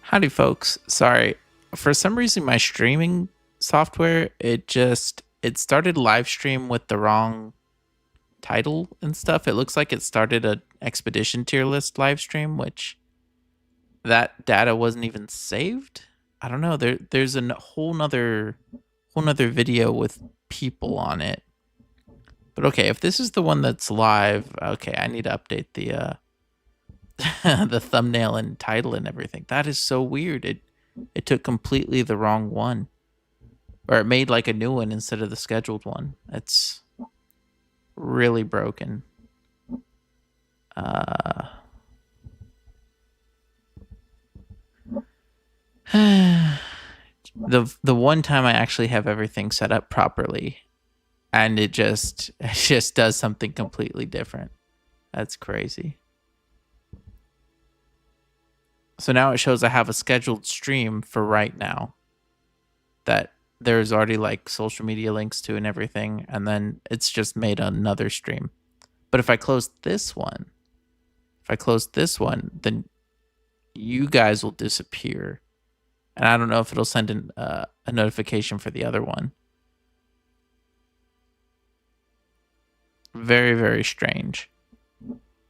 Howdy, folks. Sorry. For some reason, my streaming software, it started live stream with the wrong title and stuff. It looks like it started a Expedition tier list live stream, which that data wasn't even saved. I don't know. There's a whole nother video with people on it. But okay, if this is the one that's live, okay, I need to update the the thumbnail and title and everything. That is so weird. It took completely the wrong one, or it made like a new one instead of the scheduled one. It's really broken. The one time I actually have everything set up properly, and it just does something completely different. That's crazy. So now it shows I have a scheduled stream for right now that there's already like social media links to and everything, and then it's just made another stream. But if I close this one, then you guys will disappear, and I don't know if it'll send a notification for the other one. Very, very strange.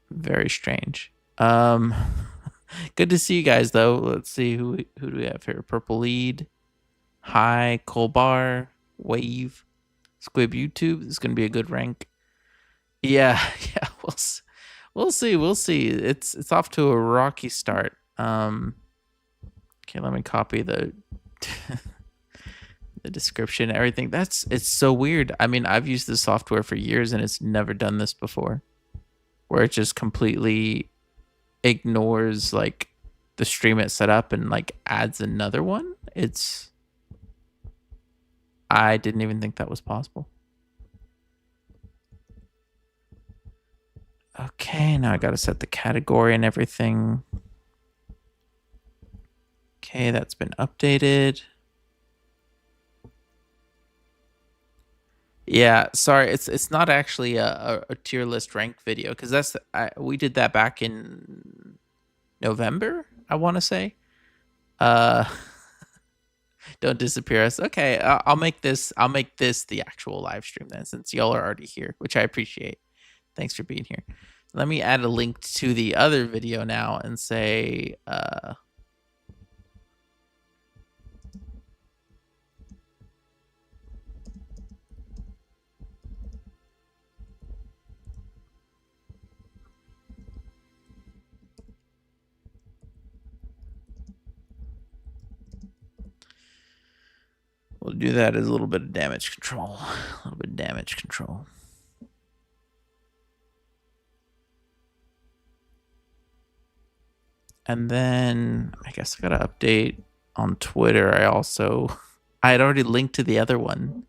Very strange. Good to see you guys though. Let's see who do we have here. Purple Lead, Hi, Colbar, Wave, Squib YouTube. This is gonna be a good rank. Yeah, yeah. We'll see. We'll see. It's off to a rocky start. Okay, let me copy the the description, everything. It's so weird. I mean, I've used this software for years and it's never done this before, where it just completely ignores like the stream it set up and like adds another one. I didn't even think that was possible. Okay, now I gotta set the category and everything. Okay, that's been updated. Yeah, sorry, it's not actually a tier list ranked video because we did that back in November, I want to say. Uh, don't disappear us. Okay, I'll make this the actual live stream then, since y'all are already here, which I appreciate. Thanks for being here. Let me add a link to the other video now and say we'll do that as a little bit of damage control. A little bit of damage control. And then I guess I gotta update on Twitter. I had already linked to the other one,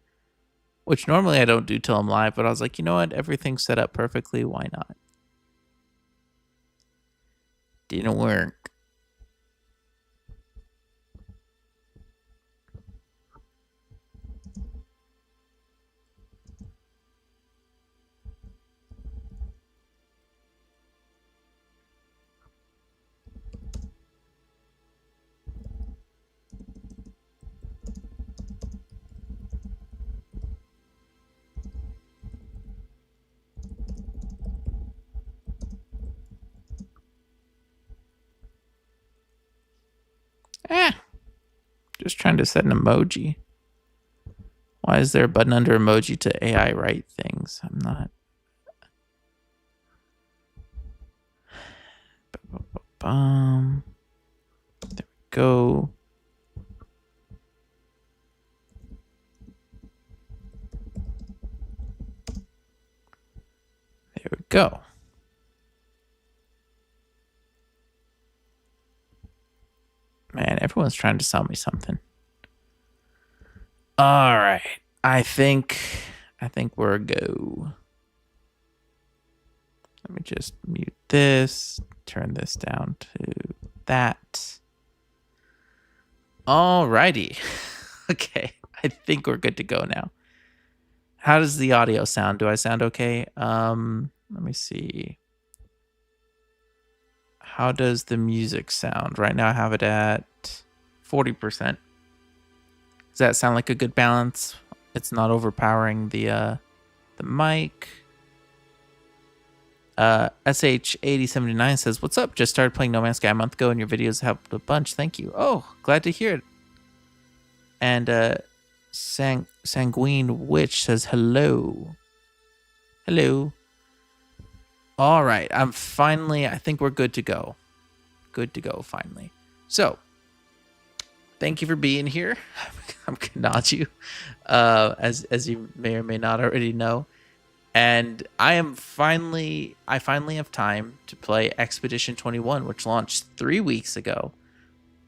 which normally I don't do till I'm live, but I was like, you know what? Everything's set up perfectly. Why not? Didn't work. Just trying to set an emoji. Why is there a button under emoji to AI write things? I'm not. There we go. There we go. Man, everyone's trying to sell me something. All right. I think we're a go. Let me just mute this, turn this down to that. Alrighty. Okay. I think we're good to go now. How does the audio sound? Do I sound okay? Let me see. How does the music sound? Right now I have it at 40%. Does that sound like a good balance? It's not overpowering the mic. SH8079 says, "What's up? Just started playing No Man's Sky a month ago and your videos helped a bunch. Thank you." Oh, glad to hear it. And Sanguine Witch says, "Hello." Hello. All right, I think we're good to go. Good to go, finally. So, thank you for being here. I'm Kanaju, as you may or may not already know. And I finally have time to play Expedition 21, which launched 3 weeks ago.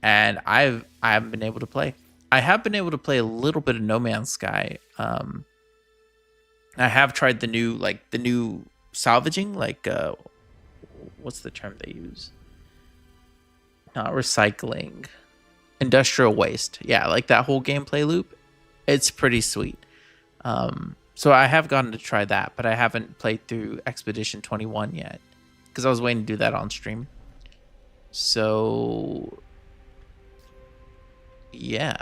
And I haven't been able to play. I have been able to play a little bit of No Man's Sky. I have tried the new salvaging, what's the term they use? Not recycling, industrial waste. Yeah, like that whole gameplay loop. It's pretty sweet. So I have gotten to try that, but I haven't played through Expedition 21 yet because I was waiting to do that on stream. So yeah.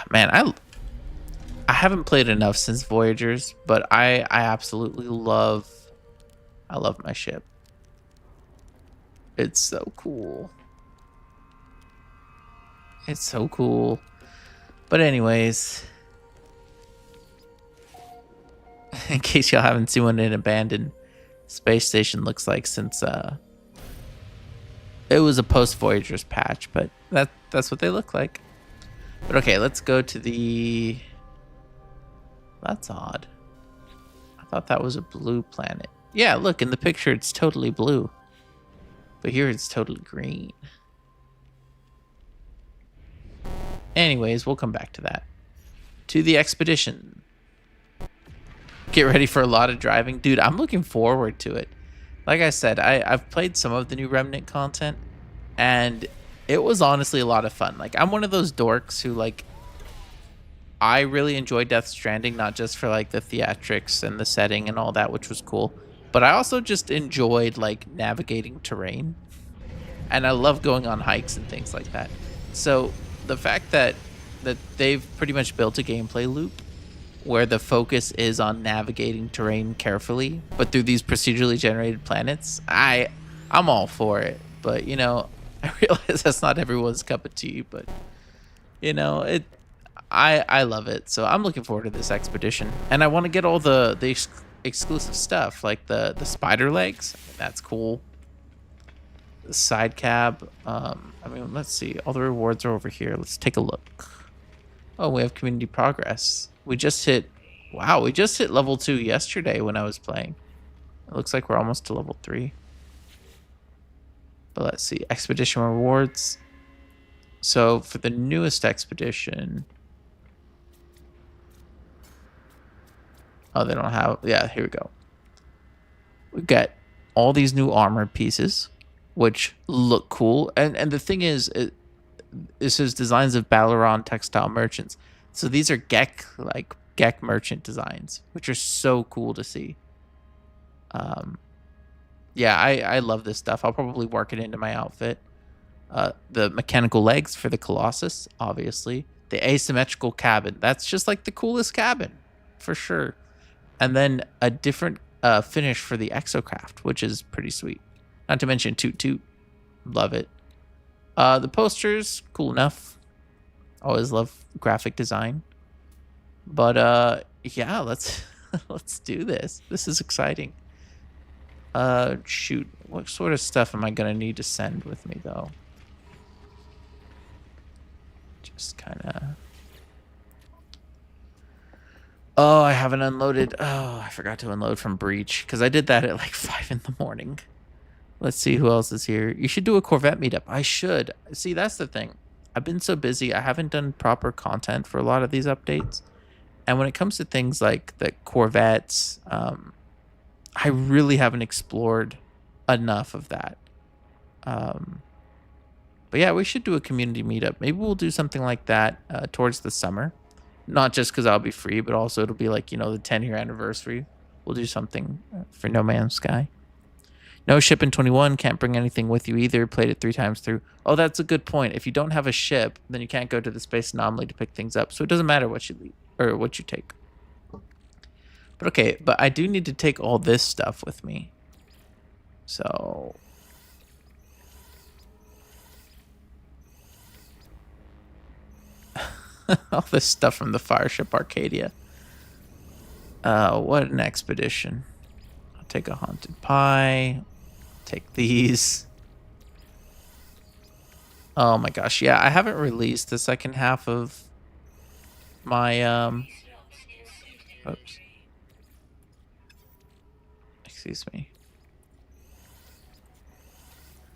Man, I haven't played enough since Voyagers, but I absolutely love my ship. It's so cool. It's so cool. But anyways, in case y'all haven't seen what an abandoned space station looks like since it was a post Voyagers patch, but that's what they look like. But okay, let's go to the... That's odd. I thought that was a blue planet. Yeah, look, in the picture it's totally blue. But here it's totally green. Anyways, we'll come back to that. To the expedition. Get ready for a lot of driving. Dude, I'm looking forward to it. Like I said, I've played some of the new Remnant content, and it was honestly a lot of fun. Like, I'm one of those dorks who, like, I really enjoy Death Stranding, not just for, like, the theatrics and the setting and all that, which was cool, but I also just enjoyed, like, navigating terrain, and I love going on hikes and things like that. So the fact that they've pretty much built a gameplay loop where the focus is on navigating terrain carefully, but through these procedurally generated planets, I'm all for it. But, you know, I realize that's not everyone's cup of tea, but, you know, I love it. So I'm looking forward to this expedition, and I want to get all the exclusive stuff, like the spider legs. That's cool. The side cab. I mean, let's see. All the rewards are over here. Let's take a look. Oh, we have community progress. We just hit level 2 yesterday when I was playing. It looks like we're almost to level 3. But let's see. Expedition rewards. So for the newest expedition... Oh, they don't have... Yeah, here we go. We got all these new armor pieces, which look cool. And the thing is, this is designs of Balaron textile merchants. So these are Gek merchant designs, which are so cool to see. Yeah, I love this stuff. I'll probably work it into my outfit. The mechanical legs for the Colossus, obviously. The asymmetrical cabin. That's just like the coolest cabin, for sure. And then a different finish for the exocraft, which is pretty sweet. Not to mention Toot Toot. Love it. The posters, cool enough. Always love graphic design. But yeah, let's do this. This is exciting. Shoot. What sort of stuff am I gonna need to send with me though? Just kinda... Oh, I haven't unloaded. Oh, I forgot to unload from Breach because I did that at like 5 in the morning. Let's see who else is here. You should do a Corvette meetup. I should. See, that's the thing. I've been so busy. I haven't done proper content for a lot of these updates. And when it comes to things like the Corvettes, I really haven't explored enough of that. But yeah, we should do a community meetup. Maybe we'll do something like that towards the summer. Not just because I'll be free, but also it'll be like, you know, the 10-year anniversary. We'll do something for No Man's Sky. No ship in 21. Can't bring anything with you either. Played it 3 times through. Oh, that's a good point. If you don't have a ship, then you can't go to the space anomaly to pick things up. So it doesn't matter what you leave or what you take. But okay, but I do need to take all this stuff with me. So all this stuff from the Fireship Arcadia. What an expedition. I'll take a haunted pie. Take these. Oh my gosh, yeah, I haven't released the second half of my oops. Excuse me.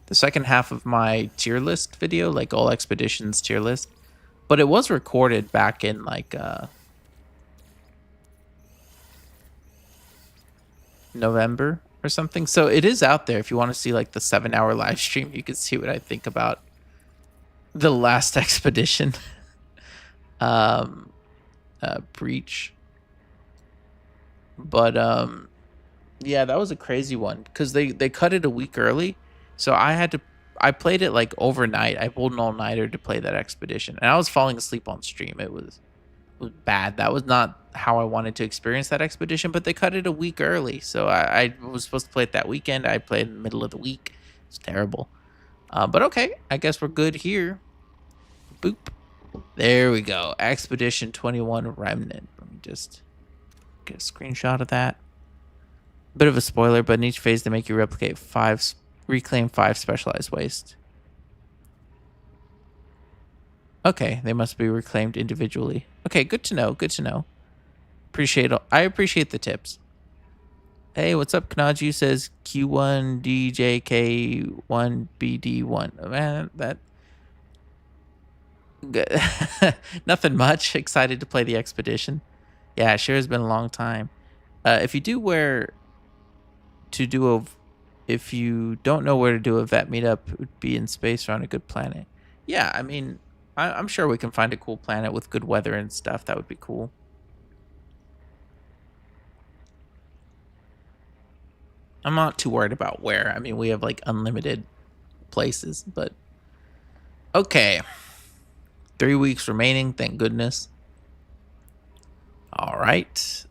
The second half of my tier list video, like all expeditions tier list. But it was recorded back in like November or something. So it is out there if you want to see like the 7-hour live stream, you can see what I think about the last expedition. Breach. But yeah, that was a crazy one because they cut it a week early. So I played it like overnight. I pulled an all-nighter to play that expedition, and I was falling asleep on stream. It was bad. That was not how I wanted to experience that expedition, but they cut it a week early. So I was supposed to play it that weekend. I played in the middle of the week. It's terrible. But okay, I guess we're good here. Boop. There we go. Expedition 21 Remnant. Let me just get a screenshot of that. Bit of a spoiler, but in each phase they make you reclaim 5 specialized waste. Okay, they must be reclaimed individually. Okay, good to know. Good to know. I appreciate the tips. Hey, what's up? Kanaju says Q1DJK1BD1. Oh, man, that nothing much. Excited to play the expedition. Yeah, it sure has been a long time. If you don't know where to do a vet meetup, it would be in space or on a good planet. Yeah, I mean, I'm sure we can find a cool planet with good weather and stuff. That would be cool. I'm not too worried about where. I mean, we have like unlimited places, but okay. 3 weeks remaining, thank goodness. All right.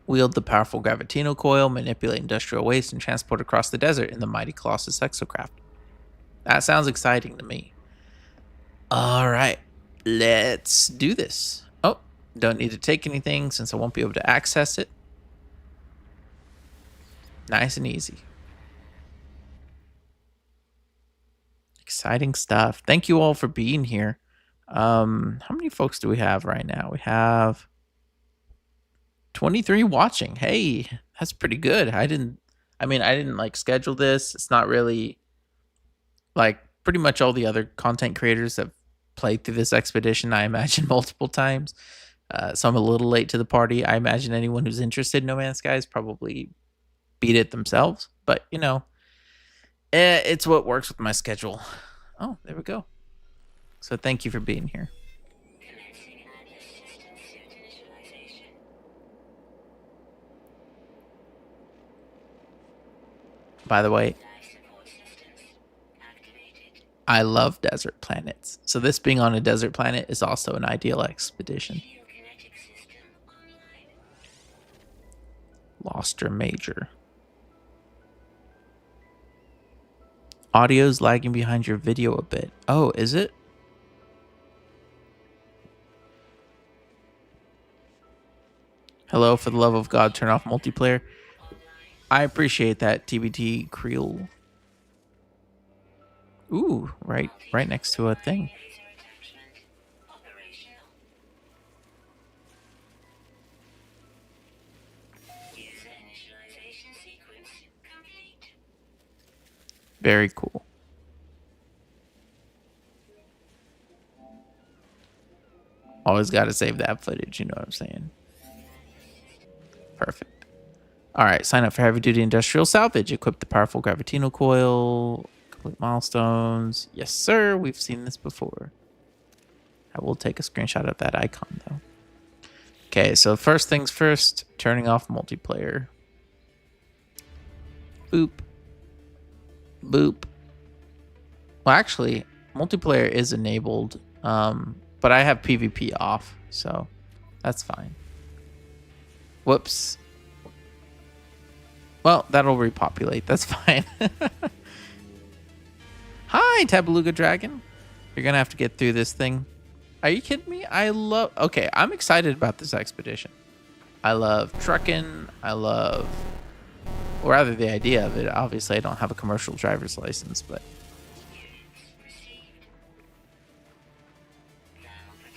Wield the powerful gravitino coil, manipulate industrial waste, and transport across the desert in the mighty Colossus exocraft. That sounds exciting to me. All right, let's do this. Oh, don't need to take anything since I won't be able to access it. Nice and easy. Exciting stuff. Thank you all for being here. How many folks do we have right now? We have 23 watching. Hey, that's pretty good. I didn't like schedule this. It's not really like pretty much all the other content creators have played through this expedition, I imagine, multiple times. So I'm a little late to the party. I imagine anyone who's interested in No Man's Sky has probably beat it themselves. But, you know, it's what works with my schedule. Oh, there we go. So thank you for being here. By the way, I love desert planets. So this being on a desert planet is also an ideal expedition. Loster Major. Audio's lagging behind your video a bit. Oh, is it? Hello, for the love of God, turn off multiplayer. I appreciate that, TBT Creel. Ooh, right next to a thing. Very cool. Always got to save that footage, you know what I'm saying? Perfect. All right, sign up for heavy duty industrial salvage. Equip the powerful gravitino coil. Complete milestones. Yes, sir. We've seen this before. I will take a screenshot of that icon though. Okay, so first things first, turning off multiplayer. Boop. Boop. Well, actually, multiplayer is enabled, but I have PvP off, so that's fine. Whoops. Well, that'll repopulate. That's fine. Hi, Tabaluga Dragon. You're going to have to get through this thing. Are you kidding me? Okay, I'm excited about this expedition. I love trucking. Or rather the idea of it. Obviously, I don't have a commercial driver's license, but...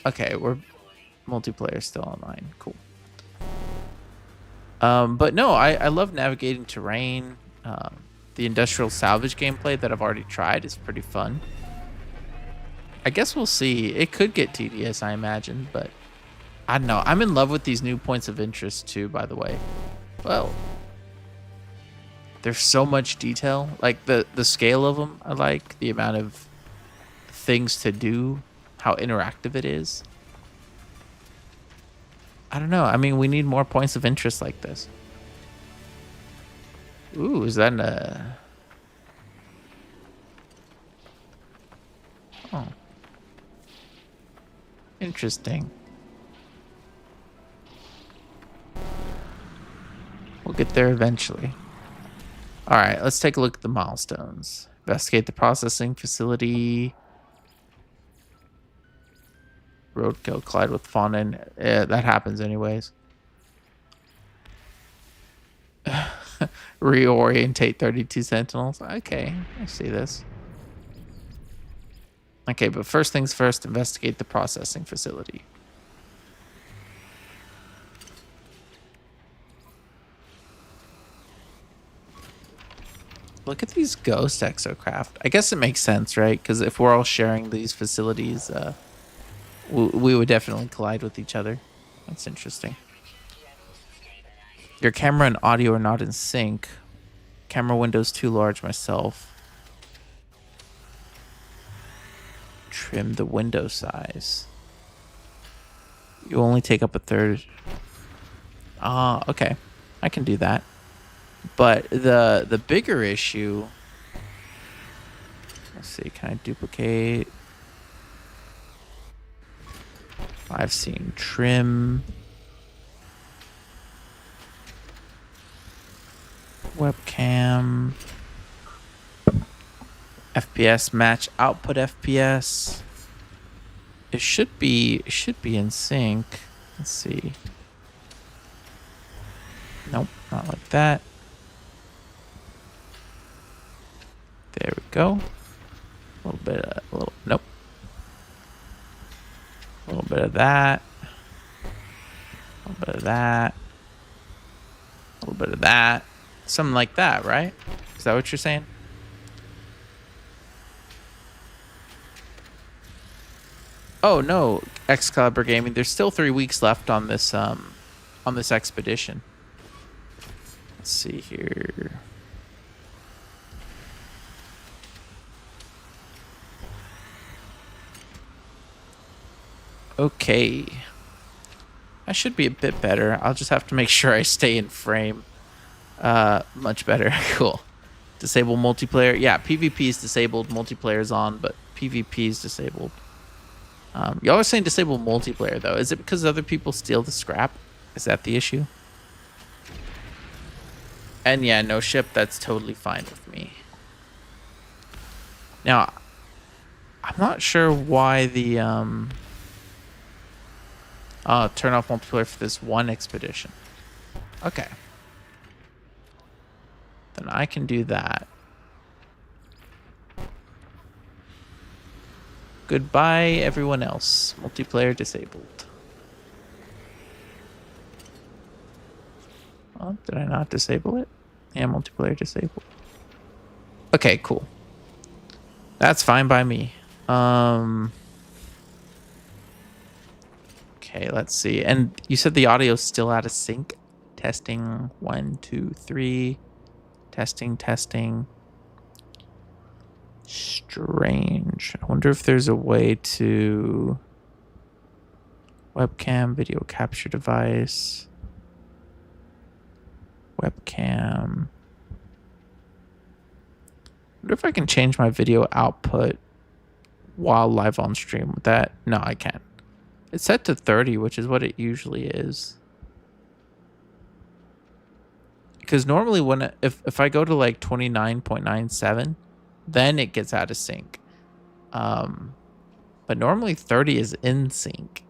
Okay, we're multiplayer still online. Cool. But no, I love navigating terrain. The industrial salvage gameplay that I've already tried is pretty fun. I guess we'll see. It could get tedious, I imagine, but I don't know. I'm in love with these new points of interest too, by the way. Well, there's so much detail. Like the scale of them, I like. The amount of things to do, how interactive it is. I don't know. I mean, we need more points of interest like this. Ooh, is that a... Oh. Interesting. We'll get there eventually. All right, let's take a look at the milestones. Investigate the processing facility. Roadkill, collide with fauna. Yeah, that happens anyways. Reorientate 32 sentinels. Okay, I see this. Okay, but first things first, investigate the processing facility. Look at these ghost exocraft. I guess it makes sense, right? Because if we're all sharing these facilities, we would definitely collide with each other. That's interesting. Your camera and audio are not in sync. Camera window's too large myself. Trim the window size. You only take up a third. Okay. I can do that. But the bigger issue... Let's see, can I duplicate? I've seen trim. Webcam. FPS match output FPS. It should be in sync. Let's see. Nope, not like that. There we go. A little bit of nope. A little bit of that. A little bit of that. A little bit of that. Something like that, right? Is that what you're saying? Oh no, Excalibur Gaming. There's still 3 weeks left on this expedition. Let's see here. Okay. I should be a bit better. I'll just have to make sure I stay in frame. Much better. Cool. Disable multiplayer. Yeah, PvP is disabled. Multiplayer is on, but PvP is disabled. Y'all are saying disable multiplayer, though. Is it because other people steal the scrap? Is that the issue? And yeah, no ship. That's totally fine with me. Now, I'm not sure why the... turn off multiplayer for this one expedition. Okay. Then I can do that. Goodbye, everyone else. Multiplayer disabled. Oh, did I not disable it? Yeah, multiplayer disabled. Okay, cool. That's fine by me. Okay, let's see. And you said the audio's still out of sync? Testing. 1, 2, 3. Testing. Strange. I wonder if there's a way to... Webcam, video capture device. Webcam. I wonder if I can change my video output while live on stream with that. No, I can't. It's set to 30, which is what it usually is. Because normally when if I go to like 29.97, then it gets out of sync. But normally 30 is in sync.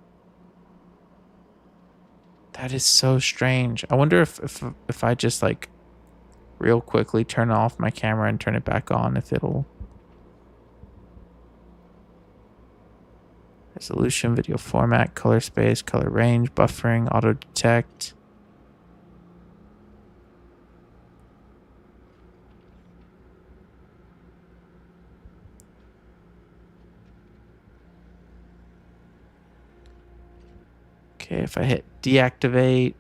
That is so strange. I wonder if I just like real quickly turn off my camera and turn it back on, if it'll. Resolution, video format, color space, color range, buffering, auto detect. Okay, if I hit deactivate,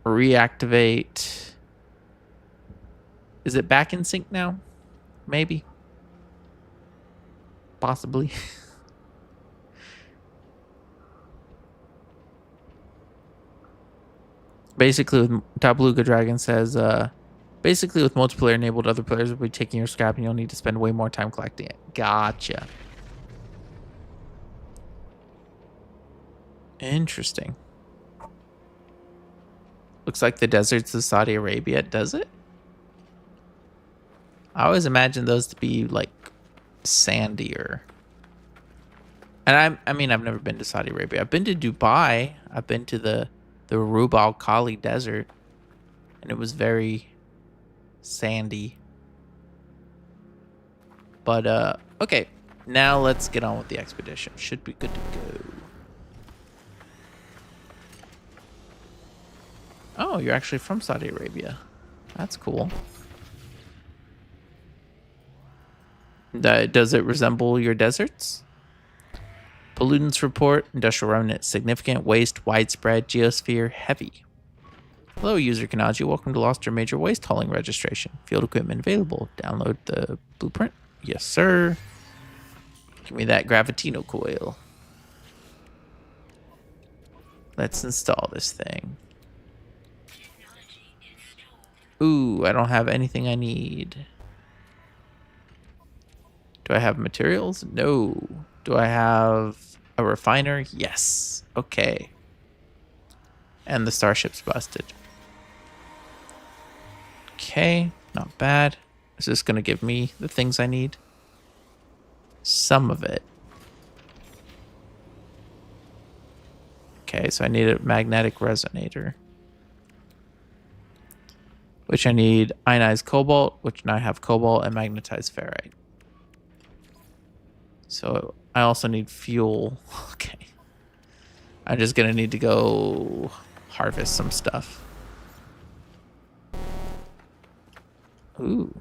reactivate. Is it back in sync now? Maybe. Possibly. Basically, with Tabaluga Dragon says, basically with multiplayer enabled, other players will be taking your scrap and you'll need to spend way more time collecting it. Gotcha. Interesting. Looks like the deserts of Saudi Arabia, does it? I always imagine those to be like sandier. And I mean, I've never been to Saudi Arabia. I've been to Dubai. I've been to the Rub al Khali Desert, and it was very sandy. But okay, now let's get on with the expedition. Should be good to go. Oh, you're actually from Saudi Arabia. That's cool. Does it resemble your deserts? Pollutants report, industrial remnant, significant waste, widespread, geosphere, heavy. Hello, user Kanaju. Welcome to Lost or Major Waste Hauling registration. Field equipment available. Download the blueprint. Yes, sir. Give me that Gravitino coil. Let's install this thing. Ooh, I don't have anything I need. Do I have materials? No. Do I have a refiner? Yes. Okay. And the starship's busted. Okay, not bad. Is this going to give me the things I need? Some of it. Okay, so I need a magnetic resonator. Which I need ionized cobalt, which now I have cobalt and magnetized ferrite. So I also need fuel. Okay. I'm just going to need to go harvest some stuff. Ooh.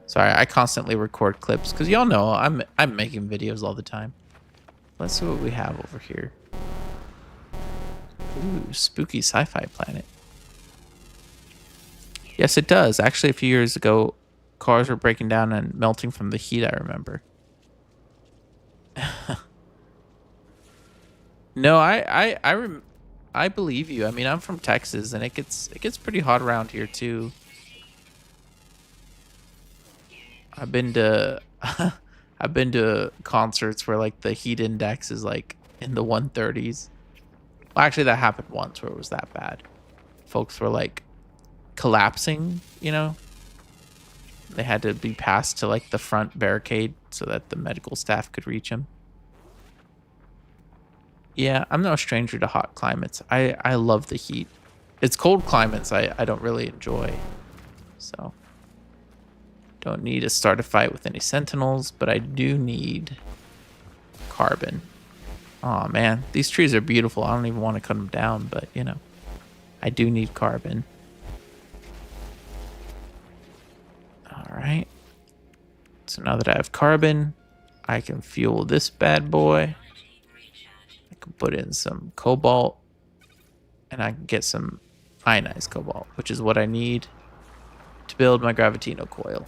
Sorry, I constantly record clips because y'all know I'm making videos all the time. Let's see what we have over here. Ooh, spooky sci-fi planet. Yes, it does. Actually, a few years ago, cars were breaking down and melting from the heat, I remember. No, I believe you. I mean, I'm from Texas, and it gets pretty hot around here too. I've been to I've been to concerts where like the heat index is like in the 130s. Well, actually, that happened once where it was that bad. Folks were like collapsing, you know. They had to be passed to like the front barricade so that the medical staff could reach them. Yeah, I'm no stranger to hot climates. I love the heat. It's cold climates I don't really enjoy. So don't need to start a fight with any sentinels, but I do need carbon. Oh man, these trees are beautiful. I don't even want to cut them down, but you know, I do need carbon. All right. So now that I have carbon, I can fuel this bad boy. I can put in some cobalt, and I can get some ionized cobalt, which is what I need to build my Gravitino coil.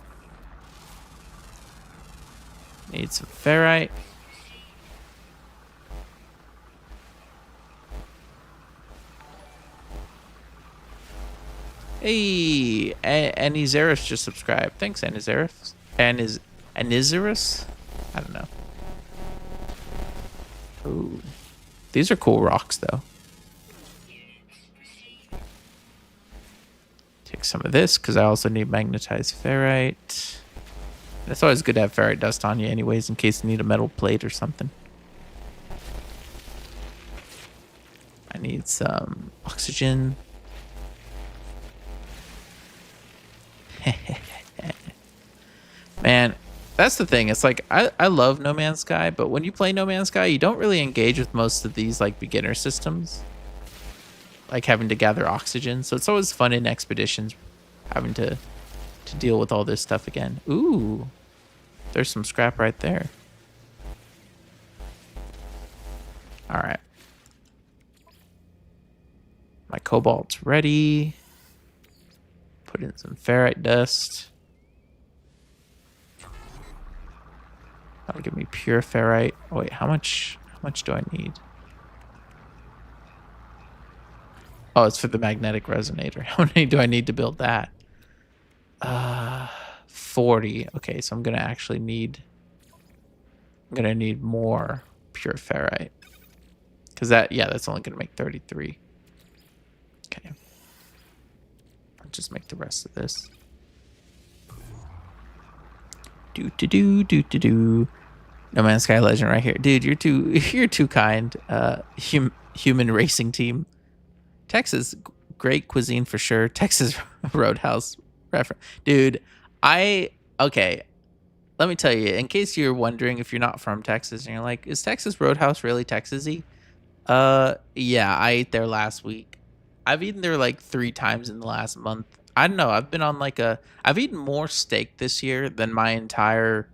Need some ferrite. Hey, Anizaris just subscribed. Thanks, Anizaris. Anizaris? I don't know. Ooh. These are cool rocks, though. Take some of this, because I also need magnetized ferrite. It's always good to have ferrite dust on you anyways, in case you need a metal plate or something. I need some oxygen. Man, that's the thing. It's like, I love No Man's Sky, but when you play No Man's Sky, you don't really engage with most of these like beginner systems. Like having to gather oxygen. So it's always fun in expeditions having to deal with all this stuff again. Ooh, there's some scrap right there. All right. My cobalt's ready. Put in some ferrite dust. That'll give me pure ferrite. Oh, wait, how much do I need? Oh, it's for the magnetic resonator. How many do I need to build that? 40. Okay, so I'm gonna need more pure ferrite. Because that's only gonna make 33. Okay. I'll just make the rest of this. Do. No Man's Sky Legend right here. Dude, you're too kind. Human racing team. Texas, great cuisine for sure. Texas Roadhouse reference. Dude, okay. Let me tell you, in case you're wondering if you're not from Texas and you're like, is Texas Roadhouse really Texas-y? Yeah, I ate there last week. I've eaten there like 3 times in the last month. I don't know. I've eaten more steak this year than my entire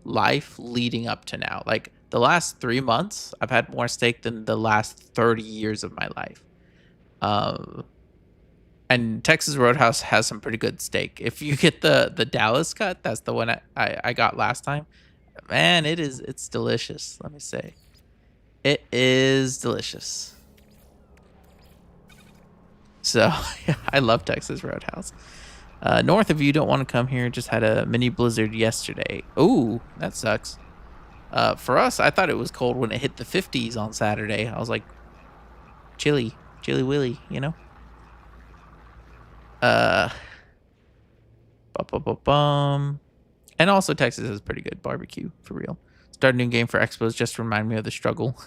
life leading up to now. Like the last 3 months, I've had more steak than the last 30 years of my life. And Texas Roadhouse has some pretty good steak. If you get the Dallas cut, that's the one I got last time. Man, it's delicious. Let me say, it is delicious. So I love Texas Roadhouse. North of you don't want to come here. Just had a mini blizzard yesterday. Ooh, that sucks. For us, I thought it was cold when it hit the 50s on Saturday. I was like, chilly willy, you know. And also Texas has pretty good barbecue for real. Start a new game for Expos just to remind me of the struggle.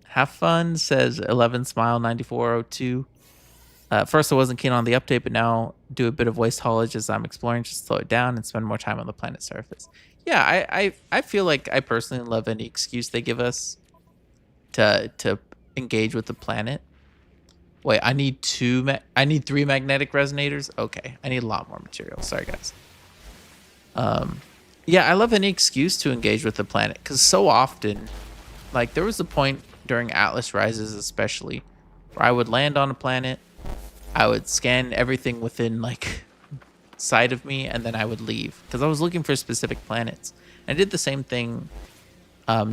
Have fun, says 11 Smile 9402. First, I wasn't keen on the update, but now do a bit of waste haulage as I'm exploring, just slow it down and spend more time on the planet's surface. Yeah, I feel like I personally love any excuse they give us to engage with the planet. Wait, I need 3 magnetic resonators. Okay, I need a lot more material. Sorry, guys. Yeah, I love any excuse to engage with the planet because so often, like there was a point during Atlas Rises, especially, where I would land on a planet, I would scan everything within like sight of me, and then I would leave because I was looking for specific planets. I did the same thing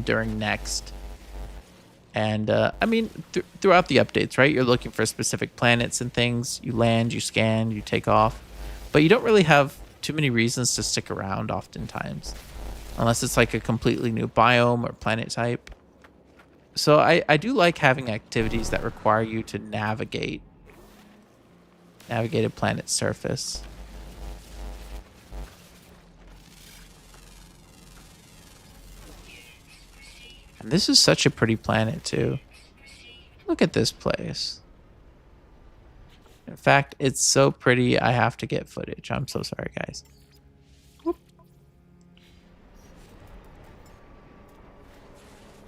during Next. And I mean, throughout the updates, right? You're looking for specific planets and things. You land, you scan, you take off. But you don't really have too many reasons to stick around oftentimes. Unless it's like a completely new biome or planet type. So I do like having activities that require you to navigate a planet's surface. And this is such a pretty planet too. Look at this place. In fact, it's so pretty I have to get footage. I'm so sorry, guys. Whoop.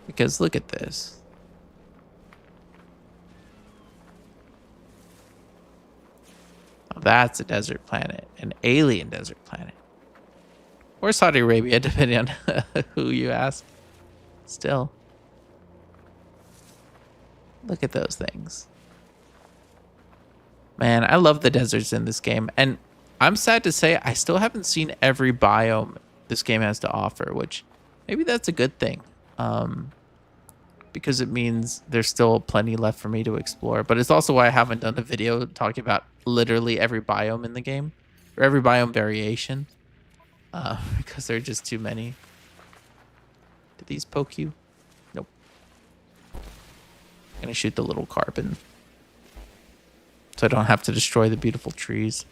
Because look at this. Oh, that's a desert planet, an alien desert planet. Or Saudi Arabia, depending on who you ask. Still. Look at those things. Man, I love the deserts in this game. And I'm sad to say I still haven't seen every biome this game has to offer, which maybe that's a good thing. because it means there's still plenty left for me to explore. But it's also why I haven't done a video talking about literally every biome in the game, or every biome variation, because there are just too many. Did these poke you? Nope. I'm gonna shoot the little carbon, so I don't have to destroy the beautiful trees.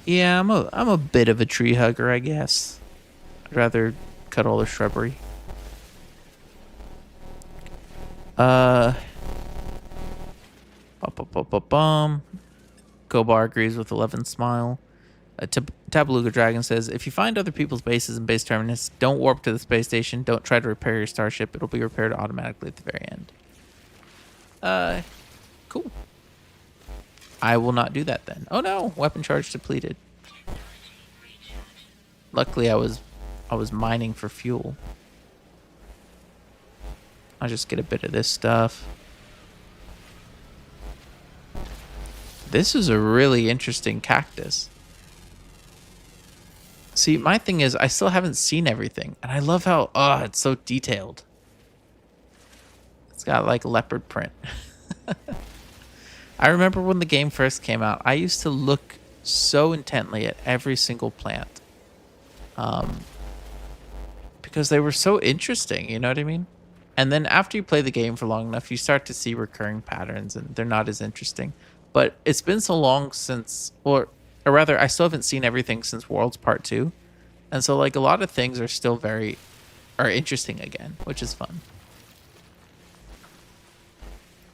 Yeah, I'm a bit of a tree hugger, I guess. I'd rather cut all the shrubbery. Bum. Gobar agrees with 11 Smile. Tabaluga Dragon says, if you find other people's bases and base terminus, don't warp to the space station. Don't try to repair your starship. It'll be repaired automatically at the very end. Cool. I will not do that then. Oh no, weapon charge depleted. Luckily, I was mining for fuel. I'll just get a bit of this stuff. This is a really interesting cactus. See, my thing is, I still haven't seen everything, and I love how, it's so detailed. It's got like leopard print. I remember when the game first came out, I used to look so intently at every single plant. Because they were so interesting, you know what I mean? And then after you play the game for long enough, you start to see recurring patterns, and they're not as interesting. But it's been so long since, or rather, I still haven't seen everything since Worlds Part 2. And so, like, a lot of things are still are interesting again, which is fun.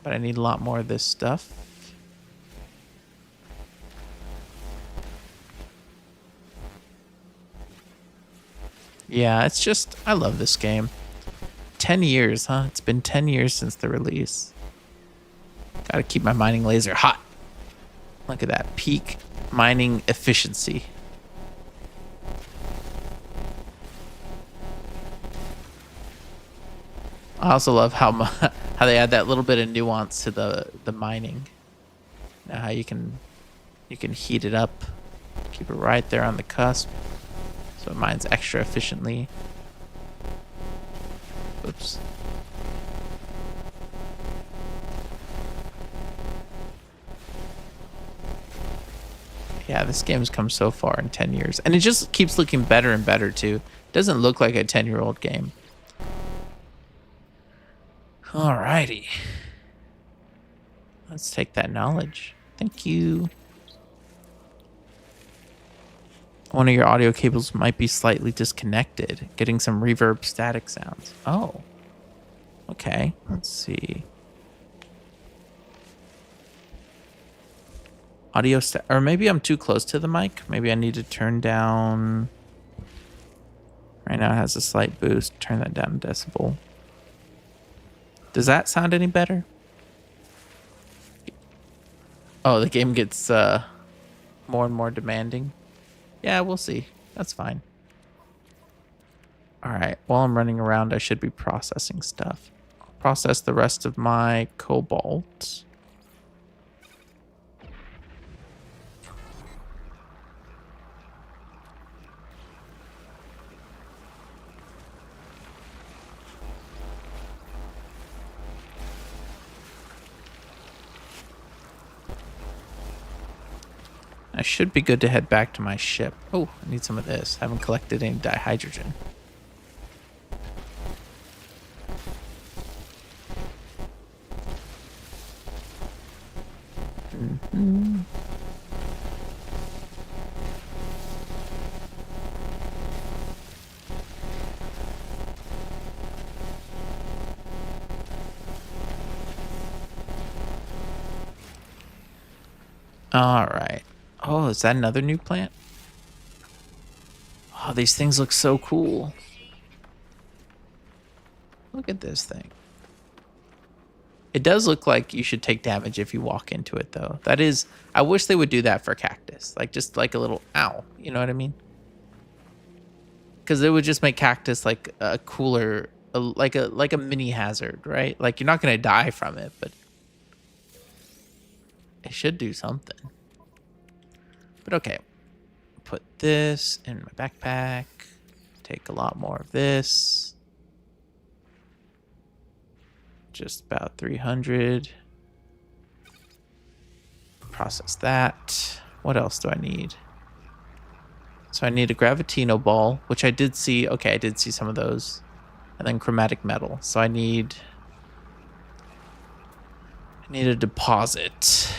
But I need a lot more of this stuff. Yeah, it's just, I love this game. 10 years, huh? It's been 10 years since the release. Gotta keep my mining laser hot. Look at that peak mining efficiency. I also love how they add that little bit of nuance to the mining. Now how you can heat it up, keep it right there on the cusp, so it mines extra efficiently. Oops. Yeah, this game's come so far in 10 years. And it just keeps looking better and better, too. It doesn't look like a 10-year-old game. Alrighty. Let's take that knowledge. Thank you. One of your audio cables might be slightly disconnected. Getting some reverb static sounds. Oh. Okay, let's see. Audio or maybe I'm too close to the mic. Maybe I need to turn down. Right now it has a slight boost. Turn that down a decibel. Does that sound any better? Oh, the game gets more and more demanding. Yeah, we'll see. That's fine. All right. While I'm running around, I should be processing stuff. I'll process the rest of my cobalt. I should be good to head back to my ship. Oh, I need some of this. I haven't collected any dihydrogen. Mm-hmm. All right. Oh, is that another new plant? Oh, these things look so cool. Look at this thing. It does look like you should take damage if you walk into it, though. That is, I wish they would do that for cactus. Like, just like a little ow. You know what I mean? Because it would just make cactus like a cooler, like a mini hazard, right? Like, you're not going to die from it, but it should do something. But okay, put this in my backpack. Take a lot more of this. just about 300. Process that. What else do I need? So I need a Gravitino ball, which I did see. Okay, I did see some of those. And then chromatic metal. So I need a deposit.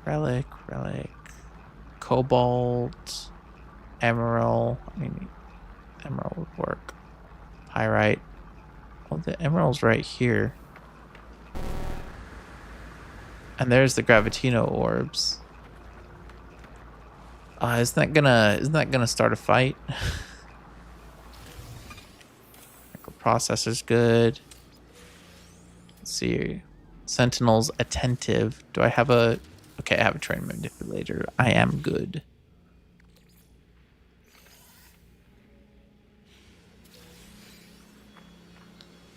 Relic. Cobalt. Emerald. I mean, emerald would work. Pyrite. Well, the emerald's right here. And there's the Gravitino orbs. Isn't that gonna start a fight? Microprocessor's good. Let's see. Sentinel's attentive. Do I have a... Okay, I have a train manipulator. I am good.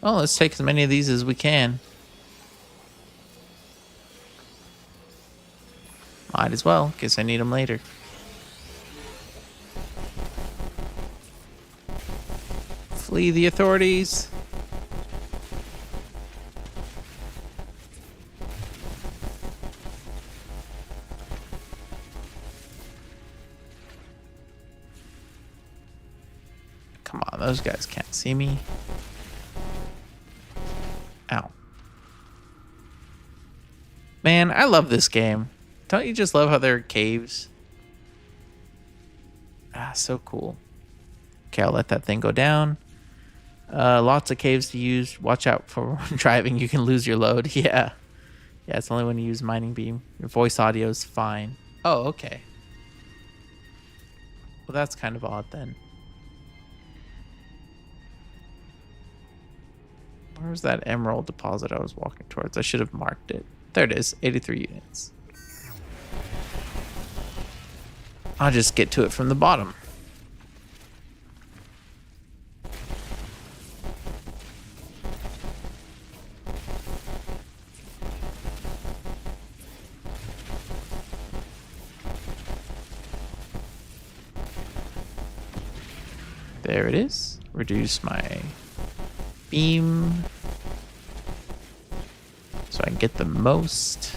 Well, let's take as many of these as we can. Might as well, in case I need them later. Flee the authorities. Come on, those guys can't see me. Ow. Man, I love this game. Don't you just love how there are caves? Ah, so cool. Okay, I'll let that thing go down. Lots of caves to use. Watch out for driving. You can lose your load. Yeah. Yeah, it's only when you use mining beam. Your voice audio is fine. Oh, okay. Well, that's kind of odd then. Where's that emerald deposit I was walking towards? I should have marked it. There it is. 83 units. I'll just get to it from the bottom. There it is. Reduce my beam so I can get the most.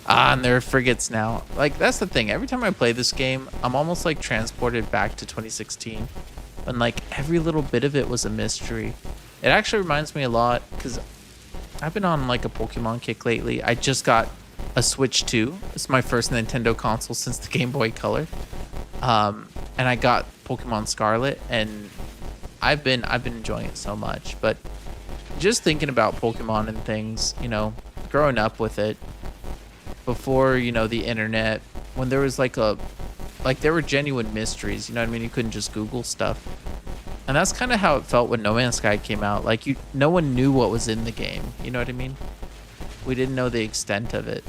Ah, and there are frigates now. Like, that's the thing. Every time I play this game, I'm almost like transported back to 2016 when like every little bit of it was a mystery. It actually reminds me a lot because I've been on like a Pokemon kick lately. I just got a Switch 2. It's my first Nintendo console since the Game Boy Color. And I got Pokemon Scarlet, and I've been enjoying it so much. But just thinking about Pokemon and things, you know, growing up with it before, you know, the internet, when there was there were genuine mysteries, you know what I mean? You couldn't just Google stuff. And that's kind of how it felt when No Man's Sky came out. Like, no one knew what was in the game, you know what I mean? We didn't know the extent of it.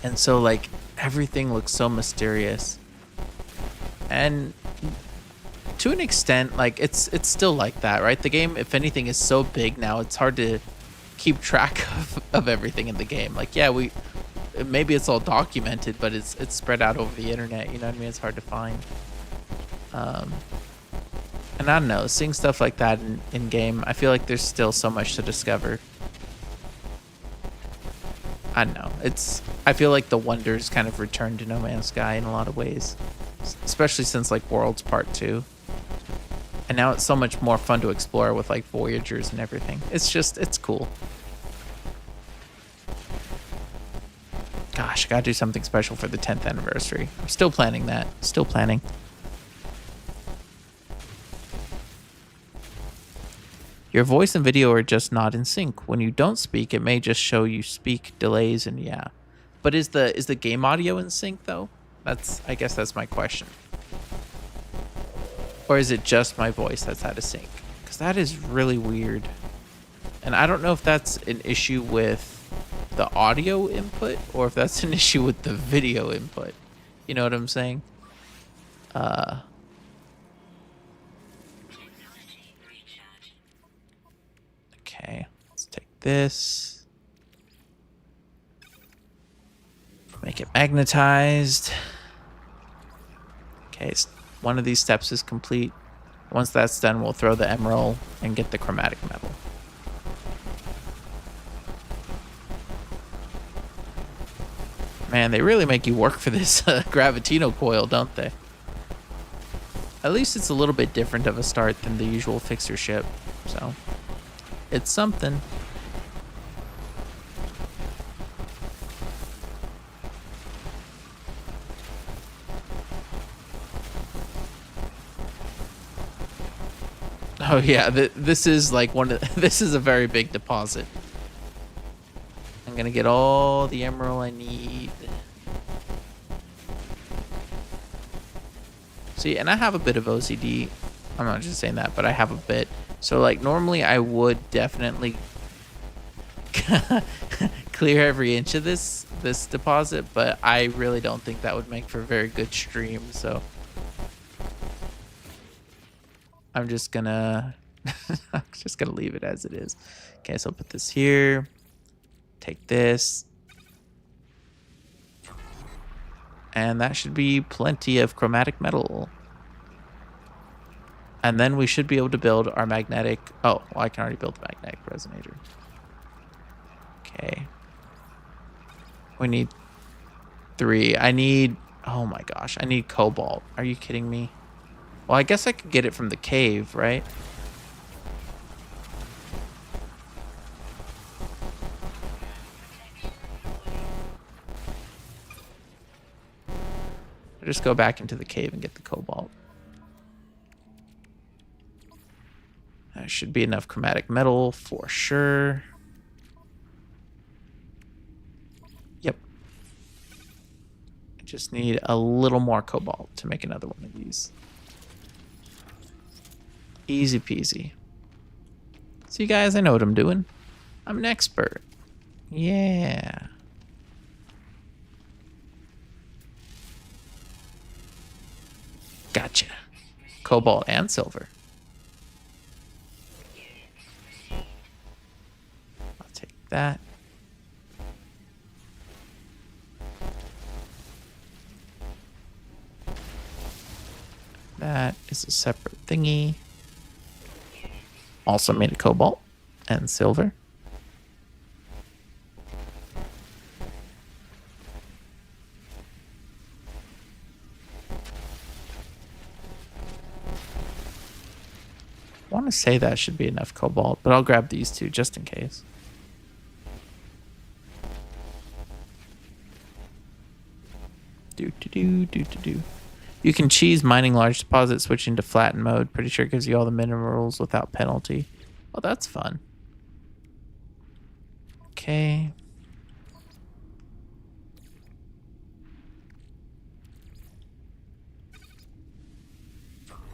And so, like, everything looks so mysterious. And to an extent, like, it's still like that, right? The game, if anything, is so big now, it's hard to keep track of everything in the game. Like, yeah, maybe it's all documented, but it's spread out over the internet, you know what I mean? It's hard to find. And I don't know, seeing stuff like that in game, I feel like there's still so much to discover. I don't know. I feel like the wonders kind of returned to No Man's Sky in a lot of ways, especially since like Worlds Part 2. And now it's so much more fun to explore with like Voyagers and everything. It's cool. Gosh, I gotta do something special for the 10th anniversary. I'm still planning that. Still planning. Your voice and video are just not in sync. When you don't speak, it may just show you speak delays and yeah. But is the game audio in sync though? I guess that's my question. Or is it just my voice that's out of sync? Because that is really weird. And I don't know if that's an issue with the audio input or if that's an issue with the video input. You know what I'm saying? Okay, let's take this. Make it magnetized. Okay, one of these steps is complete. Once that's done, we'll throw the emerald and get the chromatic metal. Man, they really make you work for this gravitino coil, don't they? At least it's a little bit different of a start than the usual fixer ship, so it's something. Oh yeah, this is like this is a very big deposit. I'm gonna get all the emerald I need. See, and I have a bit of OCD. I'm not just saying that, but I have a bit. So like normally I would definitely clear every inch of this deposit, but I really don't think that would make for a very good stream. So I'm just gonna leave it as it is. Okay, so I'll put this here. Take this. And that should be plenty of chromatic metal. And then we should be able to build our magnetic... Oh, well, I can already build the magnetic resonator. Okay. We need 3. I need... Oh my gosh, I need cobalt. Are you kidding me? Well, I guess I could get it from the cave, right? I'll just go back into the cave and get the cobalt. There should be enough chromatic metal for sure. Yep. I just need a little more cobalt to make another one of these. Easy peasy. See, guys, I know what I'm doing. I'm an expert. Yeah. Gotcha. Cobalt and silver. I'll take that. That is a separate thingy. Also made a cobalt and silver. I want to say that should be enough cobalt, but I'll grab these two just in case. Do. You can cheese mining large deposits switching to flatten mode. Pretty sure it gives you all the minerals without penalty. Oh, that's fun. Okay.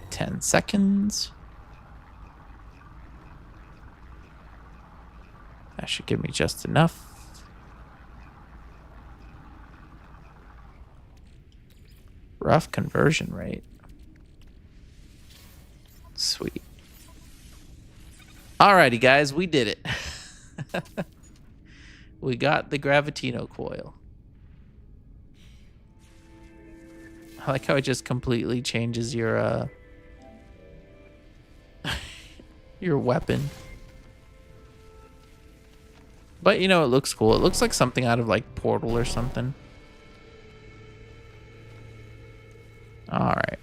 Ten seconds. That should give me just enough. Rough conversion rate. Sweet. Alrighty, guys, we did it. We got the gravitino coil. I like how it just completely changes your your weapon. But you know, it looks cool. It looks like something out of like Portal or something. All right.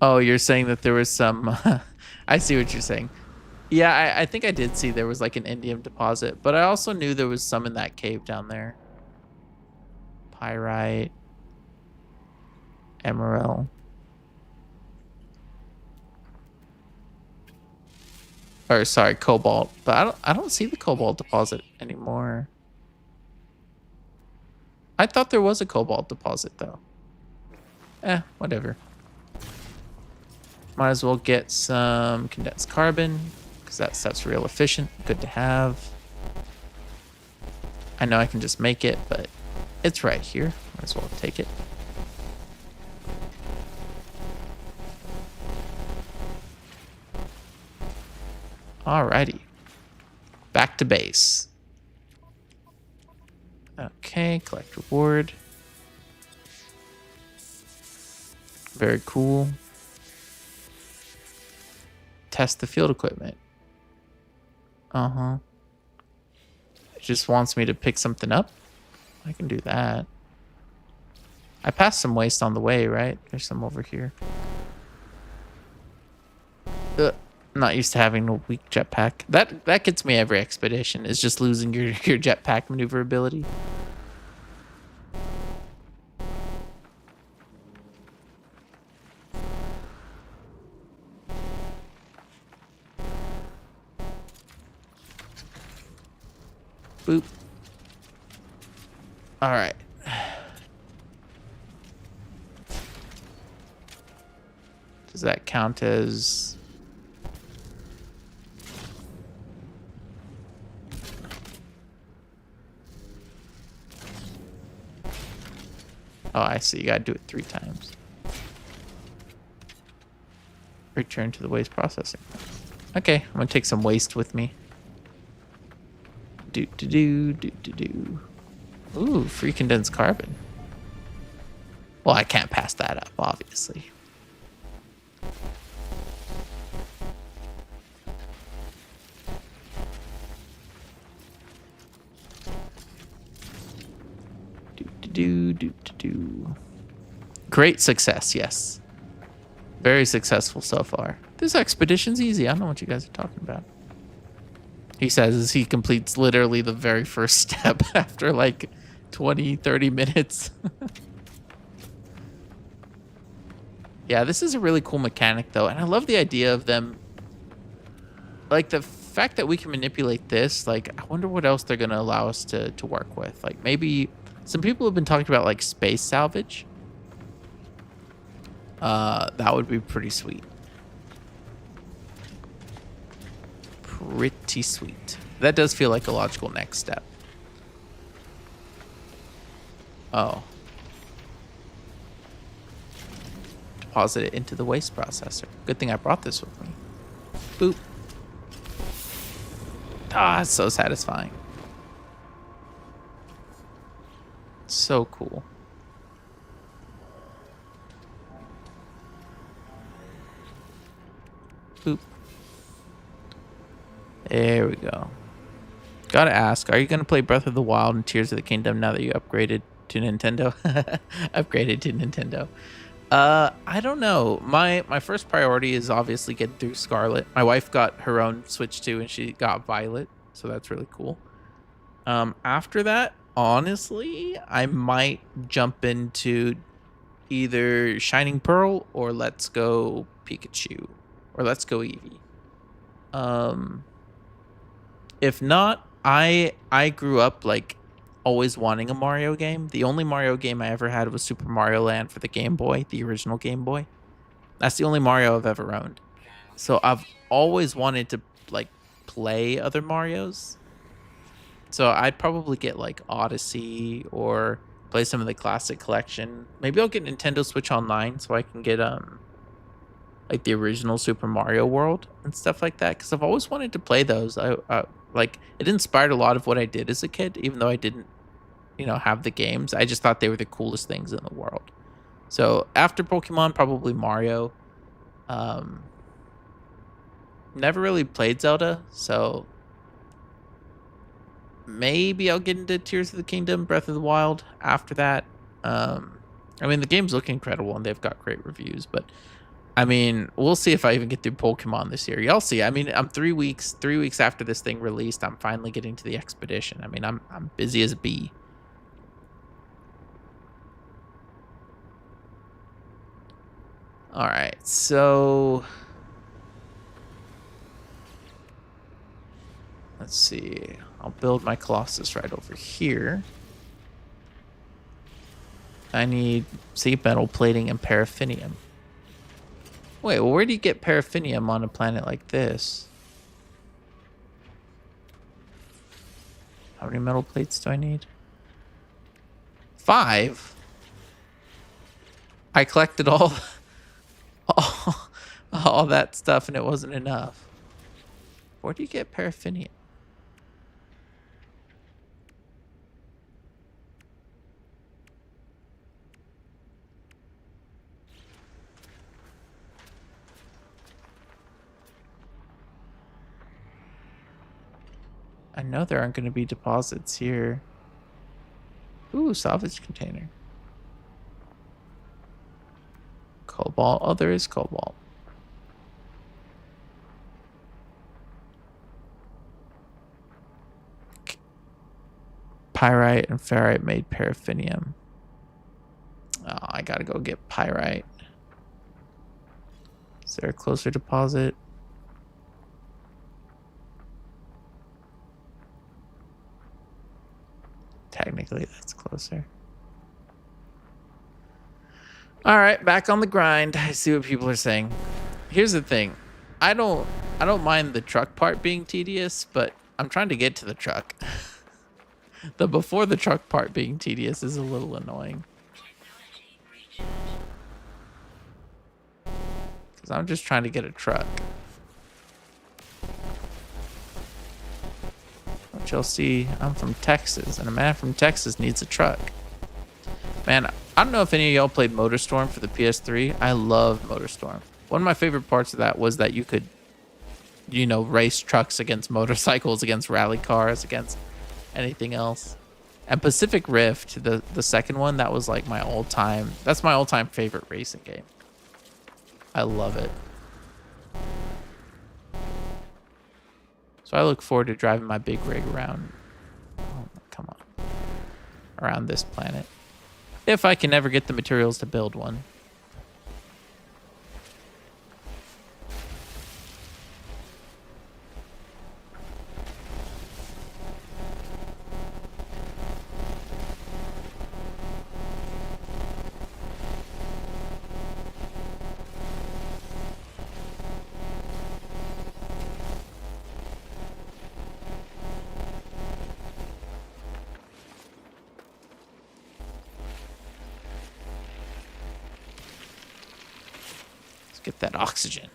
Oh, you're saying that there was some... I see what you're saying. Yeah, I think I did see there was like an indium deposit, but I also knew there was some in that cave down there. Pyrite. Emerald. Or sorry, cobalt. But I don't see the cobalt deposit anymore. I thought there was a cobalt deposit though. Whatever. Might as well get some condensed carbon because that stuff's real efficient. Good to have. I know I can just make it, but it's right here. Might as well take it. Alrighty. Back to base. Okay, collect reward. Very cool. Test the field equipment. Uh-huh. It just wants me to pick something up. I can do that. I passed some waste on the way, right? There's some over here. I'm not used to having a weak jetpack. That gets me every expedition, is just losing your jetpack maneuverability. Boop. All right. Does that count as... Oh, I see. You gotta do it 3 times. Return to the waste processing. Okay, I'm gonna take some waste with me. Do. Ooh, free condensed carbon. Well, I can't pass that up, obviously. Do. Great success, yes. Very successful so far. This expedition's easy. I don't know what you guys are talking about. He says as he completes literally the very first step after like 20, 30 minutes. Yeah, this is a really cool mechanic though. And I love the idea of them. Like the fact that we can manipulate this, like I wonder what else they're going to allow us to work with. Like maybe some people have been talking about like space salvage. That would be pretty sweet. Pretty sweet. That does feel like a logical next step. Oh. Deposit it into the waste processor. Good thing I brought this with me. Boop. Ah, it's so satisfying. So cool. Boop. There we go. Gotta ask, are you gonna play Breath of the Wild and Tears of the Kingdom now that you upgraded to Nintendo? Upgraded to Nintendo. I don't know. My first priority is obviously getting through Scarlet. My wife got her own Switch too, and she got Violet, so that's really cool. After that, honestly, I might jump into either Shining Pearl or Let's Go Pikachu or Let's Go Eevee. If not, I grew up like always wanting a Mario game. The only Mario game I ever had was Super Mario Land for the Game Boy, the original Game Boy. That's the only Mario I've ever owned. So I've always wanted to like play other Marios. So I'd probably get like Odyssey or play some of the classic collection. Maybe I'll get Nintendo Switch Online so I can get like the original Super Mario World and stuff like that, because I've always wanted to play those. I like it inspired a lot of what I did as a kid, even though I didn't, have the games. I just thought they were the coolest things in the world. So after Pokemon, probably Mario. Never really played Zelda, so maybe I'll get into Tears of the Kingdom, Breath of the Wild after that. I mean, the games look incredible and they've got great reviews, but I mean, we'll see if I even get through Pokemon this year. Y'all see. I mean, I'm 3 weeks after this thing released. I'm finally getting to the expedition. I mean, I'm busy as a bee. All right, so let's see. I'll build my Colossus right over here. I need seed metal plating and paraffinium. Wait, well, where do you get paraffinium on a planet like this? How many metal plates do I need? 5? I collected all that stuff and it wasn't enough. Where do you get paraffinium? I know there aren't going to be deposits here. Ooh, salvage container. Cobalt. Oh, there is cobalt. Pyrite and ferrite made paraffinium. Oh, I gotta go get pyrite. Is there a closer deposit? Technically, that's closer. All right, back on the grind. I see what people are saying. Here's the thing. I don't mind the truck part being tedious, but I'm trying to get to the truck. The before the truck part being tedious is a little annoying. Because I'm just trying to get a truck. But you'll see, I'm from Texas, and a man from Texas needs a truck. Man, I don't know if any of y'all played MotorStorm for the PS3. I love MotorStorm. One of my favorite parts of that was that you could, you know, race trucks against motorcycles, against rally cars, against anything else. And Pacific Rift, the second one, that was like my all-time, that's my all-time favorite racing game. I love it. So I look forward to driving my big rig around, oh, come on, around this planet. If I can ever get the materials to build one. Get that oxygen.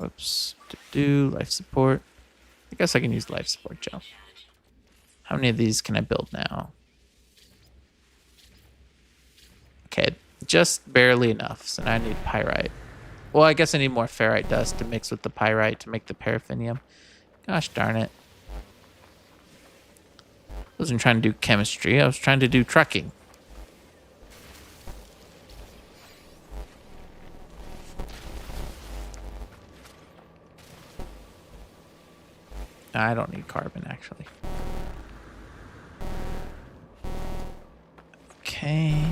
Oops. Do life support. I guess I can use life support gel. How many of these can I build now? Okay, just barely enough. So now I need pyrite. Well, I guess I need more ferrite dust to mix with the pyrite to make the paraffinium. Gosh darn it. I wasn't trying to do chemistry. I was trying to do trucking. I don't need carbon, actually. Okay.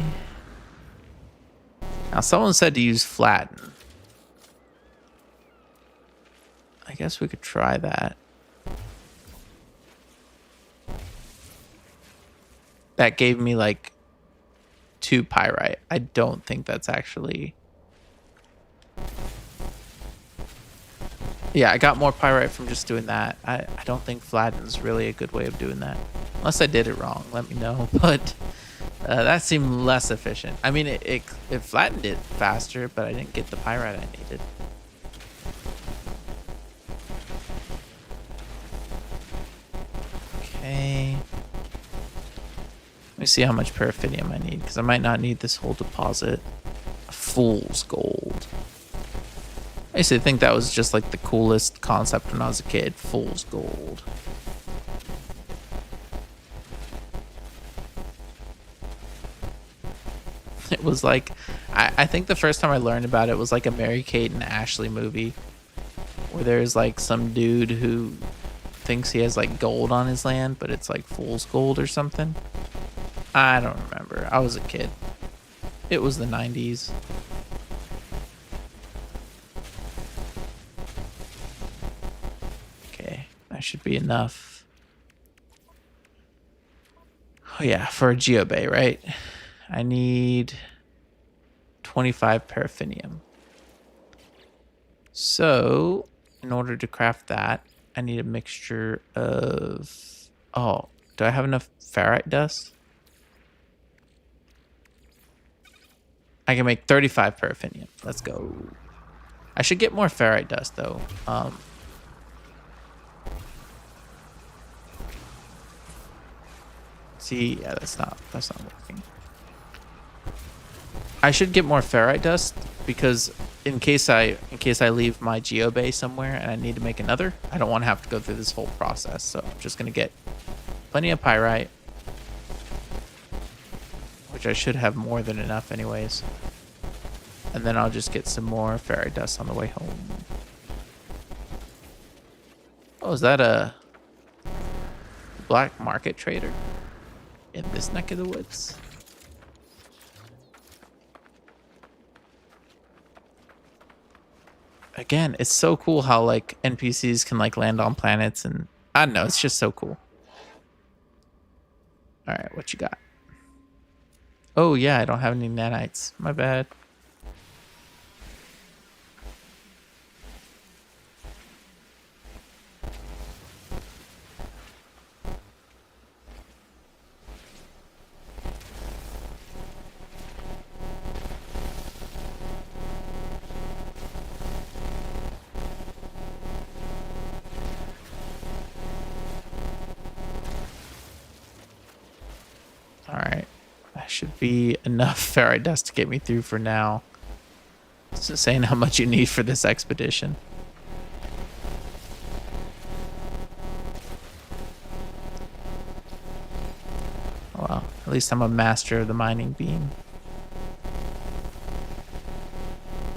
Now, someone said to use flatten. I guess we could try that. That gave me like 2 pyrite. I don't think that's actually... Yeah, I got more pyrite from just doing that. I don't think flatten's really a good way of doing that. Unless I did it wrong, let me know. But that seemed less efficient. I mean, it flattened it faster, but I didn't get the pyrite I needed. Okay. Let me see how much paraffinium I need, because I might not need this whole deposit. Fool's gold. I used to think that was just like the coolest concept when I was a kid. Fool's gold. It was like, I think the first time I learned about it was like a Mary-Kate and Ashley movie, where there's like some dude who thinks he has like gold on his land, but it's like fool's gold or something. I don't remember. I was a kid. It was the 90s. Okay, that should be enough. Oh yeah, for a geobay, right? I need 25 paraffinium. So, in order to craft that, I need a mixture of... Oh, do I have enough ferrite dust? I can make 35 paraffinium. Let's go. I should get more ferrite dust, though. See, yeah, that's not working. I should get more ferrite dust because in case I leave my geobay somewhere and I need to make another, I don't want to have to go through this whole process. So I'm just gonna get plenty of pyrite, which I should have more than enough anyways. And then I'll just get some more ferrite dust on the way home. Oh, is that a black market trader in this neck of the woods? Again, it's so cool how like NPCs can like land on planets, and I don't know, it's just so cool. All right, what you got? Oh yeah, I don't have any nanites. My bad. All right, that should be enough ferrite dust to get me through for now. It's insane how much you need for this expedition. Well, at least I'm a master of the mining beam.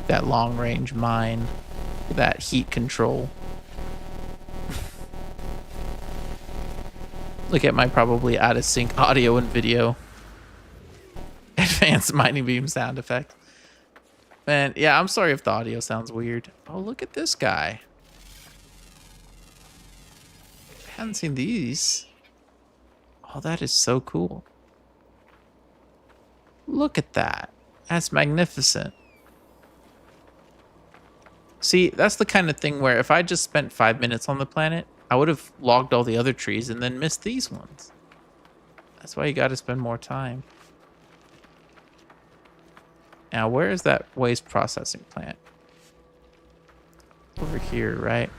That long range mine, that heat control. Look at my probably out of sync audio and video. Advanced mining beam sound effect. Man, yeah, I'm sorry if the audio sounds weird. Oh, look at this guy. I haven't seen these. Oh, that is so cool. Look at that. That's magnificent. See, that's the kind of thing where if I just spent 5 minutes on the planet, I would have logged all the other trees and then missed these ones. That's why you got to spend more time. Now, where is that waste processing plant? Over here, right?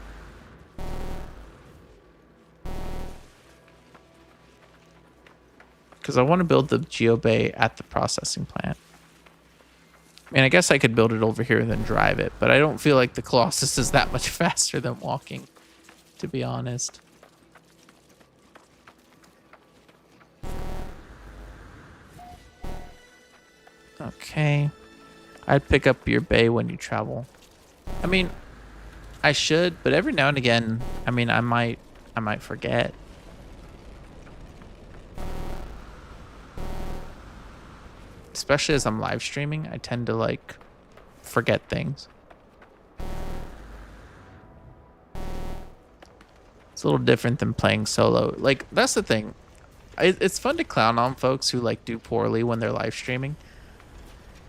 Because I want to build the geobay at the processing plant. I mean, I guess I could build it over here and then drive it, but I don't feel like the Colossus is that much faster than walking, to be honest. Okay. I'd pick up your bay when you travel. I mean, I should, but every now and again, I mean, I might forget. Especially as I'm live streaming, I tend to like forget things. It's a little different than playing solo. Like, that's the thing. It's fun to clown on folks who like do poorly when they're live streaming.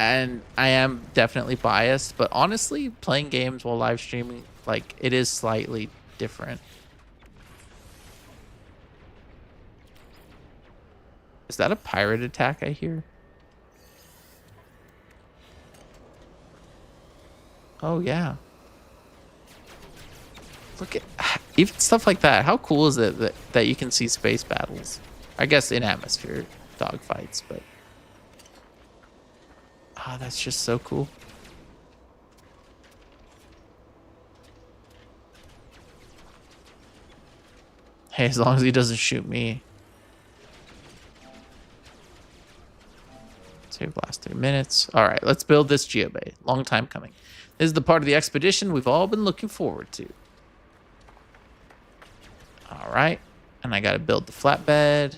And I am definitely biased, but honestly, playing games while live streaming, like, it is slightly different. Is that a pirate attack I hear? Oh, yeah. Look at even stuff like that. How cool is it that you can see space battles? I guess in atmosphere dogfights, but oh, that's just so cool. Hey, as long as he doesn't shoot me. Save last 3 minutes. All right, let's build this geobay. Long time coming. This is the part of the expedition we've all been looking forward to. All right, and I got to build the flatbed.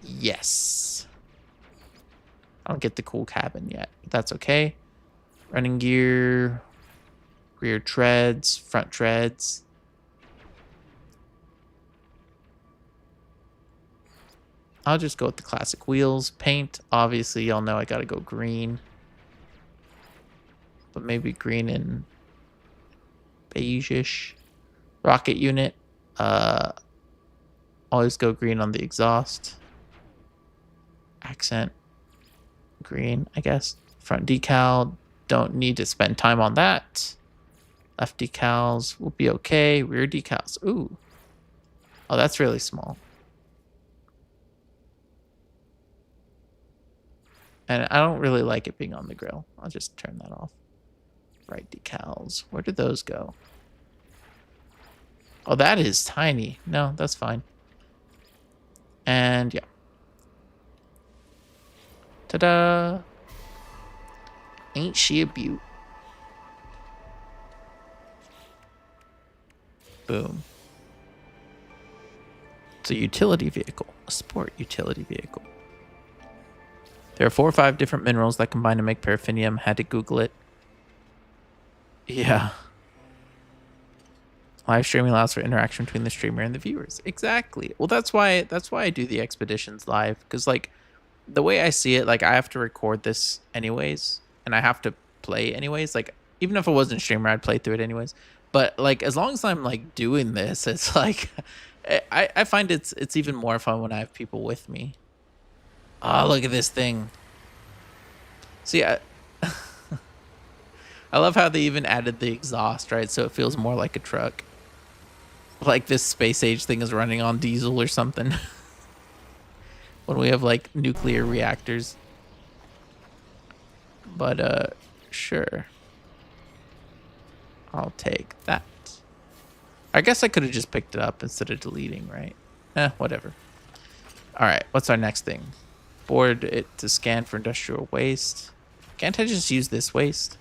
Yes. I don't get the cool cabin yet, but that's okay. Running gear, rear treads, front treads. I'll just go with the classic wheels. Paint, obviously, y'all know I gotta go green. But maybe green and beige-ish. Rocket unit. Always go green on the exhaust. Accent. Green, I guess. Front decal. Don't need to spend time on that. Left decals will be okay. Rear decals. Ooh. Oh, that's really small. And I don't really like it being on the grill. I'll just turn that off. Bright decals. Where did those go? Oh, that is tiny. No, that's fine. And yeah. Ta-da! Ain't she a beaut? Boom. It's a utility vehicle. A sport utility vehicle. There are 4 or 5 different minerals that combine to make paraffinium. Had to Google it. Yeah. Live streaming allows for interaction between the streamer and the viewers. Exactly. Well, that's why I do the expeditions live, because like the way I see it, like I have to record this anyways, and I have to play anyways. Like even if I wasn't a streamer, I'd play through it anyways. But like as long as I'm like doing this, it's like I find it's even more fun when I have people with me. Oh, look at this thing. See, I love how they even added the exhaust, right? So it feels more like a truck. Like this space age thing is running on diesel or something. When we have like nuclear reactors. But sure. I'll take that. I guess I could have just picked it up instead of deleting, right? Whatever. All right, what's our next thing? Board it to scan for industrial waste. Can't I just use this waste?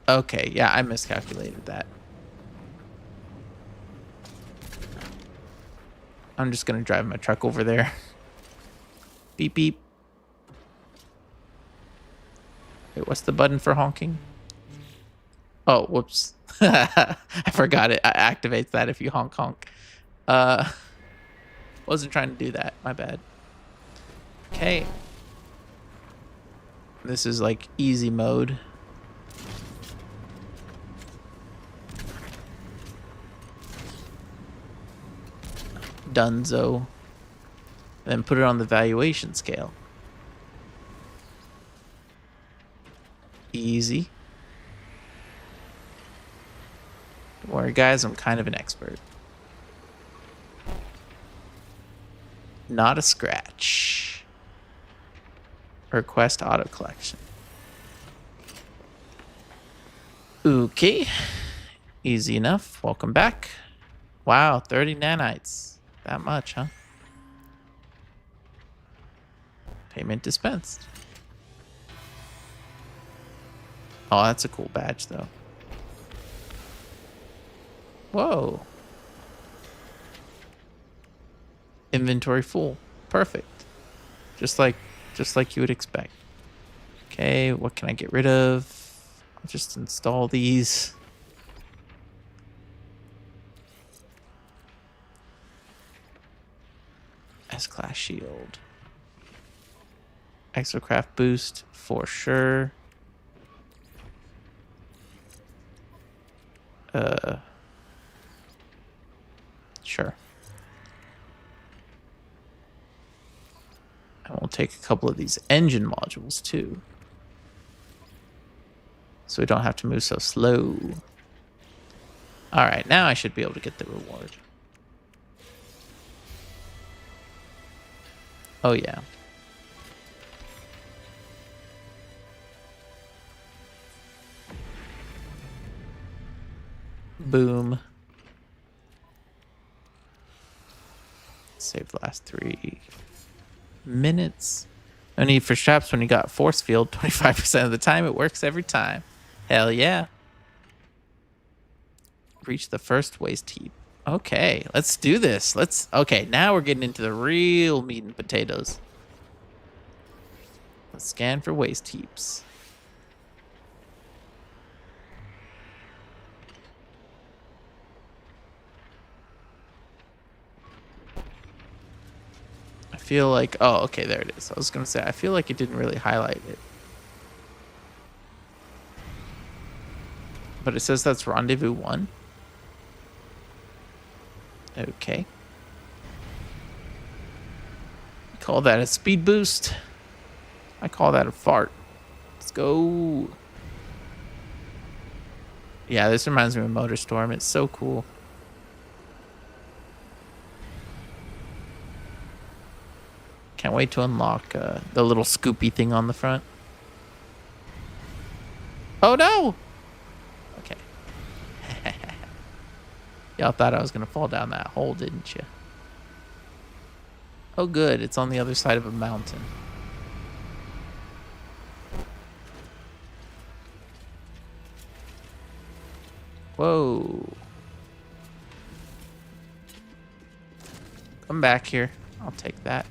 Okay, yeah, I miscalculated that. I'm just gonna drive my truck over there. Beep, beep. Wait, what's the button for honking? Oh, whoops. I forgot it. Activates that if you honk, honk. Wasn't trying to do that. My bad. Okay. This is like easy mode. Dunzo. And then put it on the valuation scale. Easy. Don't worry, guys. I'm kind of an expert. Not a scratch. Request auto collection. Okay. Easy enough. Welcome back. Wow, 30 nanites. That much, huh? Payment dispensed. Oh, that's a cool badge, though. Whoa. Inventory full. Perfect. Just like you would expect. Okay, what can I get rid of? I'll just install these. S-class shield. Exocraft boost for sure. Sure. And we'll take a couple of these engine modules too. So we don't have to move so slow. All right, now I should be able to get the reward. Oh, yeah. Boom. Save the last 3 minutes. No need for straps when you got force field. 25% of the time, it works every time. Hell yeah. Reach the first waste heap. Okay, let's do this. Okay, now we're getting into the real meat and potatoes. Let's scan for waste heaps. I feel like, oh, okay, there it is. I was gonna say, I feel like it didn't really highlight it. But it says that's rendezvous 1. Okay. Call that a speed boost. I call that a fart. Let's go. Yeah, this reminds me of Motor Storm. It's so cool. Can't wait to unlock the little scoopy thing on the front. Oh no! Okay. Y'all thought I was gonna fall down that hole, didn't you? Oh good, it's on the other side of a mountain. Whoa. Come back here. I'll take that.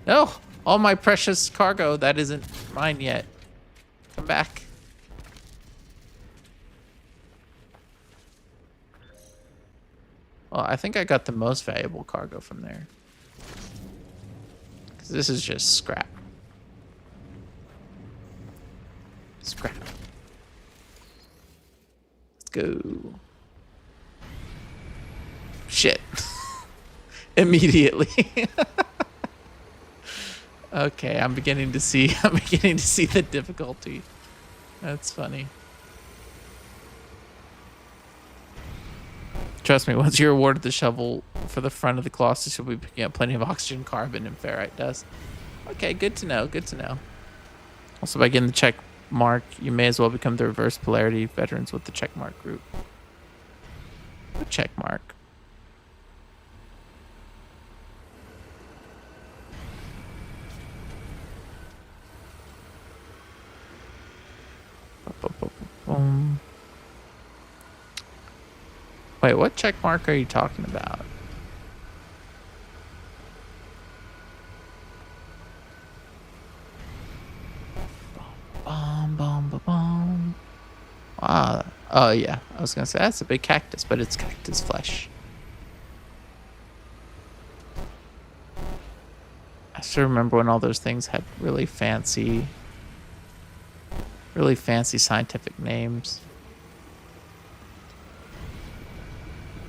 No! All my precious cargo that isn't mine yet. Come back. Well, I think I got the most valuable cargo from there. Because this is just scrap. Scrap. Let's go. Shit. Immediately. Okay, I'm beginning to see the difficulty. That's funny. Trust me, once you're awarded the shovel for the front of the Colossus, you'll be picking up plenty of oxygen, carbon, and ferrite dust. Okay, good to know, good to know. Also, by getting the check mark, you may as well become the reverse polarity veterans with the check mark group. What check mark? Wait, what check mark are you talking about? Boom. Wow. Oh, yeah. I was going to say, that's a big cactus, but it's cactus flesh. I still remember when all those things had really fancy scientific names.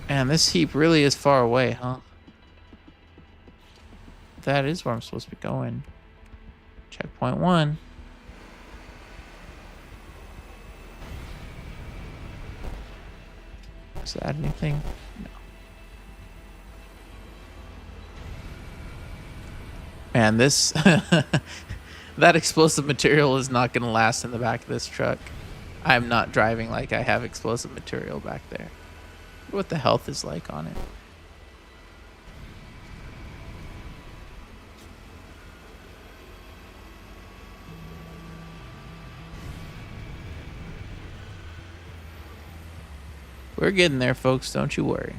Man, this heap really is far away, huh? That is where I'm supposed to be going. Checkpoint 1. Does that add anything? No. Man, this... that explosive material is not going to last in the back of this truck. I'm not driving like I have explosive material back there. What the health is like on it. We're getting there, folks. Don't you worry.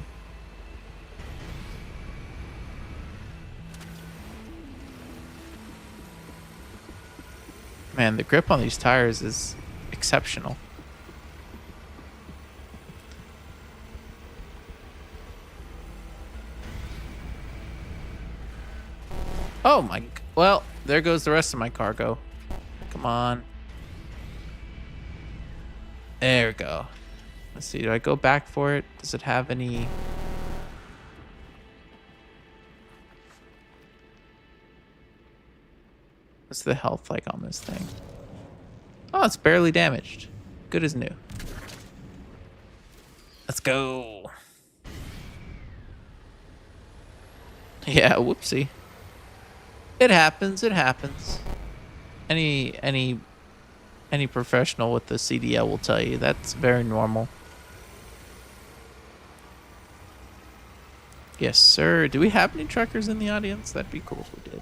Man, the grip on these tires is exceptional. Oh my... Well, there goes the rest of my cargo. Come on. There we go. Let's see. Do I go back for it? Does it have any... What's the health like on this thing? Oh, it's barely damaged. Good as new. Let's go. Yeah, whoopsie. It happens. It happens. Any professional with the CDL will tell you that's very normal. Yes, sir. Do we have any truckers in the audience? That'd be cool if we did.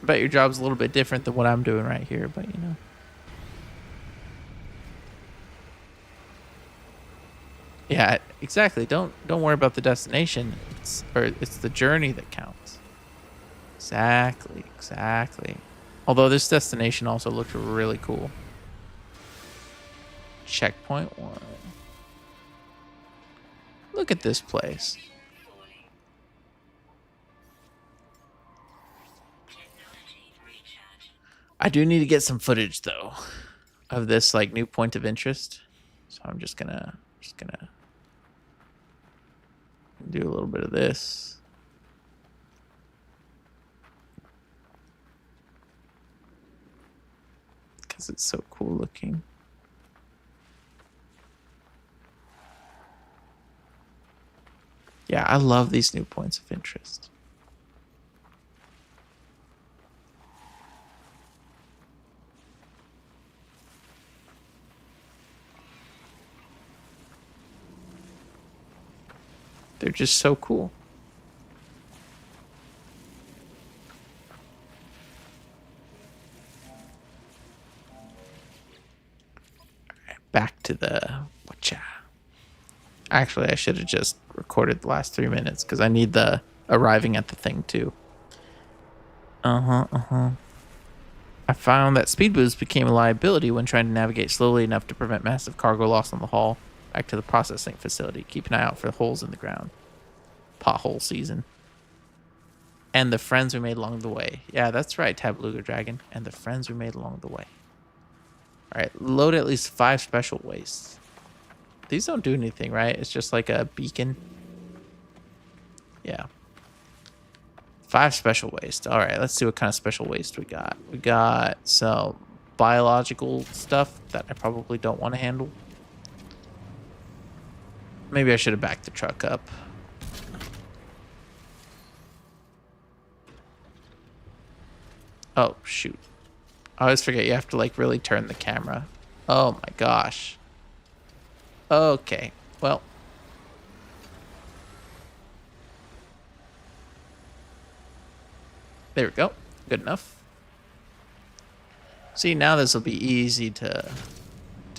I bet your job's a little bit different than what I'm doing right here, but you know. Yeah, exactly. Don't worry about the destination. It's the journey that counts. Exactly. Although this destination also looked really cool. Checkpoint 1. Look at this place. I do need to get some footage though of this like new point of interest. So I'm just gonna do a little bit of this. Because it's so cool looking. Yeah, I love these new points of interest. They're just so cool. Back to the whatcha. Actually, I should have just recorded the last 3 minutes because I need the arriving at the thing too. I found that speed boost became a liability when trying to navigate slowly enough to prevent massive cargo loss on the haul back to the processing facility. Keep an eye out for holes in the ground. Pothole season. And the friends we made along the way. Yeah, that's right, Tabluga Dragon. And the friends we made along the way. Alright, load at least 5 special wastes. These don't do anything, right? It's just like a beacon. Yeah. 5 special waste. Alright, let's see what kind of special waste we got. We got some biological stuff that I probably don't want to handle. Maybe I should have backed the truck up. Oh, shoot. I always forget you have to, like, really turn the camera. Oh, my gosh. Okay. Well. There we go. Good enough. See, now this will be easy to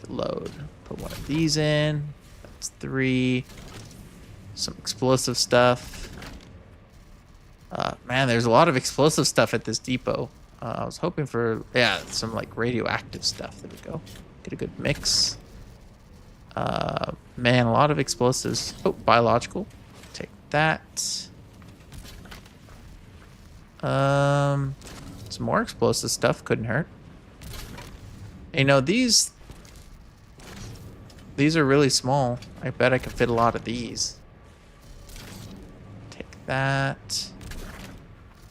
load. Put one of these in. That's 3. Some explosive stuff. Man, there's a lot of explosive stuff at this depot. I was hoping for, yeah, some like radioactive stuff. There we go. Get a good mix. Man, a lot of explosives. Oh, biological. Take that. Some more explosive stuff couldn't hurt. You know, these are really small. I bet I could fit a lot of these. Take that.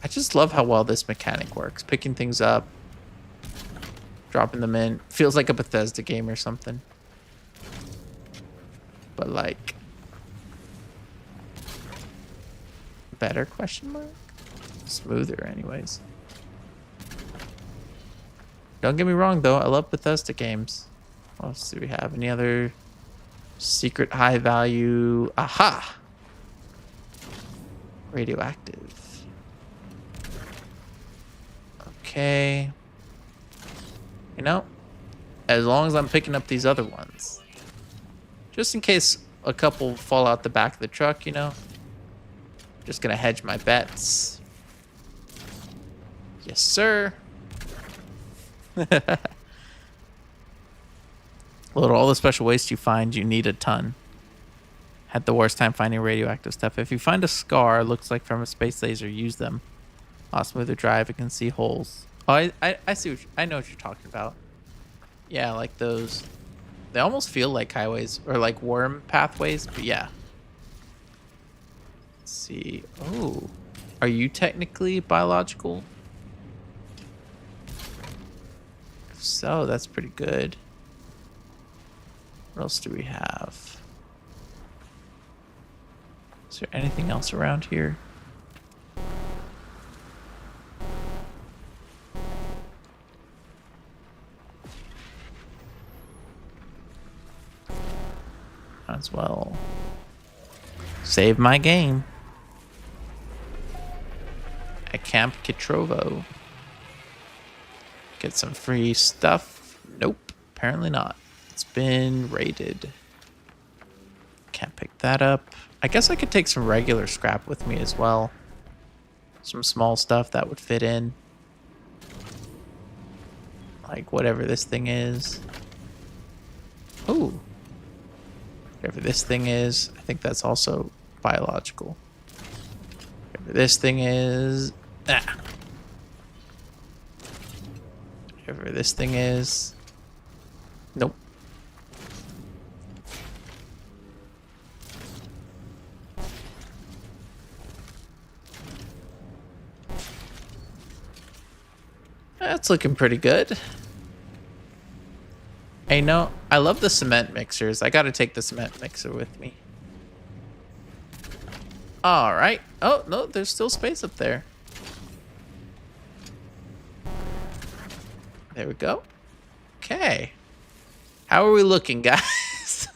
I just love how well this mechanic works. Picking things up, dropping them in. Feels like a Bethesda game or something. But like, better, question mark? Smoother anyways. Don't get me wrong though, I love Bethesda games. What else do we have? Any other secret high value? Aha! Radioactive. Okay. You know, as long as I'm picking up these other ones. Just in case a couple fall out the back of the truck, you know. Just gonna hedge my bets. Yes, sir. Load all the special waste you find, you need a ton. Had the worst time finding radioactive stuff. If you find a scar, looks like from a space laser, use them. Smoother drive, it can see holes. Oh, I see I know what you're talking about. Yeah, like those. They almost feel like highways or like worm pathways, but yeah. Let's see. Oh, are you technically biological? If so, that's pretty good. What else do we have? Is there anything else around here? As well. Save my game. At Camp Kitrovo. Get some free stuff. Nope, apparently not. It's been raided. Can't pick that up. I guess I could take some regular scrap with me as well. Some small stuff that would fit in. Like whatever this thing is. Ooh. Whatever this thing is, I think that's also biological. Whatever this thing is, Whatever this thing is, nope. That's looking pretty good. Hey, no, I love the cement mixers. I gotta take the cement mixer with me. All right. Oh, no, there's still space up there. There we go. Okay. How are we looking, guys?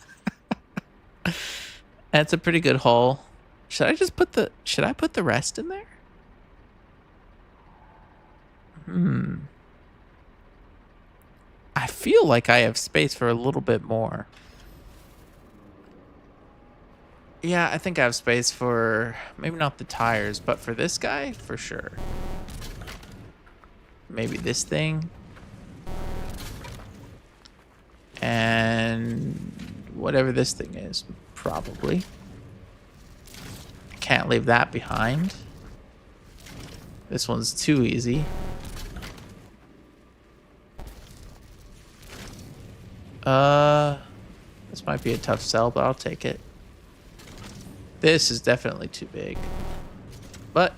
That's a pretty good haul. Should I put the rest in there? I feel like I have space for a little bit more. Yeah, I think I have space for maybe not the tires, but for this guy, for sure. Maybe this thing. And whatever this thing is, probably. Can't leave that behind. This one's too easy. This might be a tough sell, but I'll take it. This is definitely too big. But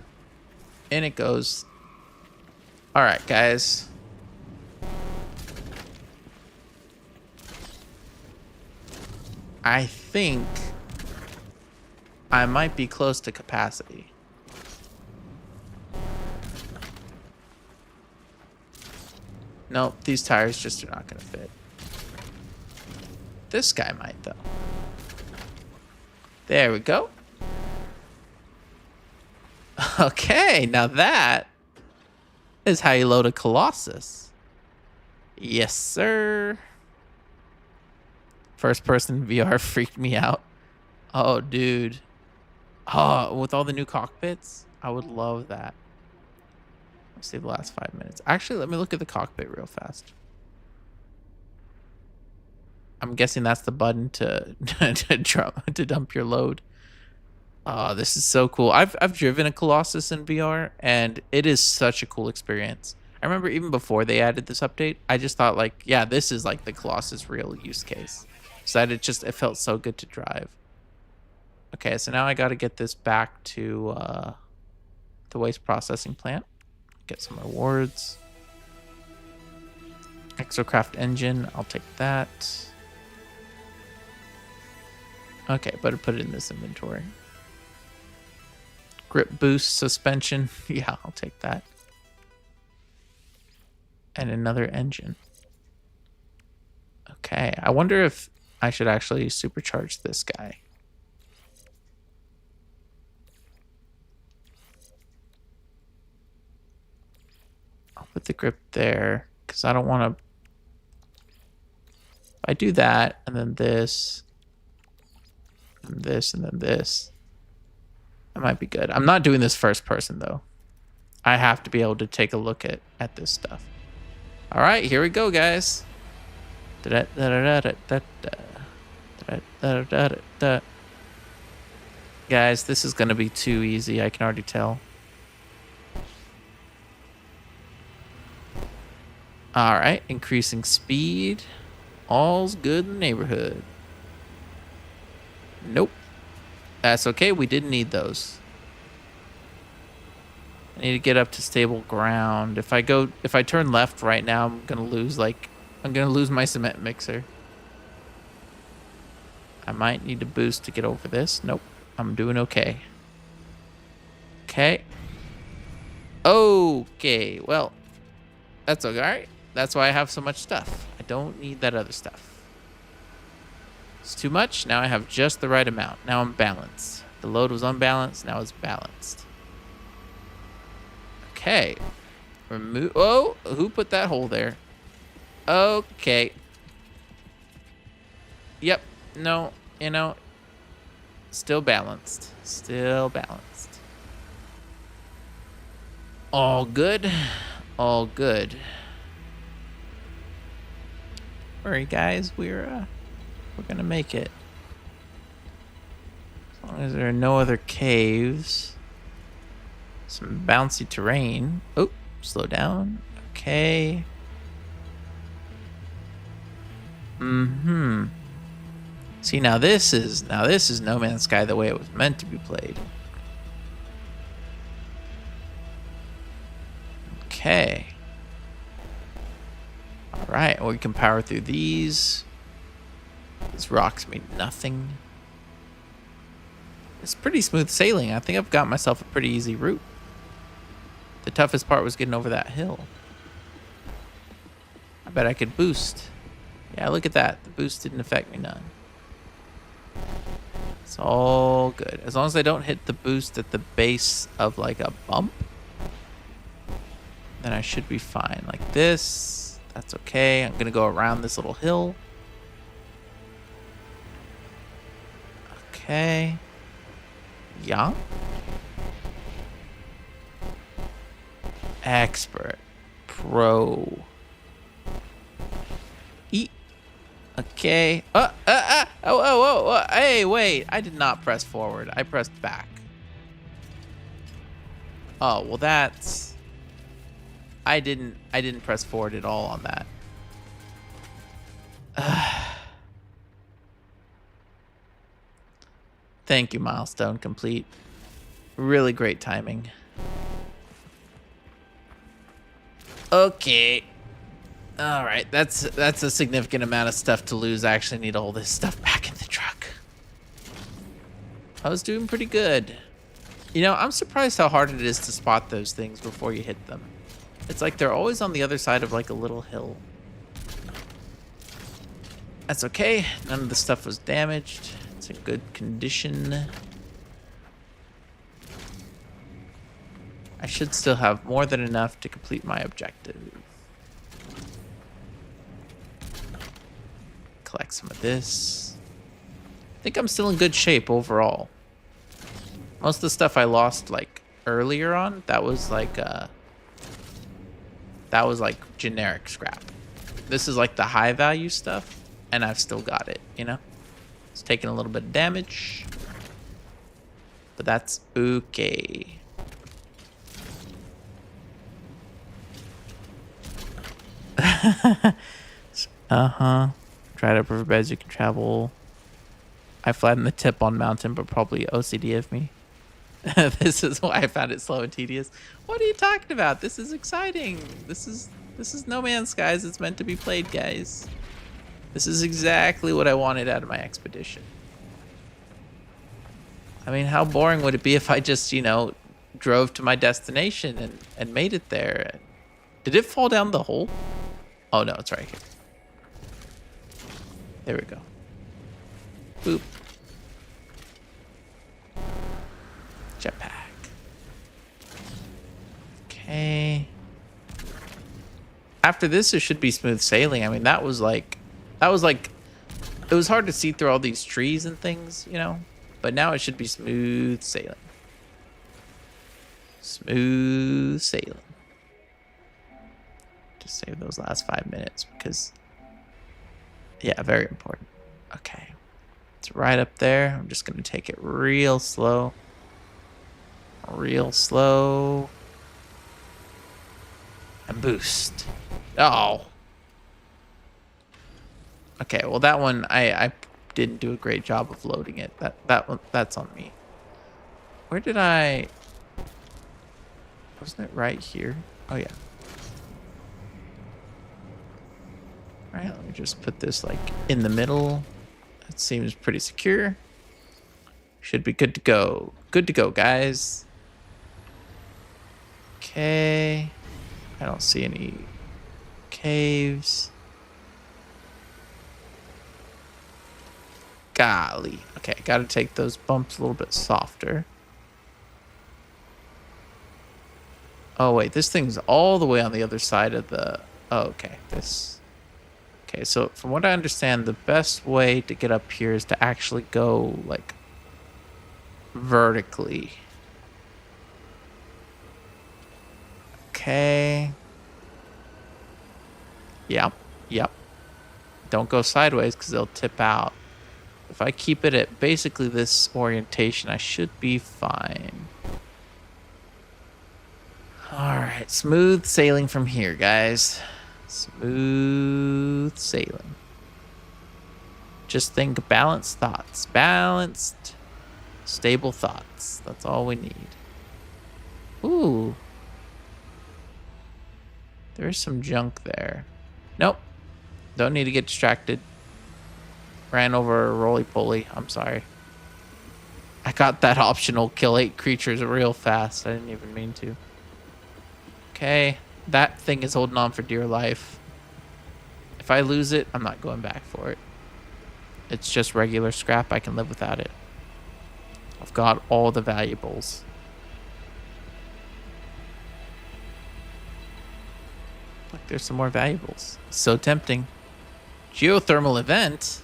in it goes. All right, guys. I think I might be close to capacity. Nope, these tires just are not going to fit. This guy might, though. There we go. Okay, now that is how you load a Colossus. Yes, sir. First person VR freaked me out. Oh, dude. Oh, with all the new cockpits, I would love that. Let's see the last 5 minutes. Actually, let me look at the cockpit real fast. I'm guessing that's the button to to dump your load. Oh, this is so cool. I've driven a Colossus in VR, and it is such a cool experience. I remember even before they added this update, I just thought like, yeah, this is like the Colossus real use case. So that it felt so good to drive. Okay, so now I got to get this back to the waste processing plant. Get some rewards. Exocraft engine, I'll take that. Okay, better put it in this inventory. Grip boost suspension. Yeah, I'll take that. And another engine. Okay, I wonder if I should actually supercharge this guy. I'll put the grip there because I don't want to. If I do that and then this, and this, and then this, that might be good. I'm not doing this first person though. I have to be able to take a look at this stuff. All right, here we go, guys. Guys, this is gonna be too easy. I can already tell. All right, increasing speed. All's good in the neighborhood. Nope. That's okay. We didn't need those. I need to get up to stable ground. If I turn left right now, I'm gonna lose my cement mixer. I might need to boost to get over this. Nope. I'm doing okay. Okay. Okay. Well, that's all right. That's why I have so much stuff. I don't need that other stuff. It's too much. Now I have just the right amount. Now I'm balanced. The load was unbalanced. Now it's balanced. Okay. Remove. Oh, who put that hole there? Okay. Yep. No, still balanced. Still balanced. All good. All good. Don't worry, guys. We're gonna make it. As long as there are no other caves. Some bouncy terrain. Oh, slow down. Okay. See, now this is No Man's Sky the way it was meant to be played. Okay. All right, we can power through these. These rocks mean nothing. It's pretty smooth sailing. I think I've got myself a pretty easy route. The toughest part was getting over that hill. I bet I could boost. Yeah, look at that. The boost didn't affect me none. It's all good. As long as I don't hit the boost at the base of like a bump, then I should be fine. Like this. That's okay. I'm going to go around this little hill. Okay. Yeah. Expert. Pro. Eat. Okay. Oh. Hey, wait. I did not press forward. I pressed back. Oh, well that's... I didn't press forward at all on that. Thank you, milestone complete. Really great timing. Okay. All right, that's a significant amount of stuff to lose. I actually need all this stuff back in the truck. I was doing pretty good. You know, I'm surprised how hard it is to spot those things before you hit them. It's like they're always on the other side of like a little hill. That's okay. None of the stuff was damaged. It's in good condition. I should still have more than enough to complete my objective. Collect some of this. I think I'm still in good shape overall. Most of the stuff I lost like earlier on, that was like generic scrap. This is like the high value stuff, and I've still got it, you know? It's taking a little bit of damage, but that's okay. Dried up riverbeds you can travel. I flattened the tip on mountain, but probably OCD of me. This is why I found it slow and tedious. What are you talking about? This is exciting. This is No Man's Skies. It's meant to be played, guys. This is exactly what I wanted out of my expedition. I mean, how boring would it be if I just, you know, drove to my destination and made it there? Did it fall down the hole? Oh, no, it's right here. There we go. Boop. Jetpack. Okay. After this, it should be smooth sailing. I mean, it was hard to see through all these trees and things, you know, but now it should be smooth sailing. Smooth sailing. Just save those last 5 minutes because, yeah, very important. Okay. It's right up there. I'm just going to take it real slow. Real slow. And boost. Oh. Okay, well that one I didn't do a great job of loading it. That's on me. Where did I... Wasn't it right here? Oh yeah. All right, let me just put this like in the middle. That seems pretty secure. Should be good to go. Good to go, guys. Okay. I don't see any caves. Golly. Okay, gotta take those bumps a little bit softer. Oh, wait, this thing's all the way on the other side of the... Oh, okay, this... Okay, so from what I understand, the best way to get up here is to actually go, like, vertically. Okay. Yep. Don't go sideways because they'll tip out. If I keep it at basically this orientation, I should be fine. Alright, smooth sailing from here, guys. Smooth sailing. Just think balanced thoughts. Balanced, stable thoughts. That's all we need. Ooh. There's some junk there. Nope. Don't need to get distracted. Ran over a roly-poly. I'm sorry. I got that optional kill 8 creatures real fast. I didn't even mean to. Okay. That thing is holding on for dear life. If I lose it, I'm not going back for it. It's just regular scrap. I can live without it. I've got all the valuables. Look, there's some more valuables. So tempting. Geothermal event?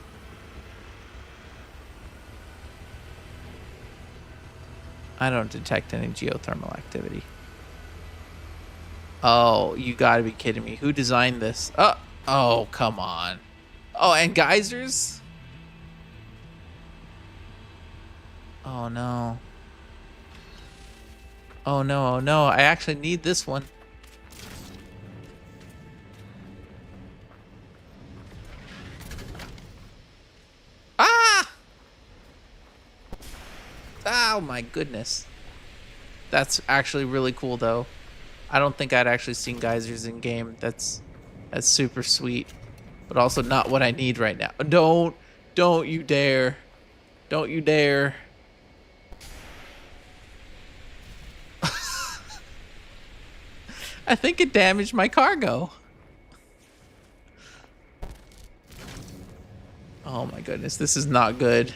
I don't detect any geothermal activity. Oh, you gotta be kidding me. Who designed this? Oh, come on. Oh, and geysers? Oh, no. Oh, no, oh, no. I actually need this one. Ah! Oh, my goodness. That's actually really cool, though. I don't think I'd actually seen geysers in game. That's super sweet. But also not what I need right now. Don't you dare. Don't you dare. I think it damaged my cargo. Oh my goodness, this is not good.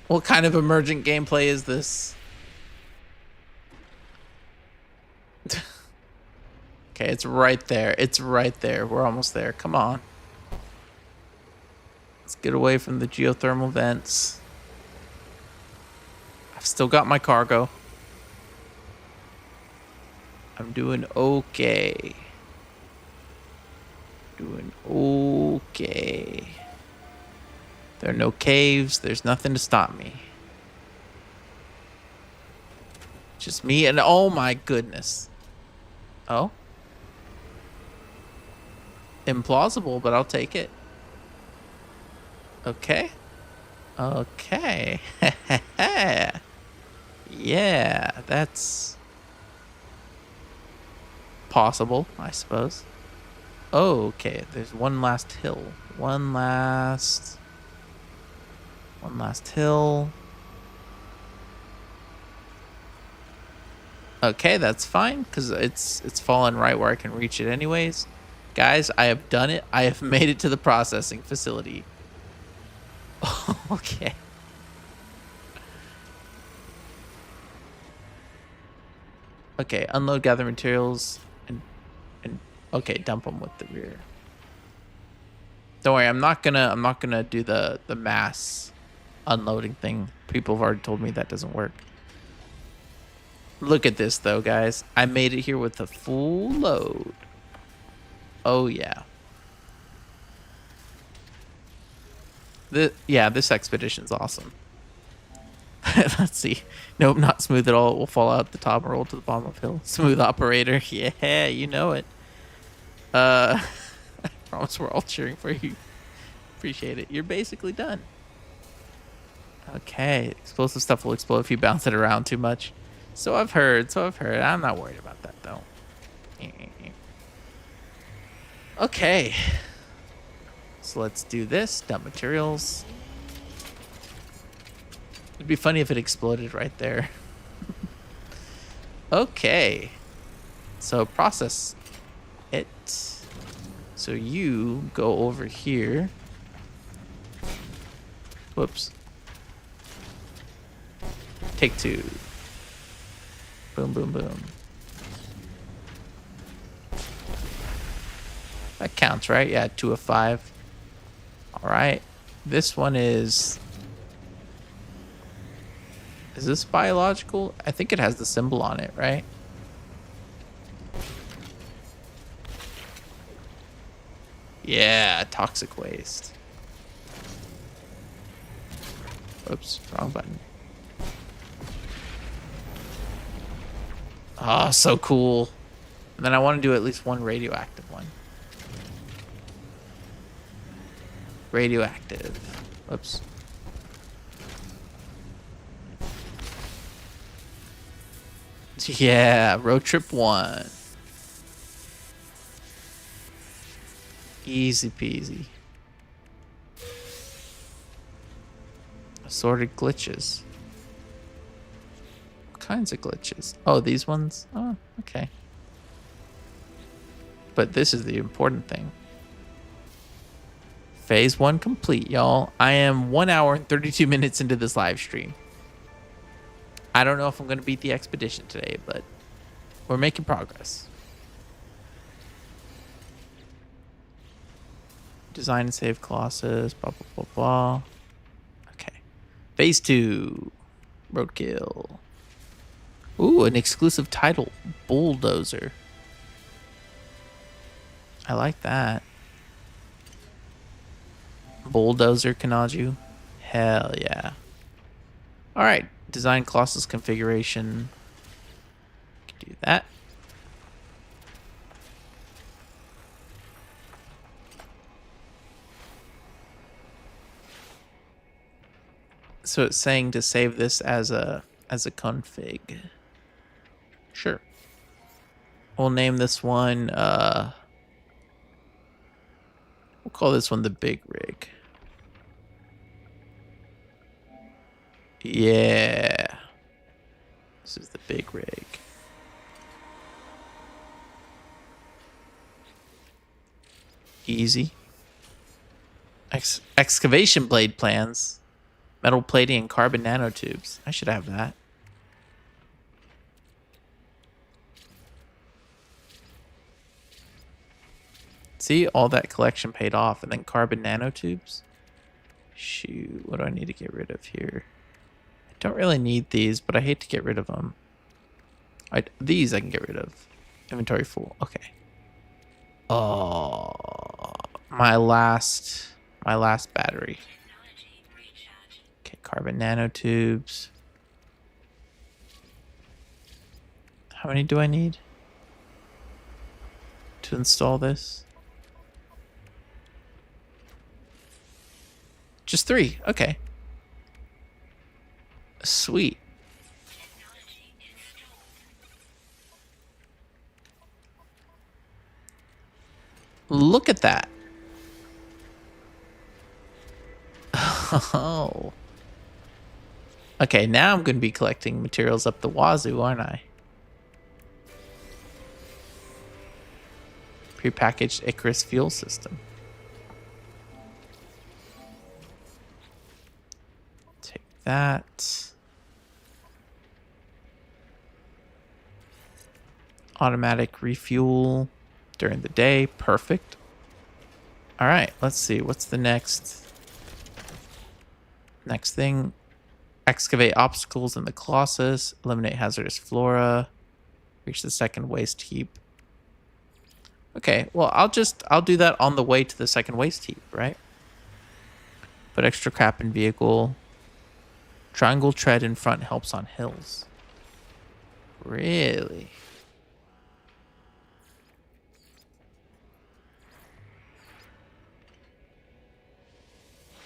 What kind of emergent gameplay is this? Okay, it's right there. It's right there. We're almost there. Come on. Let's get away from the geothermal vents. I've still got my cargo. I'm doing okay. Doing okay. There are no caves. There's nothing to stop me. Just me and oh my goodness. Oh. Implausible, but I'll take it. Okay. Okay. Yeah, that's possible, I suppose. Okay, there's one last hill. One last hill. Okay, that's fine, because it's fallen right where I can reach it anyways. Guys, I have done it. I have made it to the processing facility. Okay. Okay, unload, gather materials, and okay, dump them with the rear. Don't worry, I'm not gonna do the mass unloading thing. People have already told me that doesn't work. Look at this though, guys. I made it here with a full load. Oh yeah. This expedition's awesome. Let's see. Nope, not smooth at all. It will fall out the top and roll to the bottom of the hill. Smooth operator. Yeah, you know it. I promise we're all cheering for you. Appreciate it. You're basically done. Okay. Explosive stuff will explode if you bounce it around too much. So I've heard. I'm not worried about that, though. Okay. So let's do this. Dump materials. It'd be funny if it exploded right there. Okay. So process it. So you go over here. Whoops. Take 2. Boom, boom, boom. That counts, right? Yeah, 2 of 5. All right. This one is... Is this biological? I think it has the symbol on it, right? Yeah, toxic waste. Oops, wrong button. Oh, so cool. And then I want to do at least one radioactive one. Radioactive. Oops. Yeah, road trip 1. Easy peasy. Assorted glitches. What kinds of glitches? Oh, these ones? Oh, okay. But this is the important thing. Phase 1 complete, y'all. I am 1 hour and 32 minutes into this live stream. I don't know if I'm going to beat the expedition today, but we're making progress. Design and save Colossus, blah, blah, blah, blah. Okay. Phase 2. Roadkill. Ooh, an exclusive title. Bulldozer. I like that. Bulldozer Kanaju. Hell yeah. Alright. Design Colossus configuration. Can do that. So it's saying to save this as a config. Sure. We'll name this one we'll call this one the big rig. Yeah. This is the big rig. Easy. Excavation blade plans. Metal plating and carbon nanotubes. I should have that. See, all that collection paid off. And then carbon nanotubes. Shoot, what do I need to get rid of here? I don't really need these, but I hate to get rid of them. These I can get rid of. Inventory full. Okay. Oh, my last battery. Okay, carbon nanotubes. How many do I need to install this? Just 3. Okay. Sweet. Look at that. Oh. Okay, now I'm going to be collecting materials up the wazoo, aren't I? Prepackaged Icarus fuel system. Take that. Automatic refuel during the day. Perfect. All right, let's see. What's the next thing? Excavate obstacles in the Colossus. Eliminate hazardous flora. Reach the second waste heap. Okay, well, I'll do that on the way to the second waste heap, right? Put extra crap in vehicle. Triangle tread in front helps on hills. Really?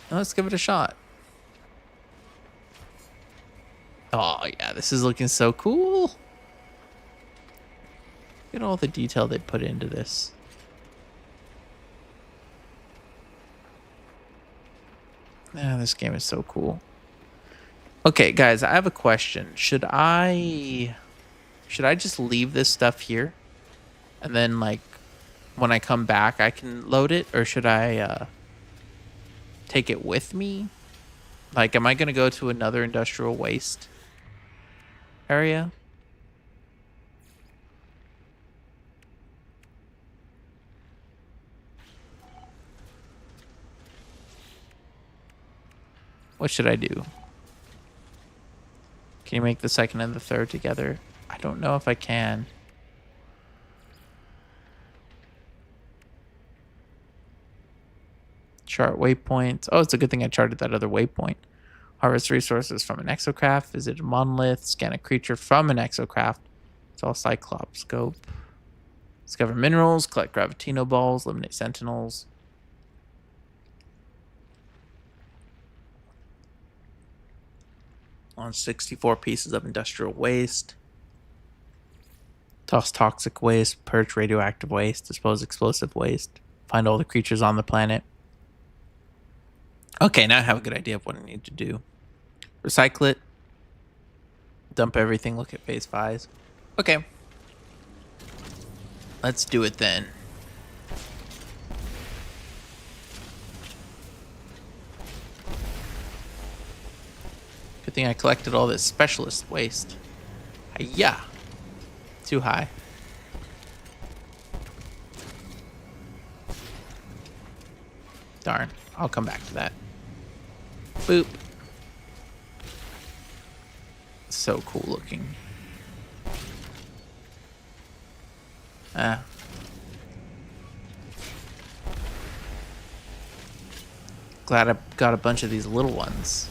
Let's give it a shot. Oh, yeah, this is looking so cool. Look at all the detail they put into this. Yeah, this game is so cool. Okay, guys, I have a question. Should I just leave this stuff here? And then, like, when I come back, I can load it? Or should I take it with me? Like, am I going to go to another industrial waste area? What should I do? Can you make the second and the third together? I don't know if I can. Chart waypoints. Oh, it's a good thing I charted that other waypoint. Harvest resources from an exocraft. Visit a monolith. Scan a creature from an exocraft. It's all Cyclops scope. Discover minerals. Collect gravitino balls. Eliminate sentinels. On 64 pieces of industrial waste. Toss toxic waste. Purge radioactive waste. Dispose explosive waste. Find all the creatures on the planet. Okay, now I have a good idea of what I need to do. Recycle it. Dump everything. Look at phase 5. Okay. Let's do it then. Good thing I collected all this specialist waste. Yeah. Too high. Darn. I'll come back to that. Boop. So cool looking. Glad I got a bunch of these little ones.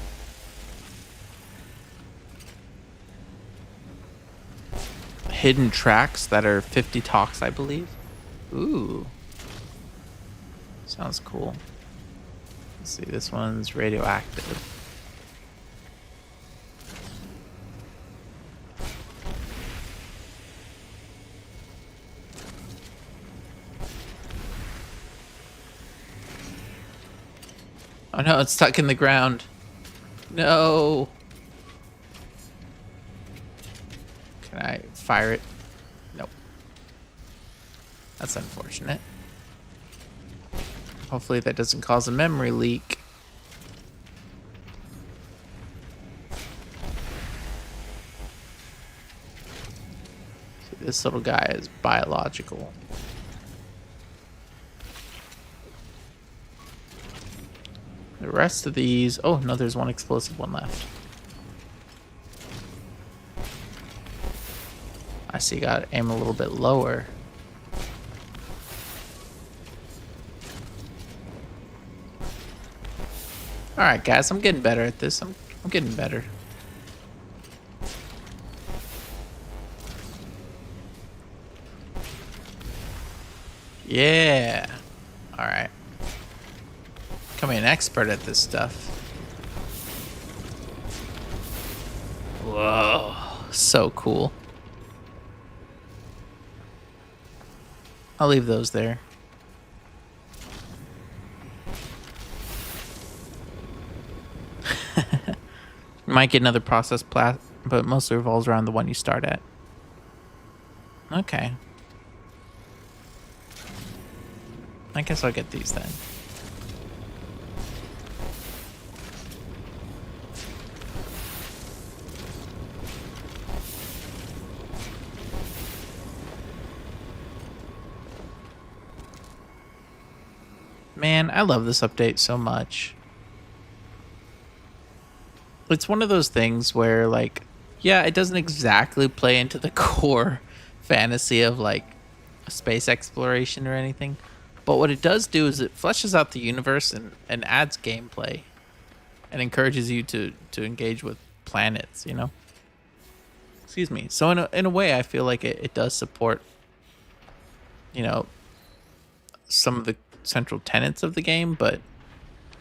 Hidden tracks that are 50 talks, I believe. Ooh. Sounds cool. Let's see, this one's radioactive. Oh no, it's stuck in the ground. No. Can I fire it? Nope. That's unfortunate. Hopefully that doesn't cause a memory leak. See, this little guy is biological. The rest of these... Oh, no, there's one explosive one left. I see, got to aim a little bit lower. Alright, guys, I'm getting better at this. I'm getting better. Yeah. Alright. Becoming an expert at this stuff. Whoa. So cool. I'll leave those there. You might get another process plat, but mostly revolves around the one you start at. Okay. I guess I'll get these then. Man, I love this update so much. It's one of those things where, like, yeah, it doesn't exactly play into the core fantasy of, like, space exploration or anything. But what it does do is it fleshes out the universe and adds gameplay. And encourages you to engage with planets, you know? Excuse me. So in a way, I feel like it does support, you know, some of the central tenets of the game, but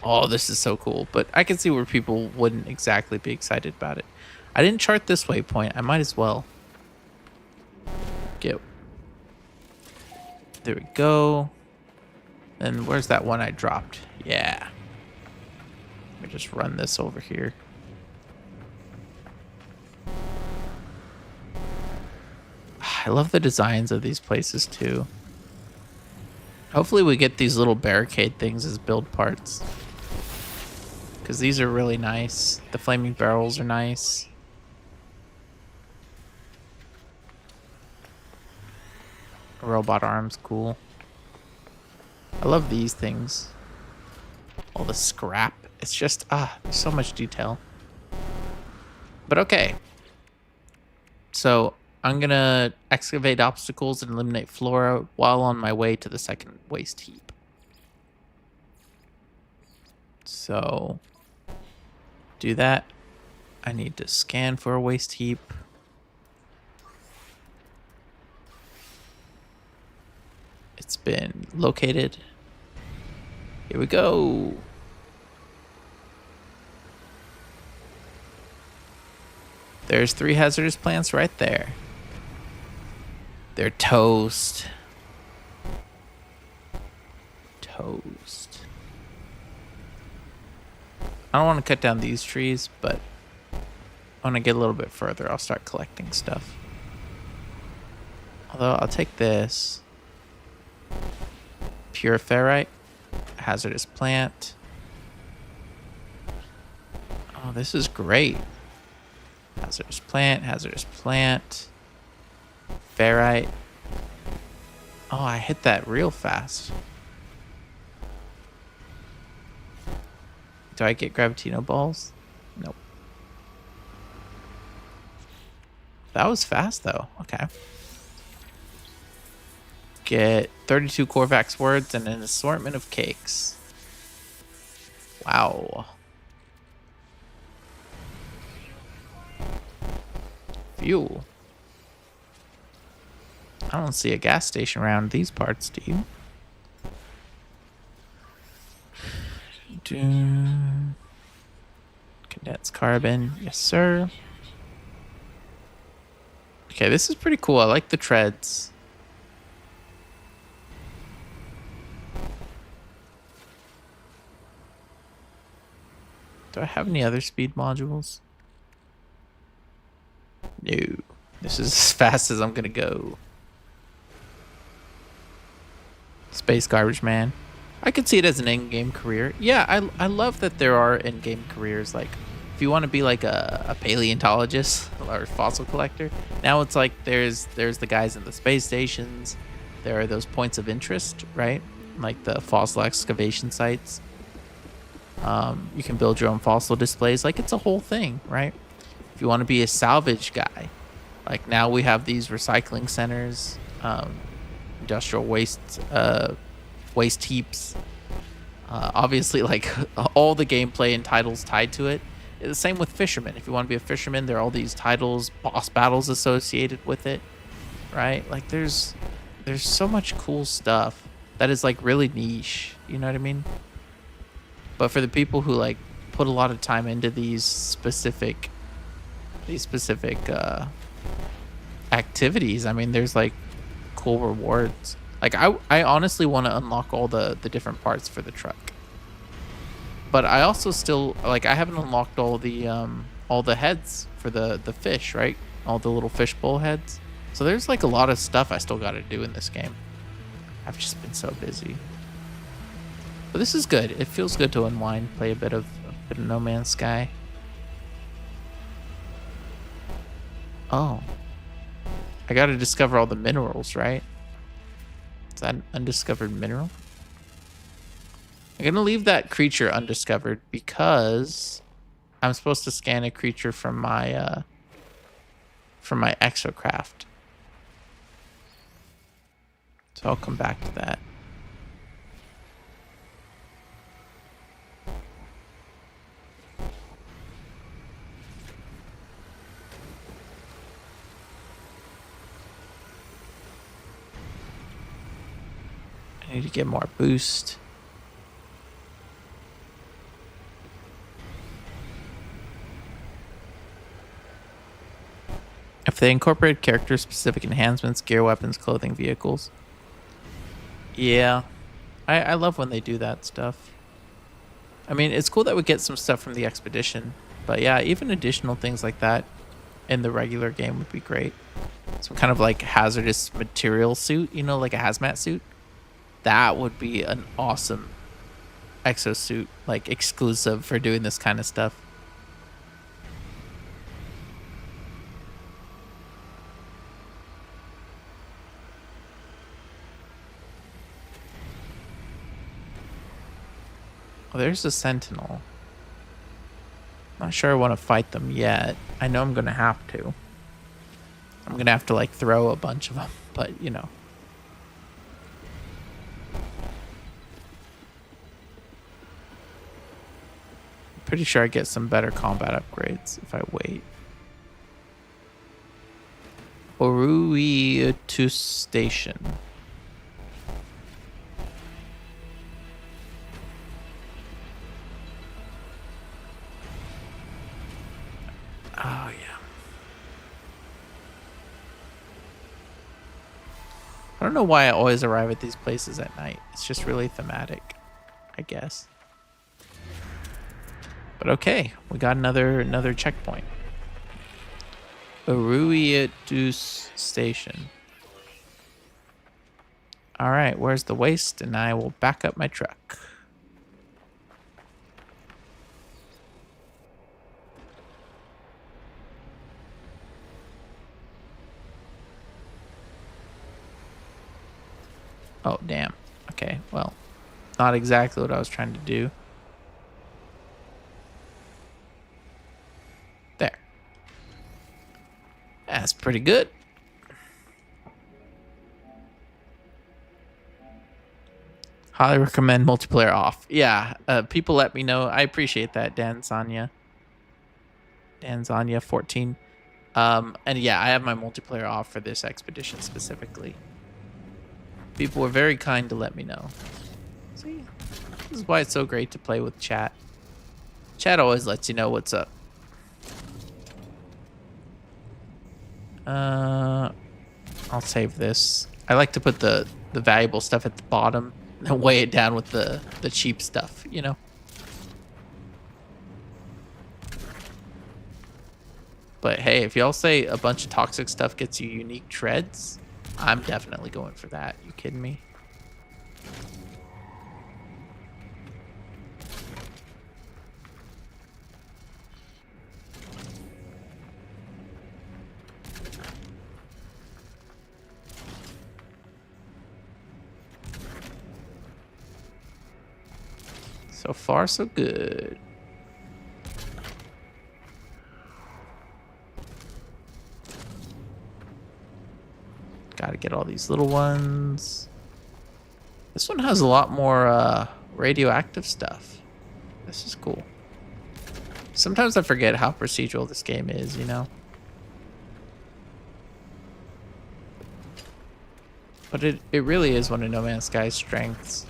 oh, this is so cool. But I can see where people wouldn't exactly be excited about it. I didn't chart this waypoint. I might as well. Get. There we go. And where's that one I dropped? Yeah. Let me just run this over here. I love the designs of these places too. Hopefully we get these little barricade things as build parts. Because these are really nice. The flaming barrels are nice. Robot arms, cool. I love these things. All the scrap. It's just, there's so much detail. But okay. So I'm going to excavate obstacles and eliminate flora while on my way to the second waste heap. So do that. I need to scan for a waste heap. It's been located. Here we go. There's 3 hazardous plants right there. They're toast. Toast. I don't want to cut down these trees, but When I get a little bit further, I'll start collecting stuff. Although I'll take this. Pure ferrite. Hazardous plant. Oh, this is great. Hazardous plant, hazardous plant. Ferrite. Oh, I hit that real fast. Do I get Gravitino balls? Nope. That was fast, though. Okay. Get 32 Korvax words and an assortment of cakes. Wow. Fuel. I don't see a gas station around these parts, do you? Condensed carbon. Yes, sir. Okay, this is pretty cool. I like the treads. Do I have any other speed modules? No. This is as fast as I'm gonna go. Space Garbage Man. I could see it as an in-game career. Yeah, I love that there are in-game careers. Like, if you want to be like a paleontologist or fossil collector, now it's like there's the guys in the space stations. There are those points of interest, right? Like the fossil excavation sites. You can build your own fossil displays. Like, it's a whole thing, right? If you want to be a salvage guy, like now we have these recycling centers, industrial waste heaps. Obviously, like all the gameplay and titles tied to it. The same with fishermen. If you want to be a fisherman, there are all these titles, boss battles associated with it, right? Like there's so much cool stuff that is like really niche. You know what I mean? But for the people who like put a lot of time into these specific activities, I mean, there's like cool rewards. Like I honestly want to unlock all the different parts for the truck, but I also still like I haven't unlocked all the heads for the fish, right? All the little fishbowl heads. So there's like a lot of stuff I still got to do in this game. I've just been so busy. But this is good. It feels good to unwind, play a bit of No Man's Sky. Oh. I gotta discover all the minerals, right? Is that an undiscovered mineral? I'm gonna leave that creature undiscovered because I'm supposed to scan a creature from my exocraft. So I'll come back to that. I need to get more boost. If they incorporate character-specific enhancements, gear, weapons, clothing, vehicles. Yeah. I love when they do that stuff. I mean, it's cool that we get some stuff from the expedition. But yeah, even additional things like that in the regular game would be great. Some kind of like hazardous material suit, you know, like a hazmat suit. That would be an awesome exosuit, like exclusive for doing this kind of stuff. Oh, there's a sentinel. Not sure I want to fight them yet. I know I'm going to have to. I'm going to have to like throw a bunch of them, but you know. Pretty sure I get some better combat upgrades if I wait. Orui to station. Oh, yeah. I don't know why I always arrive at these places at night. It's just really thematic, I guess. But okay, we got another checkpoint. Uruiadus Station. All right, where's the waste? And I will back up my truck. Oh, damn. Okay, well, not exactly what I was trying to do. There. That's pretty good. Highly recommend multiplayer off. Yeah, people let me know. I appreciate that, Dan Zanya. Dan Zanya 14. And yeah, I have my multiplayer off for this expedition specifically. People were very kind to let me know. See, this is why it's so great to play with chat. Chat always lets you know what's up. I'll save this. I like to put the valuable stuff at the bottom and weigh it down with the cheap stuff, you know? But hey, if y'all say a bunch of toxic stuff gets you unique treads, I'm definitely going for that. You kidding me? So far, so good. Gotta get all these little ones. This one has a lot more radioactive stuff. This is cool. Sometimes I forget how procedural this game is, you know? But it really is one of No Man's Sky's strengths.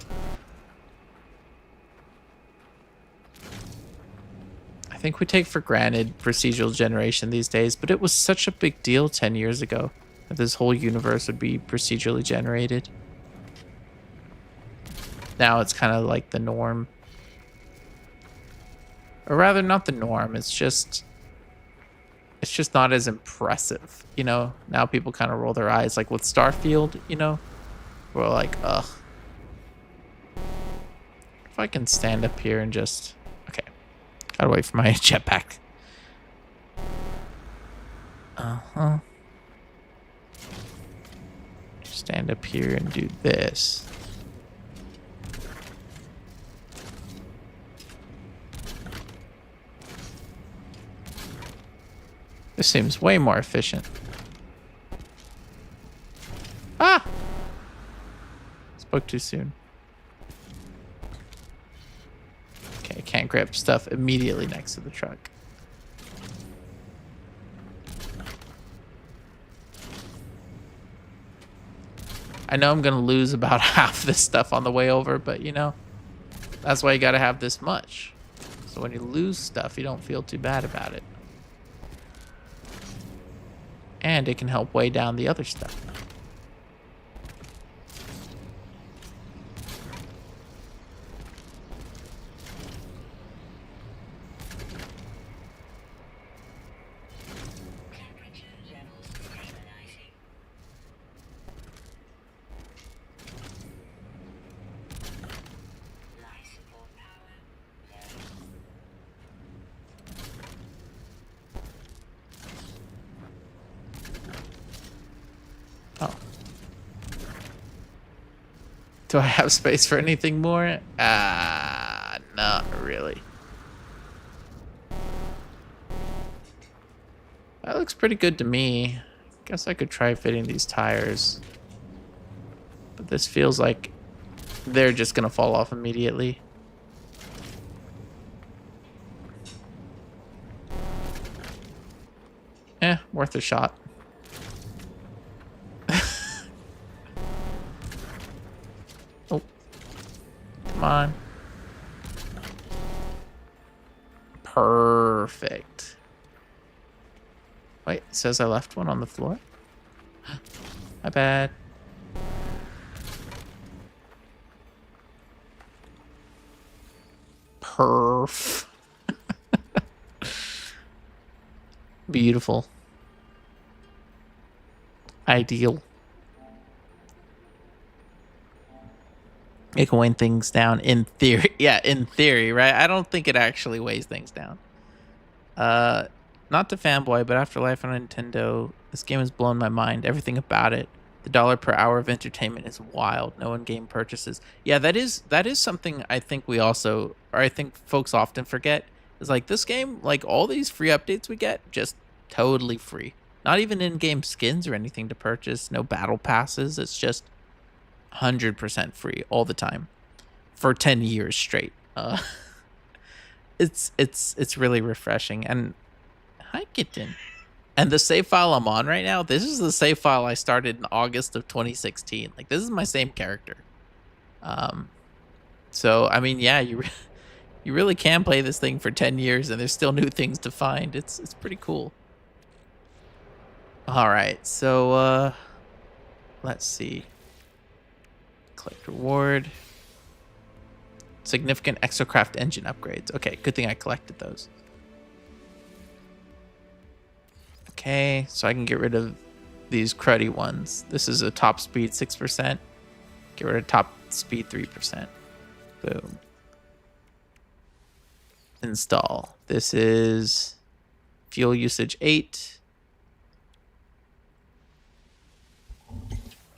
I think we take for granted procedural generation these days, but it was such a big deal 10 years ago that this whole universe would be procedurally generated. Now it's kind of like the norm. Or rather, not the norm, it's just not as impressive, you know? Now people kind of roll their eyes, like with Starfield, you know? We're like, ugh. If I can stand up here and just... Okay. Gotta wait for my jetpack. Uh-huh. Stand up here and do this. This seems way more efficient. Ah! Spoke too soon. Okay, can't grab stuff immediately next to the truck. I know I'm gonna lose about half this stuff on the way over, but you know, that's why you gotta have this much. So when you lose stuff, you don't feel too bad about it. And it can help weigh down the other stuff. Oh. Do I have space for anything more? Not really. That looks pretty good to me. Guess I could try fitting these tires. But this feels like they're just gonna fall off immediately. Worth a shot. Oh. Come on. Perfect. Wait, it says I left one on the floor? My bad. Perf. Beautiful. ideal. It can weigh things down in theory. Yeah, in theory, right? I don't think it actually weighs things down. Uh, Not to fanboy, but Afterlife on Nintendo, this game has blown my mind. Everything about it. The dollar per hour of entertainment is wild. No in-game purchases. Yeah, that is something I think we also, or I think folks often forget. Is like this game, like all these free updates we get, just totally free. Not even in-game skins or anything to purchase. No battle passes. It's just 100% free all the time for 10 years straight. It's really refreshing. And hi, kitten. And the save file I'm on right now, this is the save file I started in August of 2016. Like this is my same character. Um, so I mean, yeah, you really can play this thing for 10 years and there's still new things to find. It's pretty cool. All right, so let's see. Collect reward. Significant exocraft engine upgrades. Okay, good thing I collected those. Okay, so I can get rid of these cruddy ones. This is a top speed 6%. Get rid of top speed 3%. Boom. Install. This is fuel usage 8.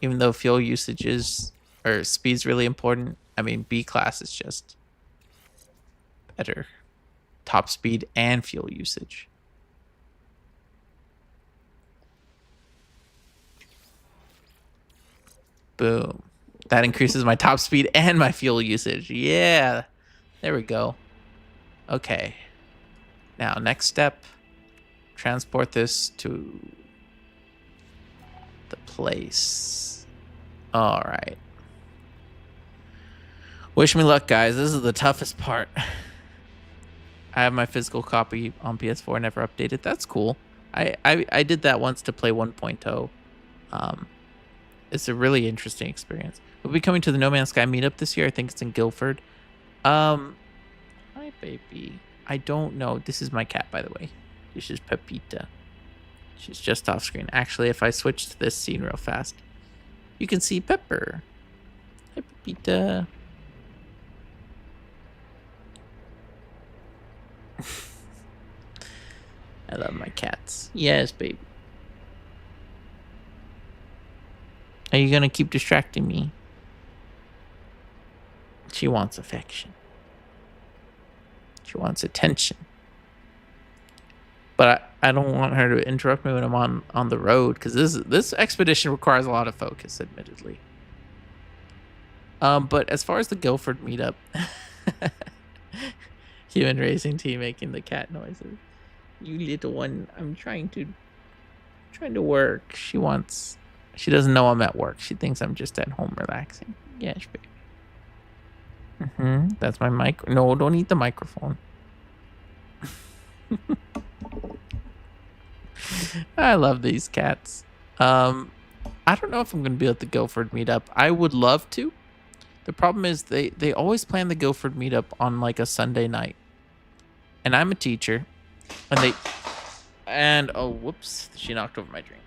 Even though fuel usage is, or speed's really important, I mean, B class is just better. Top speed and fuel usage. Boom. That increases my top speed and my fuel usage. Yeah. There we go. Okay. Now, next step. Transport this to the place. All right. Wish me luck, guys. This is the toughest part. I have my physical copy on PS4, never updated. That's cool. I did that once to play 1.0. It's a really interesting experience. We'll be coming to the No Man's Sky meetup this year. I think it's in Guildford. Hi, baby. I don't know. This is my cat, by the way. This is Pepita. She's just off screen. Actually, if I switch to this scene real fast, you can see Pepper. Hi, Pepita. I love my cats. Yes, baby. Are you gonna keep distracting me? She wants affection. She wants attention. But I don't want her to interrupt me when I'm on the road, because this expedition requires a lot of focus, admittedly. But as far as the Guildford meetup, human racing team making the cat noises. You little one, I'm trying to work. She doesn't know I'm at work. She thinks I'm just at home relaxing. Yes, baby. That's my mic. No, don't eat the microphone. I love these cats. I don't know if I'm gonna be at the Guildford meetup. I would love to. The problem is they always plan the Guildford meetup on like a Sunday night, and I'm a teacher, and oh whoops, she knocked over my drink.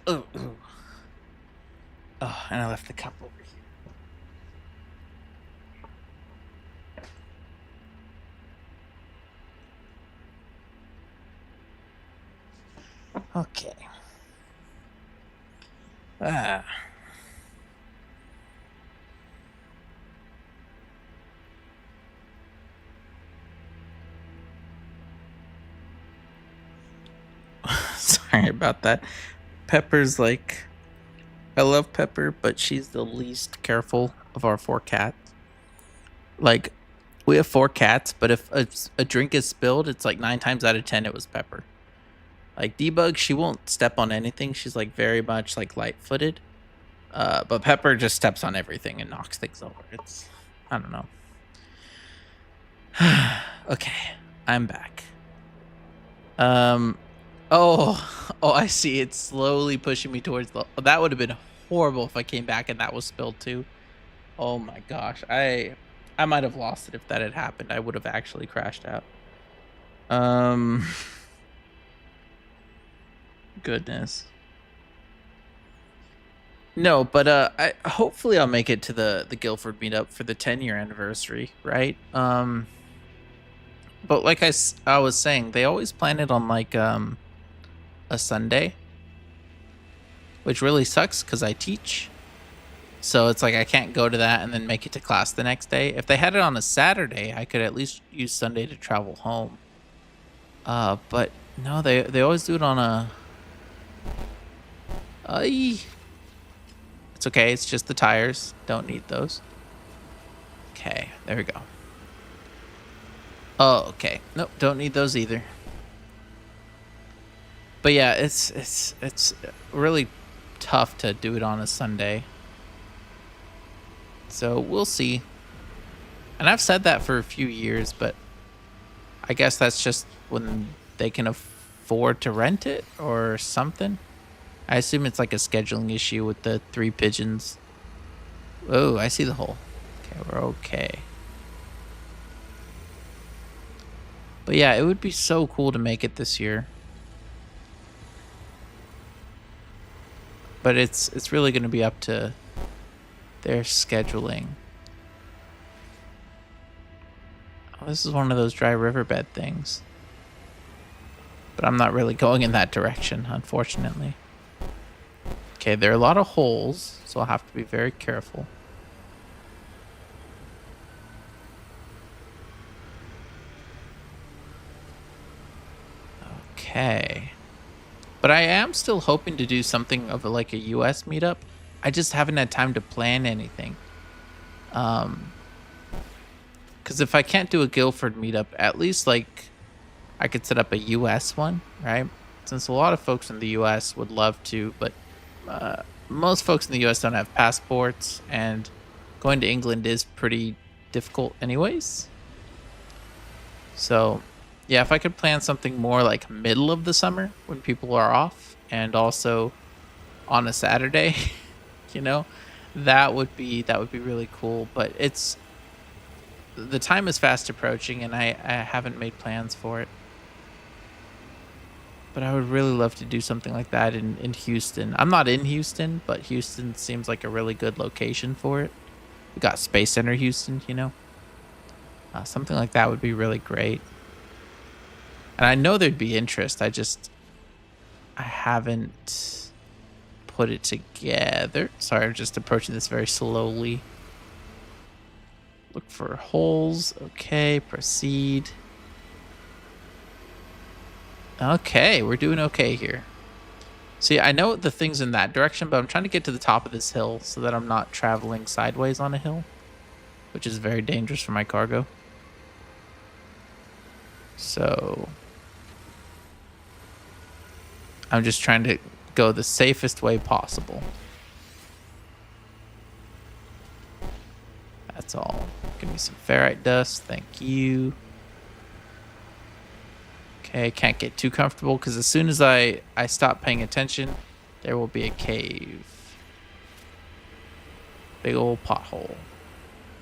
Oh, oh. Oh, and I left the cup over here. Okay. Ah. Sorry about that. Pepper's like, I love Pepper, but she's the least careful of our 4 cats. Like, we have 4 cats, but if a drink is spilled, it's like 9 times out of 10 it was Pepper. Like Debug, she won't step on anything. She's like very much like light-footed. But Pepper just steps on everything and knocks things over. It's, I don't know. Okay, I'm back. Oh, I see. It's slowly pushing me towards the. That would have been horrible if I came back and that was spilled too. Oh my gosh, I might have lost it if that had happened. I would have actually crashed out. Um, goodness. No, but I hopefully I'll make it to the Guilford meetup for the 10-year anniversary, right? But like I was saying, they always plan it on like a Sunday, which really sucks because I teach. So it's like I can't go to that and then make it to class the next day. If they had it on a Saturday, I could at least use Sunday to travel home. But no, they always do it on a. It's okay. It's just the tires. Don't need those. Okay, there we go. Oh, okay. Nope, don't need those either. But yeah, it's really tough to do it on a Sunday. So we'll see. And I've said that for a few years, but I guess that's just when they can afford to rent it or something. I assume it's like a scheduling issue with the 3 pigeons. Oh, I see the hole. Okay, we're okay. But yeah, it would be so cool to make it this year. But it's really going to be up to their scheduling. Oh, this is one of those dry riverbed things. But I'm not really going in that direction, unfortunately. Okay, there are a lot of holes, so I'll have to be very careful. Okay. But I am still hoping to do something of like a US meetup. I just haven't had time to plan anything. Because if I can't do a Guilford meetup, at least like I could set up a US one, right? Since a lot of folks in the US would love to, but most folks in the US don't have passports, and going to England is pretty difficult anyways. So yeah, if I could plan something more like middle of the summer when people are off, and also on a Saturday, you know, that would be really cool. But it's the time is fast approaching, and I haven't made plans for it. But I would really love to do something like that in Houston. I'm not in Houston, but Houston seems like a really good location for it. We got Space Center Houston, you know. Something like that would be really great. And I know there'd be interest. I haven't put it together. Sorry, I'm just approaching this very slowly. Look for holes. Okay, proceed. Okay, we're doing okay here. See, I know the thing's in that direction, but I'm trying to get to the top of this hill so that I'm not traveling sideways on a hill, which is very dangerous for my cargo. So I'm just trying to go the safest way possible. That's all. Give me some ferrite dust. Thank you. Okay, can't get too comfortable because as soon as I stop paying attention, there will be a cave. Big old pothole.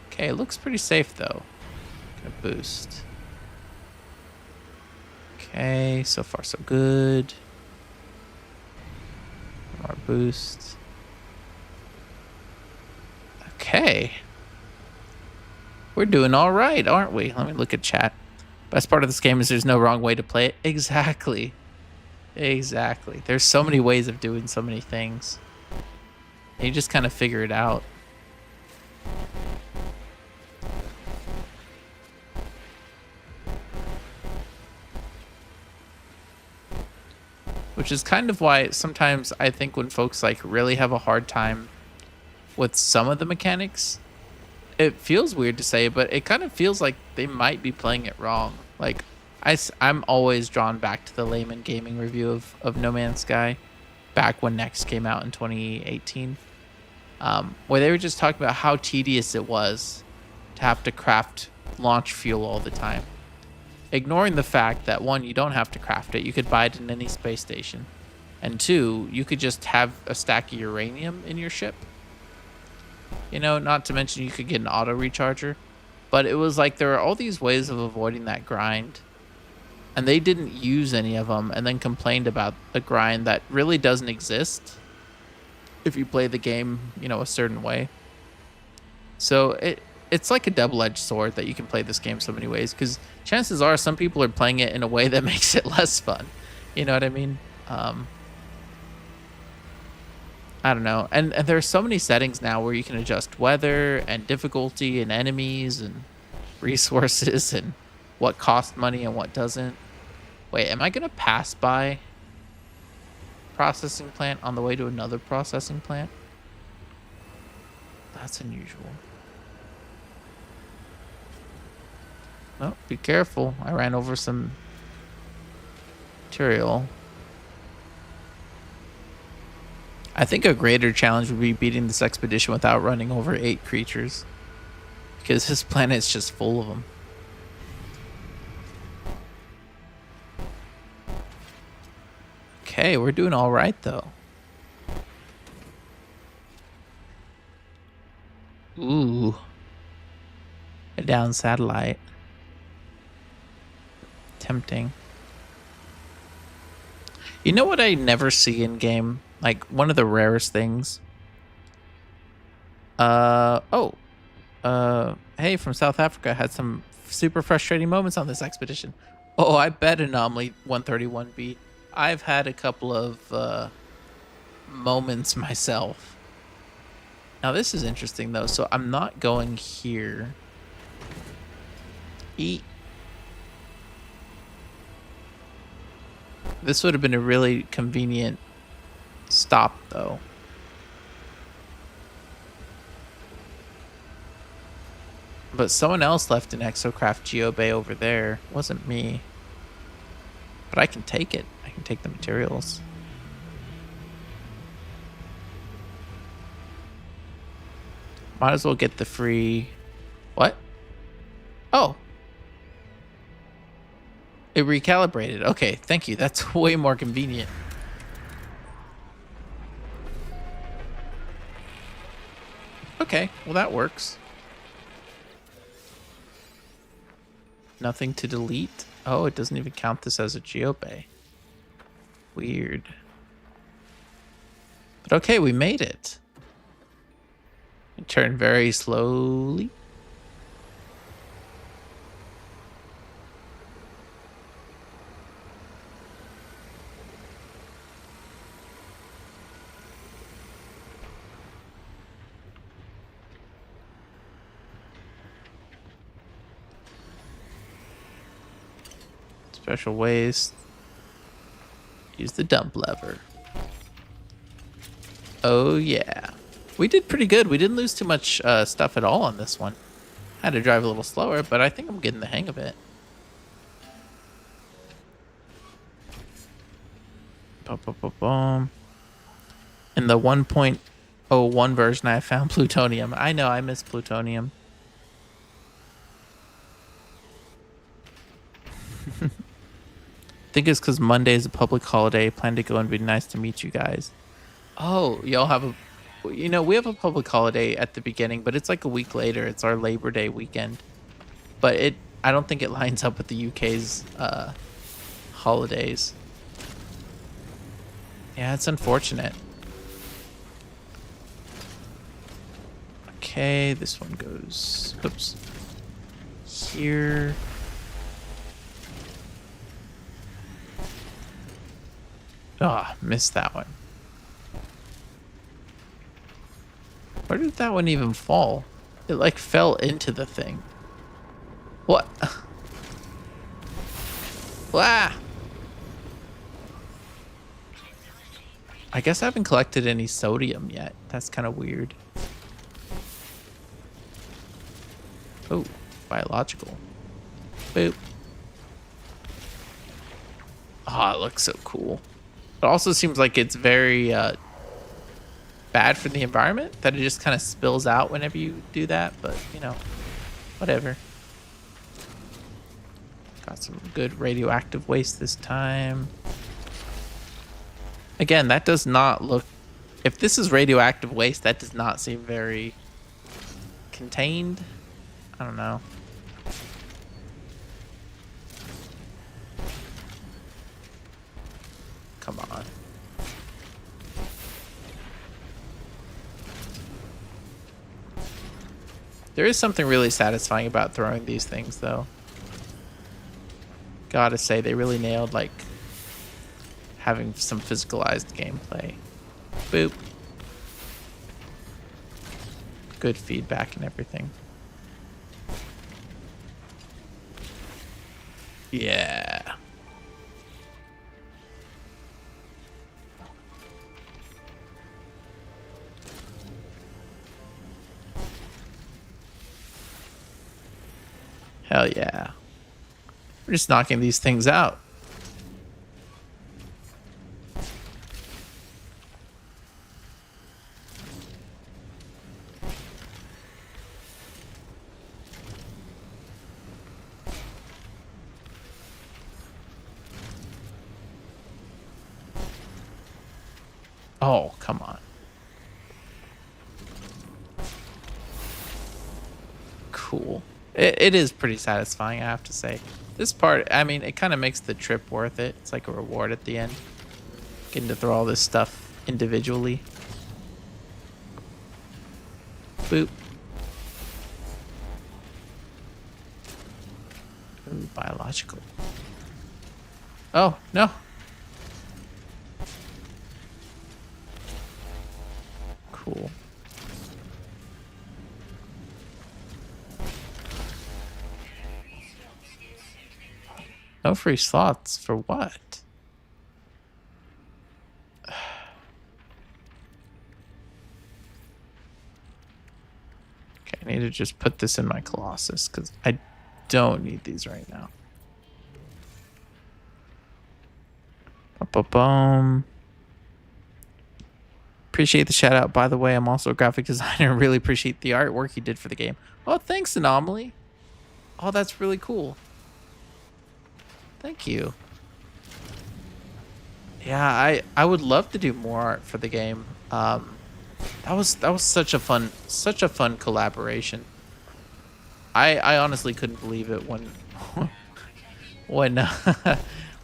Okay, it looks pretty safe though. Gonna boost. Okay, so far so good. More boost. Okay. We're doing all right, aren't we? Let me look at chat. Best part of this game is there's no wrong way to play it. Exactly. Exactly. There's so many ways of doing so many things. And you just kind of figure it out. Which is kind of why sometimes I think when folks like really have a hard time with some of the mechanics, it feels weird to say, but it kind of feels like they might be playing it wrong. Like I'm always drawn back to the layman gaming review of No Man's Sky back when Next came out in 2018, where they were just talking about how tedious it was to have to craft launch fuel all the time. Ignoring the fact that, one, you don't have to craft it. You could buy it in any space station. And two, you could just have a stack of uranium in your ship. You know, not to mention you could get an auto recharger. But it was like there are all these ways of avoiding that grind. And they didn't use any of them and then complained about the grind that really doesn't exist if you play the game, you know, a certain way. So it's like a double-edged sword that you can play this game so many ways, because chances are some people are playing it in a way that makes it less fun. You know what I mean? I don't know. And there are so many settings now where you can adjust weather and difficulty and enemies and resources and what costs money and what doesn't. Wait, am I going to pass by processing plant on the way to another processing plant? That's unusual. Oh, be careful. I ran over some material. I think a greater challenge would be beating this expedition without running over 8 creatures, because this planet's just full of them. Okay, we're doing all right, though. Ooh. A down satellite. Tempting. You know what I never see in game? Like, one of the rarest things. Hey, from South Africa, had some super frustrating moments on this expedition. Oh, I bet Anomaly 131B. I've had a couple of moments myself. Now, this is interesting, though. So I'm not going here. Eat. This would have been a really convenient stop, though. But someone else left an Exocraft Geobay over there. It wasn't me. But I can take it. I can take the materials. Might as well get the free... What? Oh. It recalibrated. Okay, thank you. That's way more convenient. Okay, well that works. Nothing to delete. Oh, it doesn't even count this as a geobay. Weird. But okay, we made it. Turn very slowly. Special waste. Use the dump lever. Oh yeah. We did pretty good. We didn't lose too much stuff at all on this one. Had to drive a little slower, but I think I'm getting the hang of it. Boom. In the 1.01 version, I found plutonium. I know, I miss plutonium. I think it's because Monday is a public holiday. Plan to go and be nice to meet you guys. Oh, y'all have a... You know, we have a public holiday at the beginning, but it's like a week later. It's our Labor Day weekend. But I don't think it lines up with the UK's holidays. Yeah, it's unfortunate. Okay, this one goes, oops, here. Ah, missed that one. Where did that one even fall? It like fell into the thing. What? Ah! I guess I haven't collected any sodium yet. That's kind of weird. Oh, biological. Boop. Oh, it looks so cool. It also seems like it's very bad for the environment, that it just kind of spills out whenever you do that, but you know, whatever. Got some good radioactive waste this time. Again, that does not look, if this is radioactive waste, that does not seem very contained. I don't know. Come on. There is something really satisfying about throwing these things, though. Gotta say, they really nailed, like, having some physicalized gameplay. Boop. Good feedback and everything. Yeah. Hell yeah. We're just knocking these things out. Oh, come on. Cool. It is pretty satisfying, I have to say. This part, I mean, it kind of makes the trip worth it. It's like a reward at the end. Getting to throw all this stuff individually. Boop. Ooh, biological. Oh, no. Cool. No free slots for what? Okay, I need to just put this in my Colossus because I don't need these right now. Boom. Appreciate the shout out, by the way. I'm also a graphic designer. Really appreciate the artwork you did for the game. Oh, thanks, Anomaly. Oh, that's really cool. Thank you. Yeah, I would love to do more art for the game. That was such a fun collaboration. I honestly couldn't believe it when when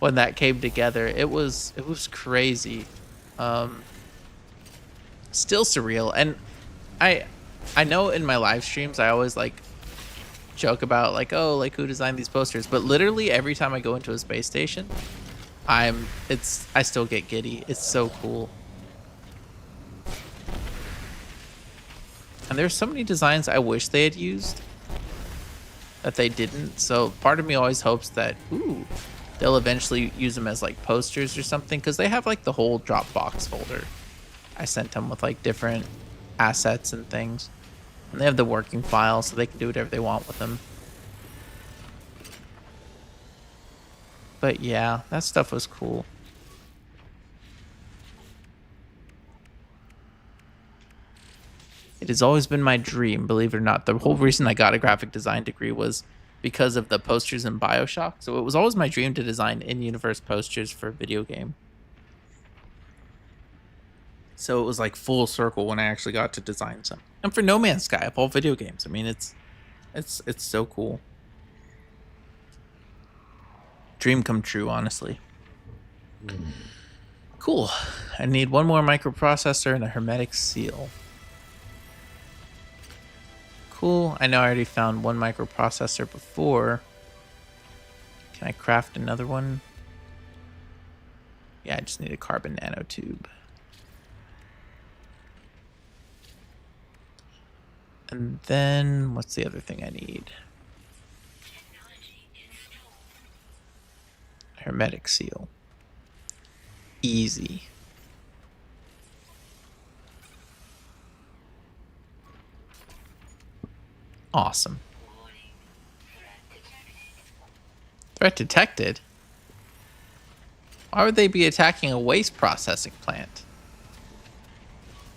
when that came together. It was crazy. Still surreal, and I know in my live streams I always like joke about like, oh, like who designed these posters, but literally every time I go into a space station, I still get giddy. It's so cool. And there's so many designs I wish they had used that they didn't. So part of me always hopes that, ooh, they'll eventually use them as like posters or something, because they have like the whole Dropbox folder. I sent them with like different assets and things. And they have the working file, so they can do whatever they want with them. But yeah, that stuff was cool. It has always been my dream, believe it or not. The whole reason I got a graphic design degree was because of the posters in BioShock. So it was always my dream to design in-universe posters for a video game. So it was like full circle when I actually got to design some. And for No Man's Sky, of all video games, I mean, it's so cool. Dream come true, honestly. Cool. I need one more microprocessor and a hermetic seal. Cool. I know I already found one microprocessor before. Can I craft another one? Yeah, I just need a carbon nanotube. And then what's the other thing I need? Hermetic seal. Easy. Awesome. Threat detected? Why would they be attacking a waste processing plant?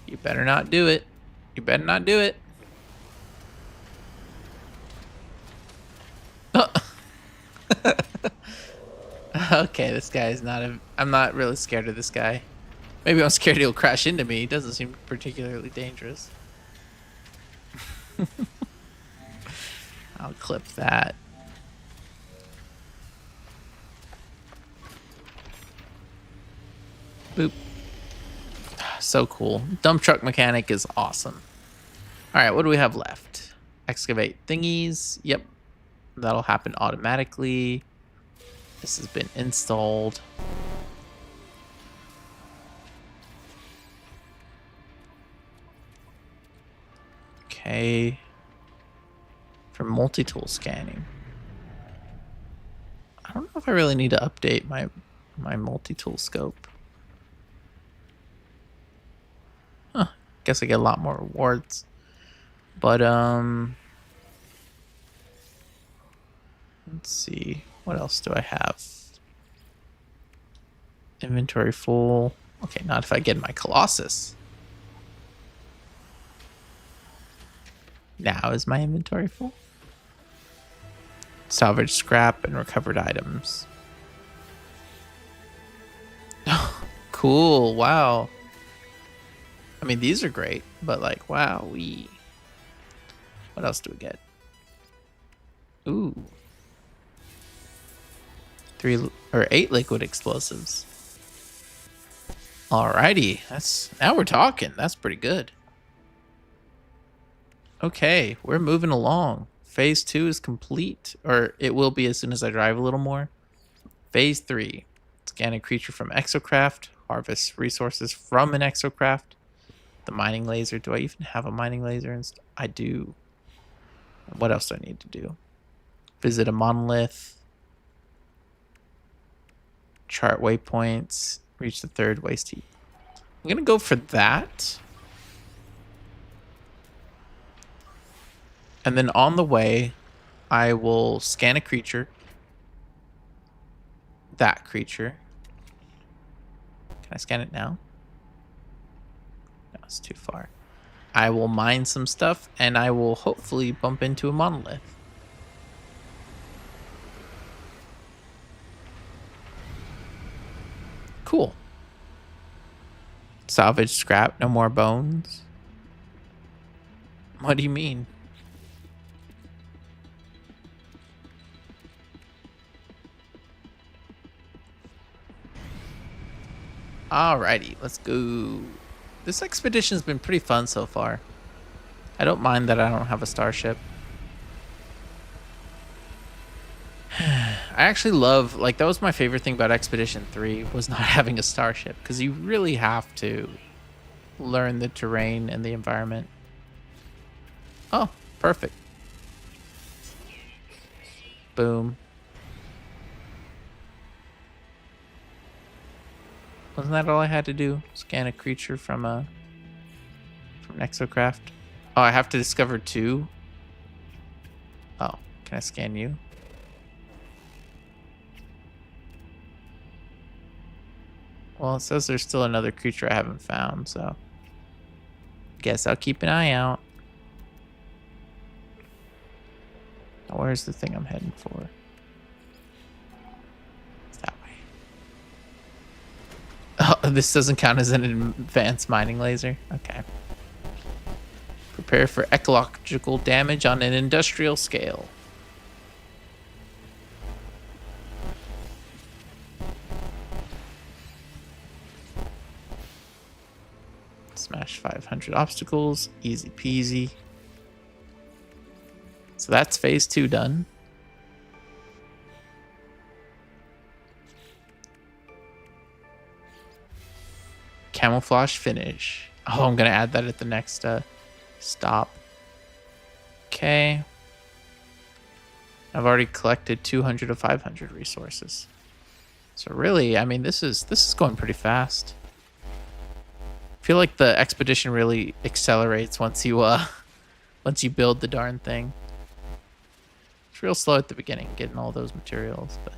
You better not do it. You better not do it. Okay, this guy is not I'm not really scared of this guy. Maybe I'm scared he'll crash into me. He doesn't seem particularly dangerous. I'll clip that. Boop. So cool. Dump truck mechanic is awesome. All right, what do we have left? Excavate thingies. Yep. That'll happen automatically. This has been installed. Okay. For multi-tool scanning. I don't know if I really need to update my multi-tool scope. Huh. Guess I get a lot more rewards. But let's see. What else do I have? Inventory full. Okay, not if I get my Colossus. Now is my inventory full? Salvage scrap and recovered items. Cool. Wow. I mean, these are great, but like, wow, what else do we get? Ooh. 8 liquid explosives. Alrighty. Now we're talking. That's pretty good. Okay, we're moving along. Phase 2 is complete, or it will be as soon as I drive a little more. Phase 3. Scan a creature from exocraft. Harvest resources from an exocraft. The mining laser. Do I even have a mining laser? I do. What else do I need to do? Visit a monolith. Chart waypoints. Reach the 3rd waste heap. I'm going to go for that. And then on the way, I will scan a creature. That creature. Can I scan it now? No, it's too far. I will mine some stuff, and I will hopefully bump into a monolith. Cool. Salvage scrap, no more bones. What do you mean? Alrighty, let's go. This expedition's been pretty fun so far. I don't mind that I don't have a starship. I actually love, like, that was my favorite thing about Expedition 3 was not having a starship, because you really have to learn the terrain and the environment. Oh, perfect. Boom. Wasn't that all I had to do? Scan a creature from an exocraft. Oh, I have to discover 2? Oh, can I scan you? Well, it says there's still another creature I haven't found, so guess I'll keep an eye out. Now, where's the thing I'm heading for? It's that way. Oh, this doesn't count as an advanced mining laser? Okay. Prepare for ecological damage on an industrial scale. Smash 500 obstacles. Easy peasy. So that's phase 2 done. Camouflage finish. Oh, I'm going to add that at the next stop. Okay. I've already collected 200 to 500 resources. So really, I mean, this is going pretty fast. I feel like the expedition really accelerates once you once you build the darn thing. It's real slow at the beginning getting all those materials, but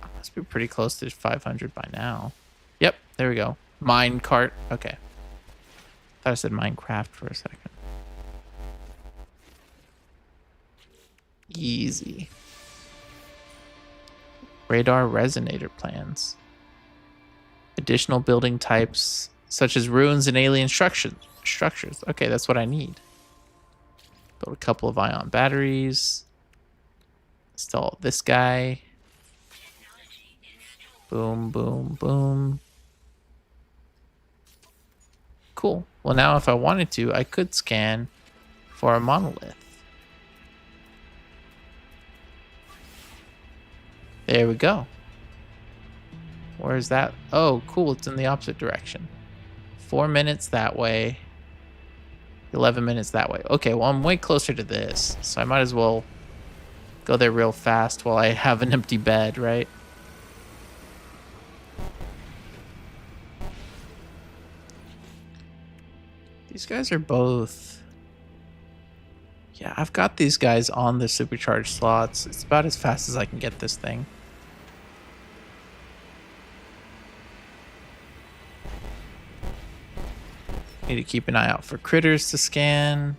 I must be pretty close to 500 by now. Yep, there we go. Mine cart. Okay. Thought I said Minecraft for a second. Easy. Radar resonator plans. Additional building types such as ruins and alien structures. Okay, that's what I need. Build a couple of ion batteries. Install this guy. Boom, boom, boom. Cool. Well, now if I wanted to, I could scan for a monolith. There we go. Where's that? Oh, cool. It's in the opposite direction. 4 minutes that way. 11 minutes that way. Okay, well, I'm way closer to this, so I might as well go there real fast while I have an empty bed, right? These guys are both... Yeah, I've got these guys on the supercharged slots. It's about as fast as I can get this thing. Need to keep an eye out for critters to scan.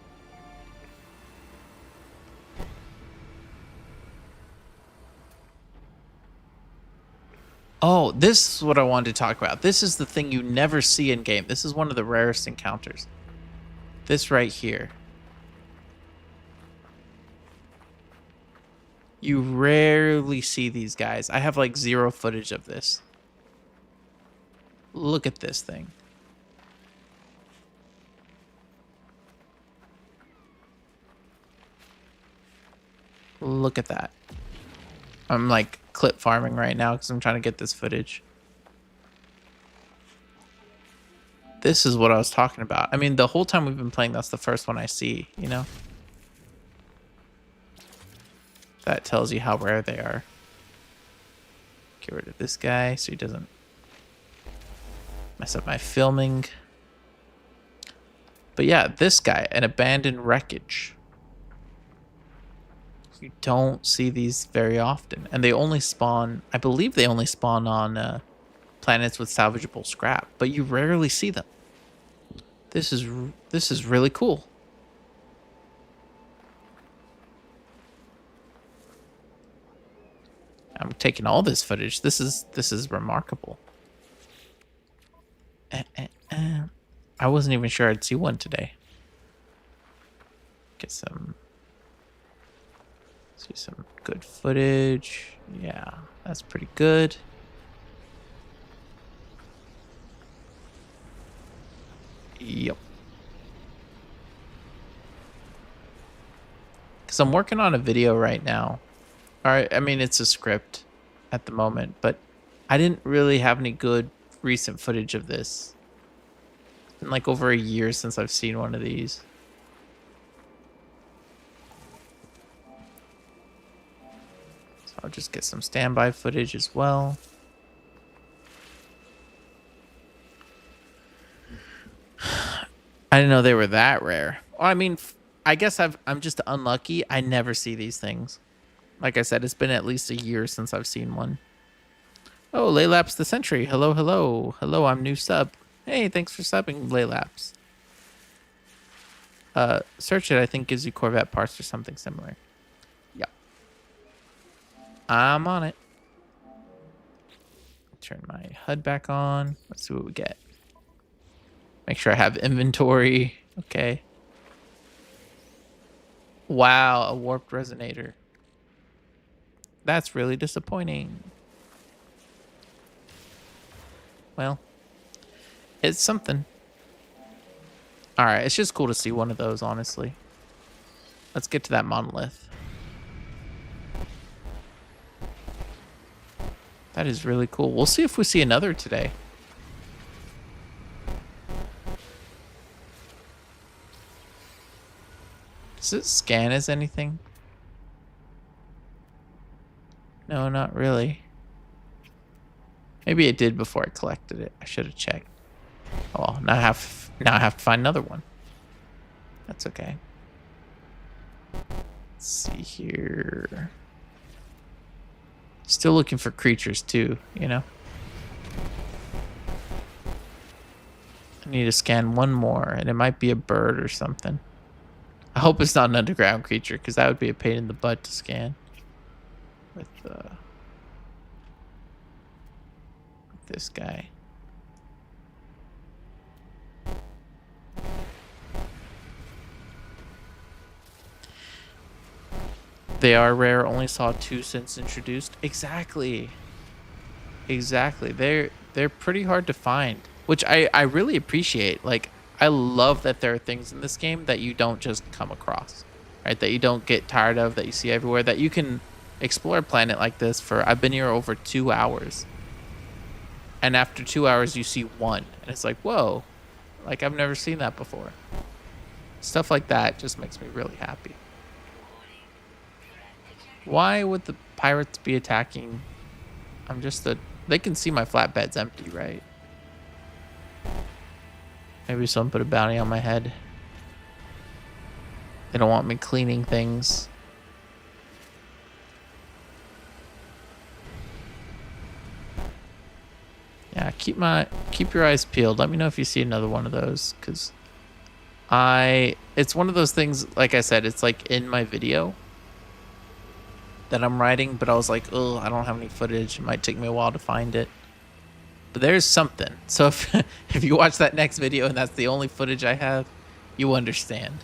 Oh, this is what I wanted to talk about. This is the thing you never see in game. This is one of the rarest encounters. This right here. You rarely see these guys. I have like 0 footage of this. Look at this thing. Look at that. I'm like clip farming right now because I'm trying to get this footage. This is what I was talking about. I mean, the whole time we've been playing, that's the first one I see, you know? That tells you how rare they are. Get rid of this guy so he doesn't mess up my filming. But yeah, this guy, an abandoned wreckage. You don't see these very often. And they only spawn, I believe they only spawn on planets with salvageable scrap, but you rarely see them. This is really cool. I'm taking all this footage. This is remarkable. I wasn't even sure I'd see one today. Get some... See some good footage. Yeah, that's pretty good. Yep. Because I'm working on a video right now. Alright, I mean, it's a script at the moment, but I didn't really have any good recent footage of this. It's been like over a year since I've seen one of these. So I'll just get some standby footage as well. I didn't know they were that rare. Well, I mean, I guess I'm just unlucky. I never see these things. Like I said, it's been at least a year since I've seen one. Oh, Laylaps the Sentry. Hello, hello. Hello, I'm new sub. Hey, thanks for subbing, Laylaps. Search it, I think, gives you Corvette parts or something similar. Yep. I'm on it. Turn my HUD back on. Let's see what we get. Make sure I have inventory. Okay. Wow, a warped resonator. That's really disappointing. Well, it's something. All right, it's just cool to see one of those, honestly. Let's get to that monolith. That is really cool. We'll see if we see another today. Does it scan as anything? No, not really. Maybe it did before I collected it. I should have checked. Oh, well, now I have to find another one. That's okay. Let's see here. Still looking for creatures too, you know? I need to scan one more, and it might be a bird or something. I hope it's not an underground creature, because that would be a pain in the butt to scan. With this guy. They are rare. Only saw 2 since introduced. Exactly. Exactly. They're pretty hard to find, which I really appreciate. Like, I love that there are things in this game that you don't just come across, right? That you don't get tired of, that you see everywhere, that you can explore a planet like this for, I've been here over 2 hours. And after 2 hours, you see one. And it's like, whoa, like I've never seen that before. Stuff like that just makes me really happy. Why would the pirates be attacking? They can see my flatbed's empty, right? Maybe someone put a bounty on my head. They don't want me cleaning things. Yeah, keep your eyes peeled. Let me know if you see another one of those, because it's one of those things, like I said, it's like in my video that I'm writing, but I was like, oh, I don't have any footage. It might take me a while to find it. But there's something. So if you watch that next video and that's the only footage I have, you understand.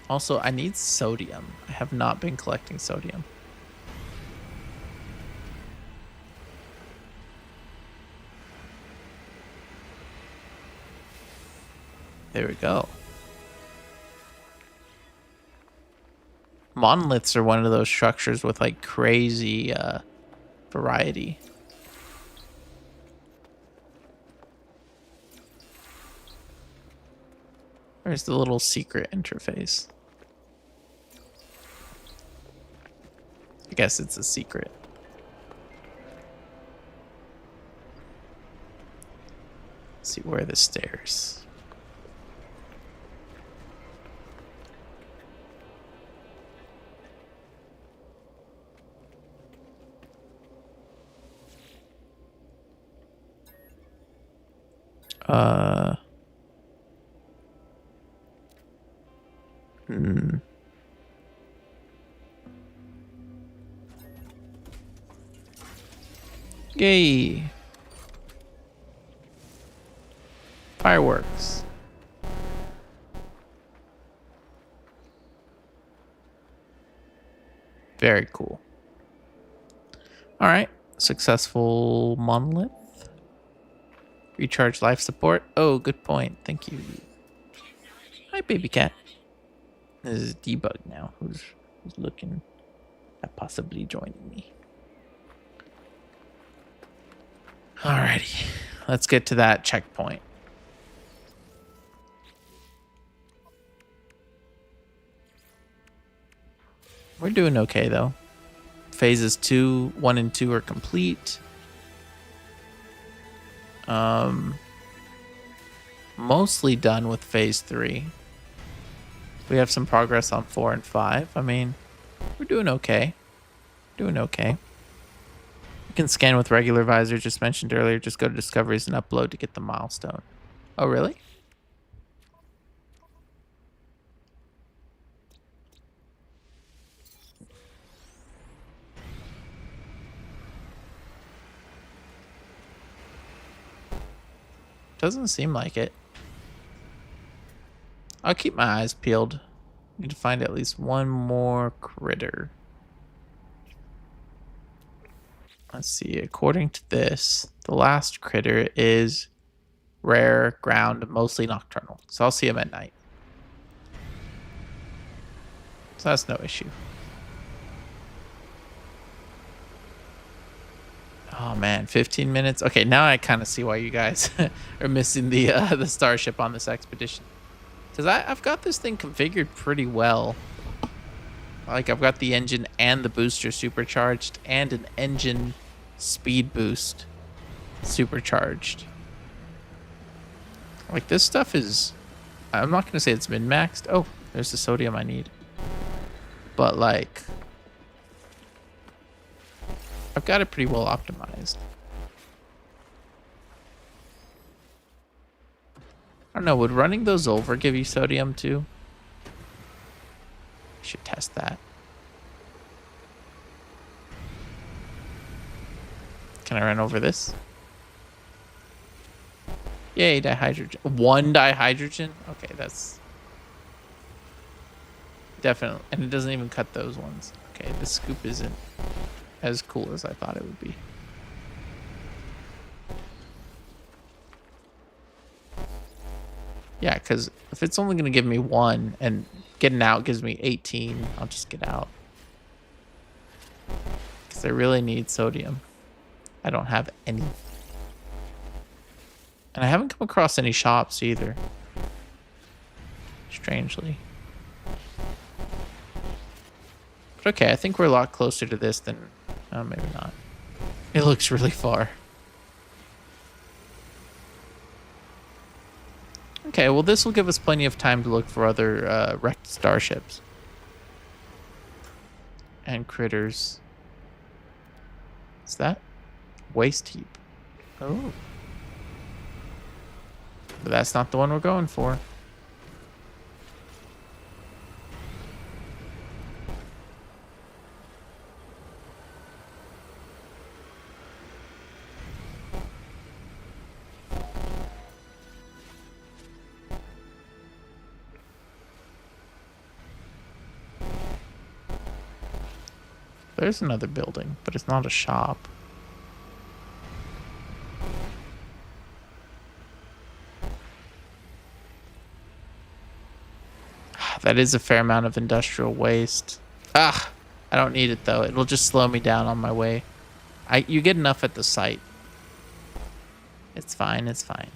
Also, I need sodium. I have not been collecting sodium. There we go. Monoliths are one of those structures with like crazy variety. There's the little secret interface. I guess it's a secret. Let's see, where are the stairs? Yay! Fireworks. Very cool. All right, successful monolith. Recharge life support. Oh, good point. Thank you. Hi, baby cat. This is Debug now, who's looking at possibly joining me. Alrighty, let's get to that checkpoint. We're doing okay though. Phases 1 and 2 are complete. Mostly done with phase 3. We have some progress on 4 and 5. I mean, we're doing okay. Doing okay. You can scan with regular visor, just mentioned earlier. Just go to discoveries and upload to get the milestone. Oh, really? Doesn't seem like it. I'll keep my eyes peeled. Need to find at least one more critter. Let's see. According to this, the last critter is rare, ground, mostly nocturnal. So I'll see him at night. So that's no issue. Oh man, 15 minutes. Okay, now I kind of see why you guys are missing the starship on this expedition. Because I've got this thing configured pretty well. Like I've got the engine and the booster supercharged, and an engine speed boost supercharged. Like this stuff is, I'm not gonna say it's min-maxed. Oh, there's the sodium I need. But like, I've got it pretty well optimized. I don't know, would running those over give you sodium too? I should test that. Can I run over this? Yay, dihydrogen. One dihydrogen? Okay, that's definitely, and it doesn't even cut those ones. Okay, the scoop isn't as cool as I thought it would be. Yeah, because if it's only going to give me one and getting out gives me 18, I'll just get out. Because I really need sodium. I don't have any. And I haven't come across any shops either. Strangely. But okay, I think we're a lot closer to this than... Oh, maybe not. It looks really far. Okay, well this will give us plenty of time to look for other wrecked starships. And critters. What's that? Waste heap. Oh. But that's not the one we're going for. There's another building, but it's not a shop. That is a fair amount of industrial waste. Ah, I don't need it though. It'll just slow me down on my way. You get enough at the site. It's fine, it's fine.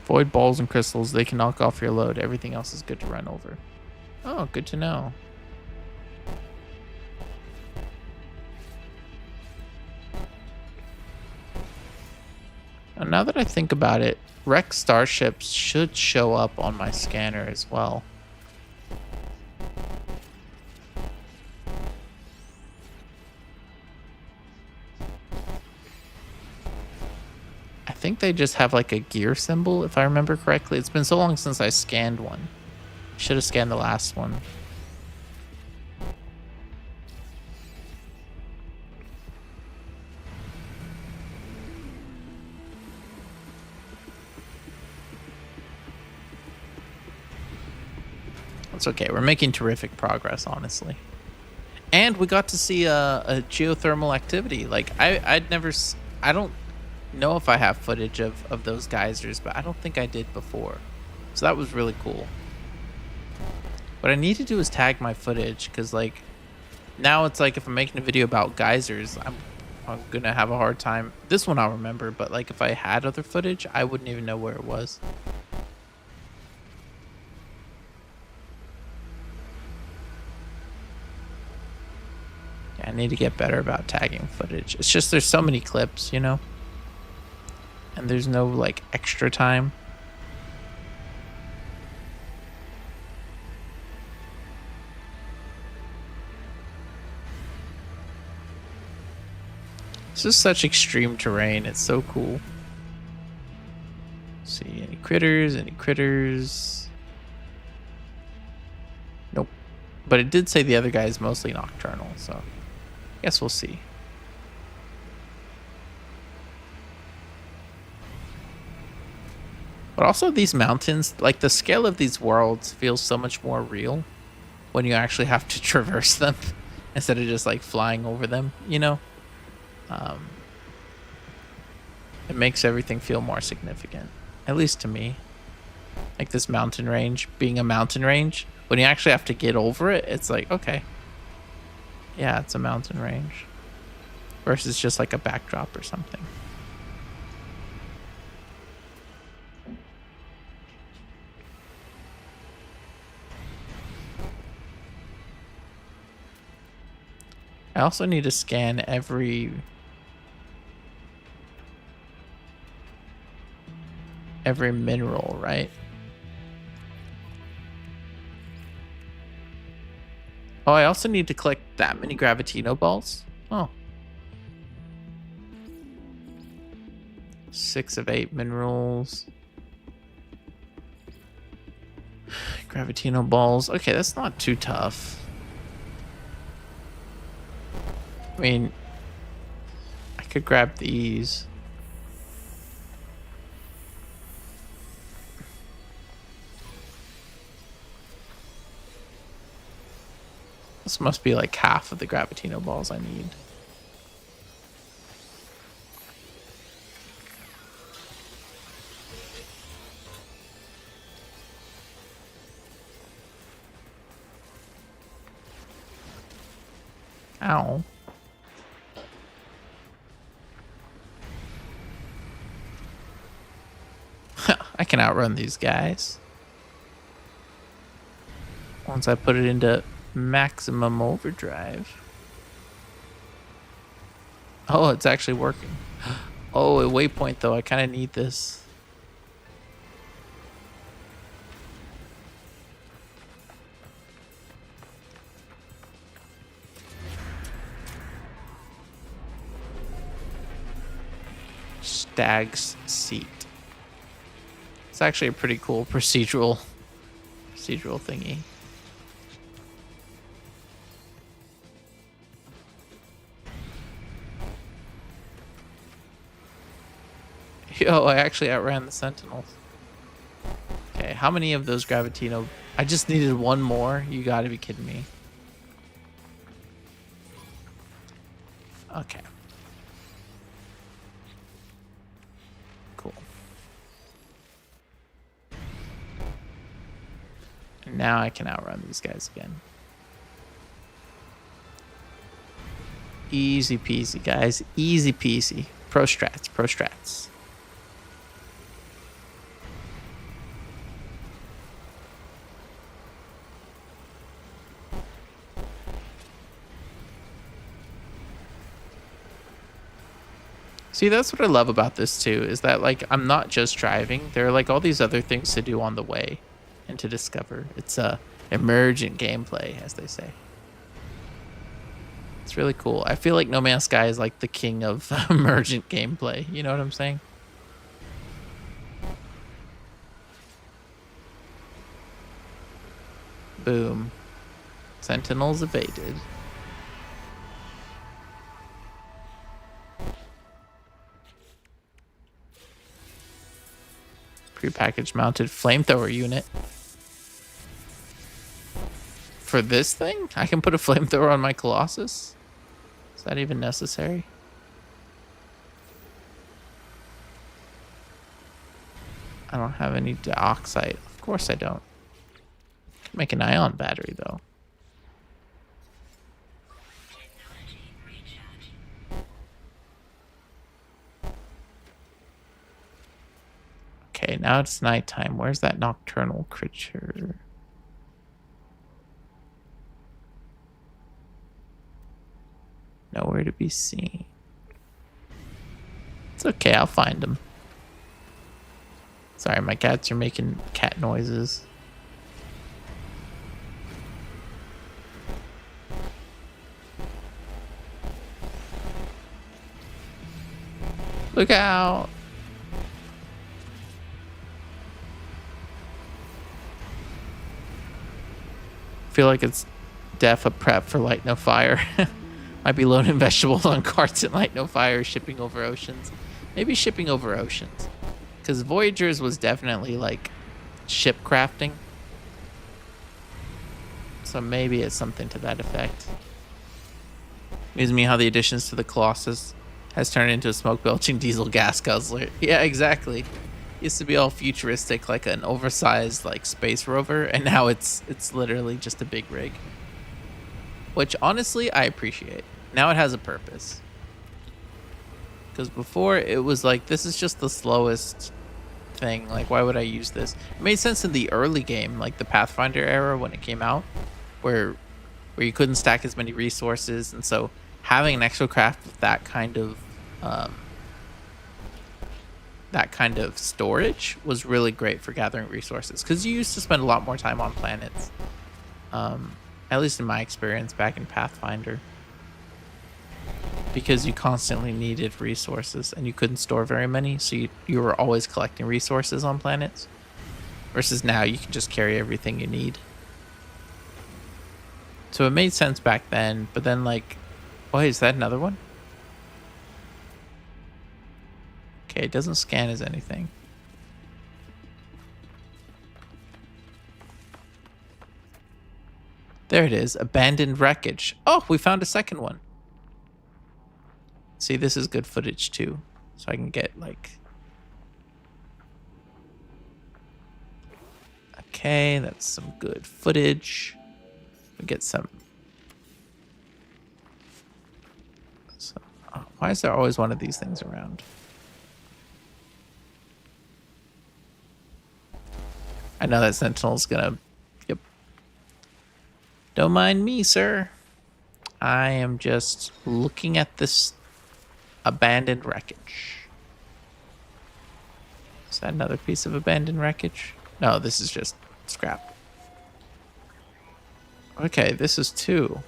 Avoid balls and crystals. They can knock off your load. Everything else is good to run over. Oh, good to know. Now that I think about it, wrecked starships should show up on my scanner as well. I think they just have like a gear symbol, if I remember correctly. It's been so long since I scanned one. Should have scanned the last one. It's okay. We're making terrific progress, honestly. And we got to see a geothermal activity. Like, I don't know if I have footage of those geysers, but I don't think I did before. So that was really cool. What I need to do is tag my footage, because, like, now it's like if I'm making a video about geysers, I'm going to have a hard time. This one I'll remember, but, like, if I had other footage, I wouldn't even know where it was. I need to get better about tagging footage. It's just there's so many clips, you know? And there's no, like, extra time. This is such extreme terrain. It's so cool. Let's see, any critters? Any critters? Nope. But it did say the other guy is mostly nocturnal, so... Guess we'll see. But also these mountains, like the scale of these worlds feels so much more real when you actually have to traverse them instead of just like flying over them, you know? Um, it makes everything feel more significant, at least to me. Like this mountain range being a mountain range, when you actually have to get over it, it's like, okay, yeah, it's a mountain range versus just like a backdrop or something. I also need to scan every mineral, right? Oh, I also need to collect that many Gravitino balls. Oh. 6 of 8 minerals. Gravitino balls. Okay, that's not too tough. I mean, I could grab these. This must be like half of the Gravitino balls I need. Ow. I can outrun these guys. Once I put it into maximum overdrive. Oh, it's actually working. Oh, a waypoint though. I kind of need this. Stag's Seat. It's actually a pretty cool procedural thingy. Yo, I actually outran the Sentinels. Okay, how many of those Gravitino? I just needed one more. You gotta be kidding me. Okay. Cool. And now I can outrun these guys again. Easy peasy, guys. Easy peasy. Pro strats, pro strats. See, that's what I love about this too, is that like I'm not just driving. There are like all these other things to do on the way and to discover. It's emergent gameplay, as they say. It's really cool. I feel like No Man's Sky is like the king of emergent gameplay. You know what I'm saying? Boom. Sentinels evaded. Prepackaged mounted flamethrower unit. For this thing? I can put a flamethrower on my Colossus? Is that even necessary? I don't have any dioxide. Of course I don't. Can make an ion battery though. Okay, now it's nighttime. Where's that nocturnal creature? Nowhere to be seen. It's okay, I'll find him. Sorry, my cats are making cat noises. Look out! Feel like it's def a prep for Light No Fire. Might be loading vegetables on carts and Light No Fire, shipping over oceans. Maybe shipping over oceans. Because Voyagers was definitely like ship crafting. So maybe it's something to that effect. Amused me how the additions to the Colossus has turned into a smoke-belching diesel gas guzzler. Yeah, exactly. Used to be all futuristic, like an oversized like space rover, and now it's literally just a big rig. Which honestly, I appreciate. Now it has a purpose. Because before it was like, this is just the slowest thing. Like, why would I use this? It made sense in the early game, like the Pathfinder era when it came out, where you couldn't stack as many resources, and so having an exocraft with that kind of storage was really great for gathering resources, because you used to spend a lot more time on planets, at least in my experience back in Pathfinder, because you constantly needed resources and you couldn't store very many, so you were always collecting resources on planets, versus now you can just carry everything you need. So it made sense back then, but then like, oh, is that another one? Okay, it doesn't scan as anything. There it is, abandoned wreckage. Oh, we found a second one. See, this is good footage too, so I can get like... Okay, that's some good footage. We get some... Oh, why is there always one of these things around? I know that Sentinel's gonna... Yep. Don't mind me, sir. I am just looking at this abandoned wreckage. Is that another piece of abandoned wreckage? No, this is just scrap. Okay, this is 2.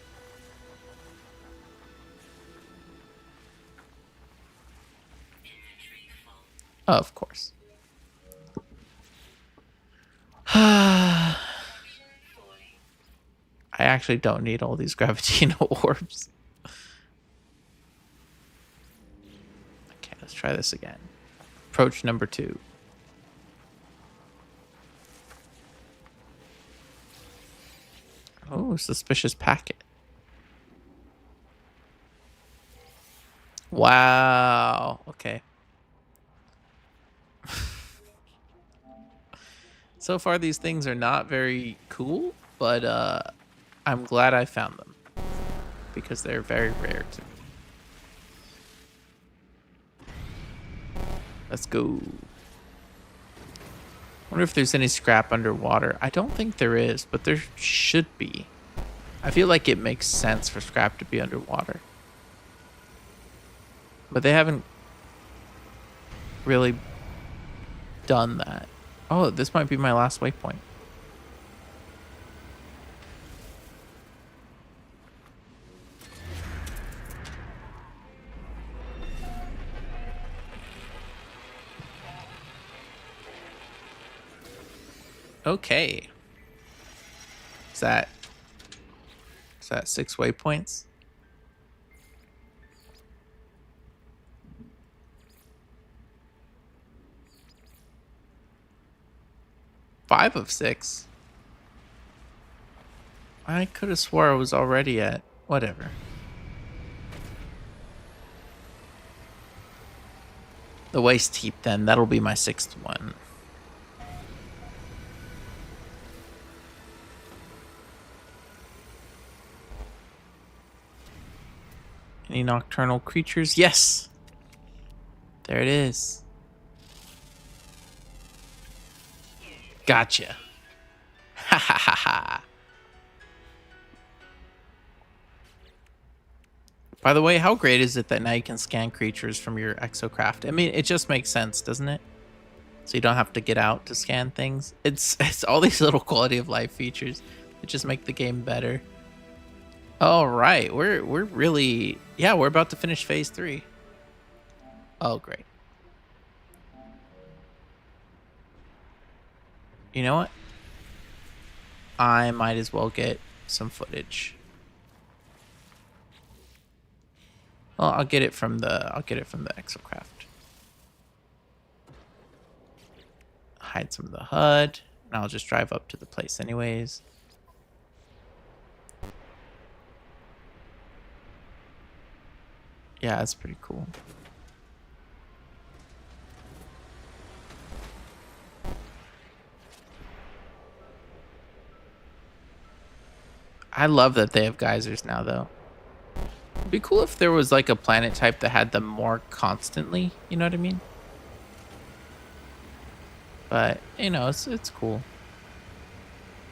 Oh, of course. I actually don't need all these Gravitino orbs. Okay, let's try this again. Approach number 2. Oh, suspicious packet. Wow. Okay. So far, these things are not very cool, but I'm glad I found them, because they're very rare to me. Let's go. Wonder if there's any scrap underwater. I don't think there is, but there should be. I feel like it makes sense for scrap to be underwater. But they haven't really done that. Oh, this might be my last waypoint. Okay. Is that 6 waypoints? Five of 6. I could have swore I was already at whatever. The waste heap, then. That'll be my 6th one. Any nocturnal creatures? Yes! There it is. Gotcha. Ha ha ha ha. By the way, how great is it that now you can scan creatures from your exocraft? I mean, it just makes sense, doesn't it? So you don't have to get out to scan things. It's all these little quality of life features that just make the game better. All right, we're really, yeah, we're about to finish phase 3. Oh, great. You know what? I might as well get some footage. Well, I'll get it from the exocraft. hide some of the HUD, and I'll just drive up to the place anyways. Yeah, it's pretty cool. I love that they have geysers now, though. It'd be cool if there was like a planet type that had them more constantly. You know what I mean? But you know, it's cool.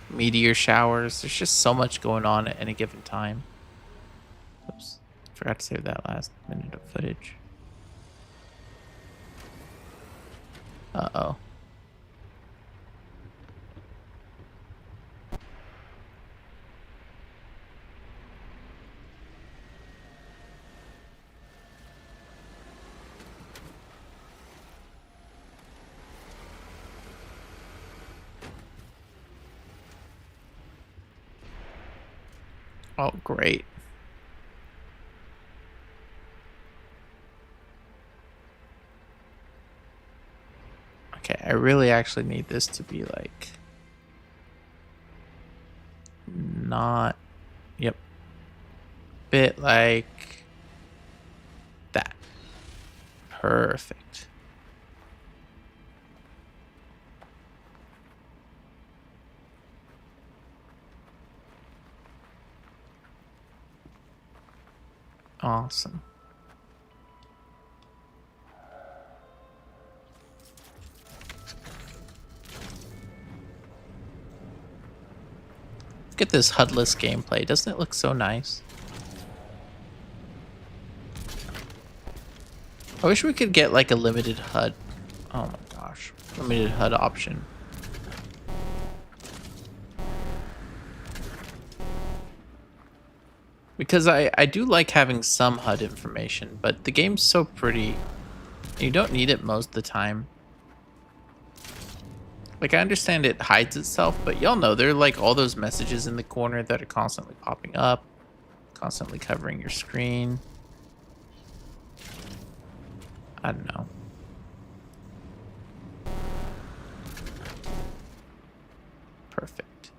Meteor showers. There's just so much going on at any given time. Oops, forgot to save that last minute of footage. Uh-oh. Oh, great. Okay, I really actually need this to be like not, yep, bit like that. Perfect. Awesome. Look at this HUDless gameplay. Doesn't it look so nice? I wish we could get like a limited HUD. Oh my gosh. Limited HUD option. Because I do like having some HUD information, but the game's so pretty. You don't need it most of the time. Like, I understand it hides itself, but y'all know there are like all those messages in the corner that are constantly popping up, constantly covering your screen. I don't know. Perfect.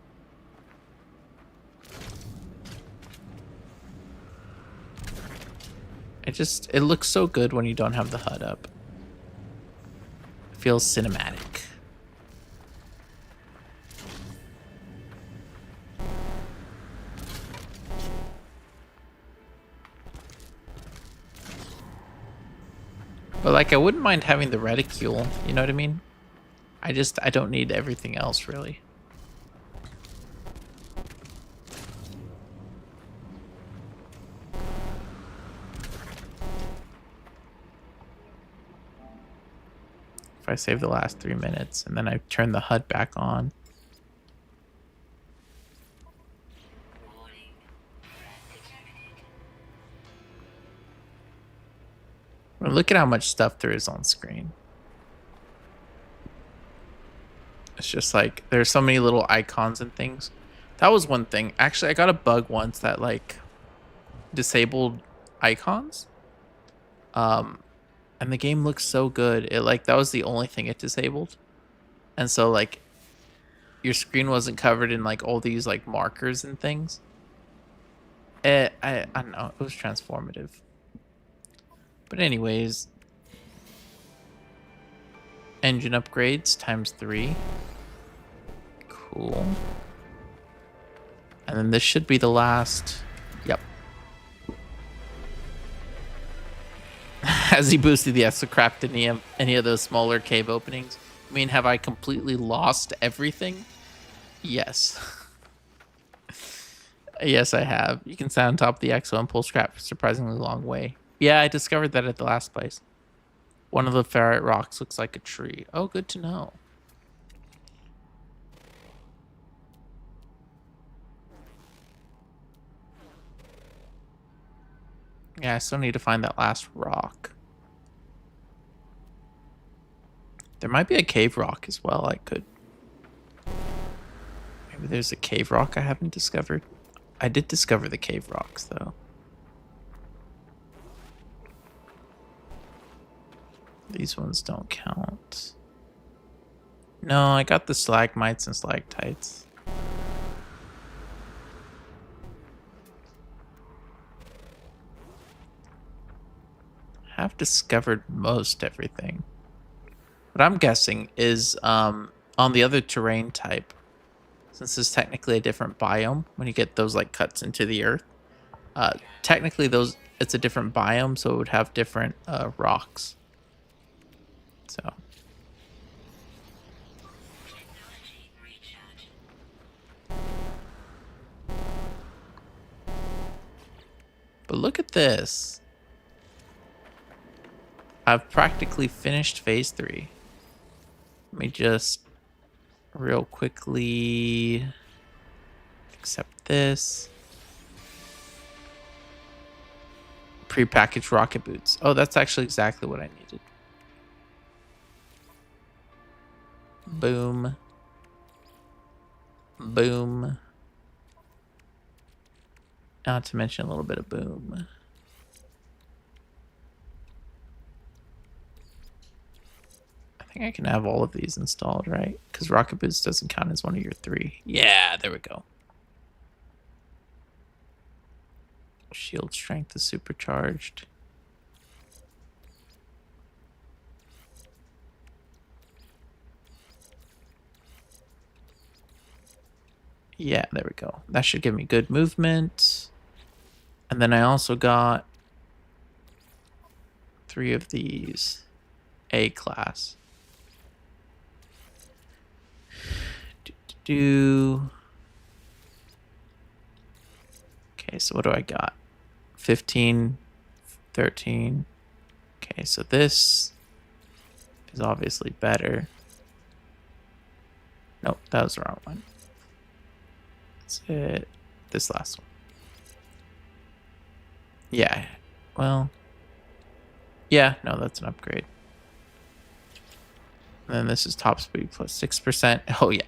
It looks so good when you don't have the HUD up. It feels cinematic. But like, I wouldn't mind having the reticule, you know what I mean? I don't need everything else, really. If I save the last 3 minutes and then I turn the HUD back on. Well, look at how much stuff there is on screen. It's just like, there's so many little icons and things. That was one thing. Actually, I got a bug once that like disabled icons. And the game looks so good. It like, that was the only thing it disabled. And so like your screen wasn't covered in like all these like markers and things. I don't know. It was transformative. But anyways, engine upgrades ×3. Cool. And then this should be the last. Yep. Has he boosted the exocraft in any of those smaller cave openings? I mean, have I completely lost everything? Yes. Yes, I have. You can stand on top of the exo and pull scrap a surprisingly long way. Yeah, I discovered that at the last place. One of the ferrite rocks looks like a tree. Oh, good to know. Yeah, I still need to find that last rock. There might be a cave rock as well. I could. Maybe there's a cave rock I haven't discovered. I did discover the cave rocks, though. These ones don't count. No, I got the stalagmites and stalactites. Have discovered most everything. What I'm guessing is on the other terrain type, since it's technically a different biome, when you get those like cuts into the earth, technically those it's a different biome, so it would have different rocks. So, but look at this. I've practically finished phase 3. Let me just real quickly accept this. Prepackaged rocket boots. Oh, that's actually exactly what I needed. Boom. Boom. Not to mention a little bit of boom. I think I can have all of these installed, right? Because rocket boots doesn't count as one of your 3. Yeah, there we go. Shield strength is supercharged. Yeah, there we go. That should give me good movement. And then I also got 3 of these A class. Okay, so what do I got? 15, 13. Okay, so this is obviously better. Nope, that was the wrong one. That's it. This last one. Yeah, well, yeah, no, that's an upgrade. And then this is top speed plus 6%. Oh, yeah.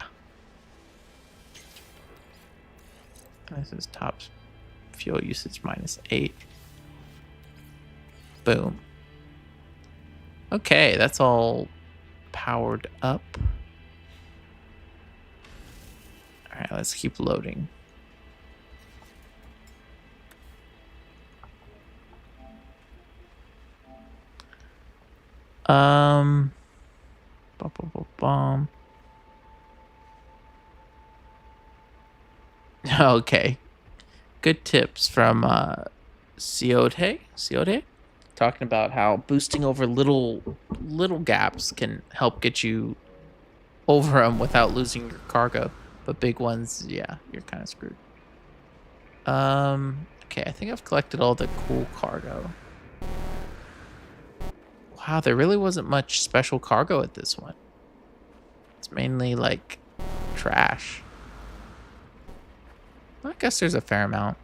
This is top fuel usage minus 8. Boom. Okay, that's all powered up. All right, let's keep loading. Bum, bum, bum, bum. Okay. Good tips from Ciode, talking about how boosting over little gaps can help get you over them without losing your cargo, but big ones, yeah, you're kind of screwed. Okay, I think I've collected all the cool cargo. Wow, there really wasn't much special cargo at this one. It's mainly like trash. I guess there's a fair amount.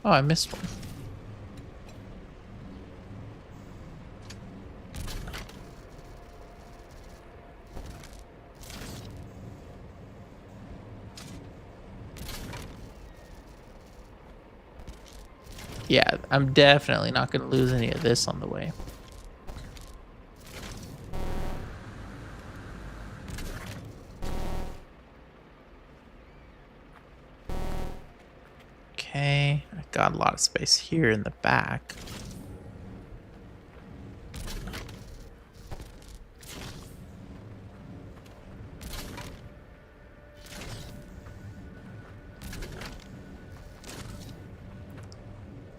Oh, I missed one. Yeah, I'm definitely not going to lose any of this on the way. Okay, I got a lot of space here in the back.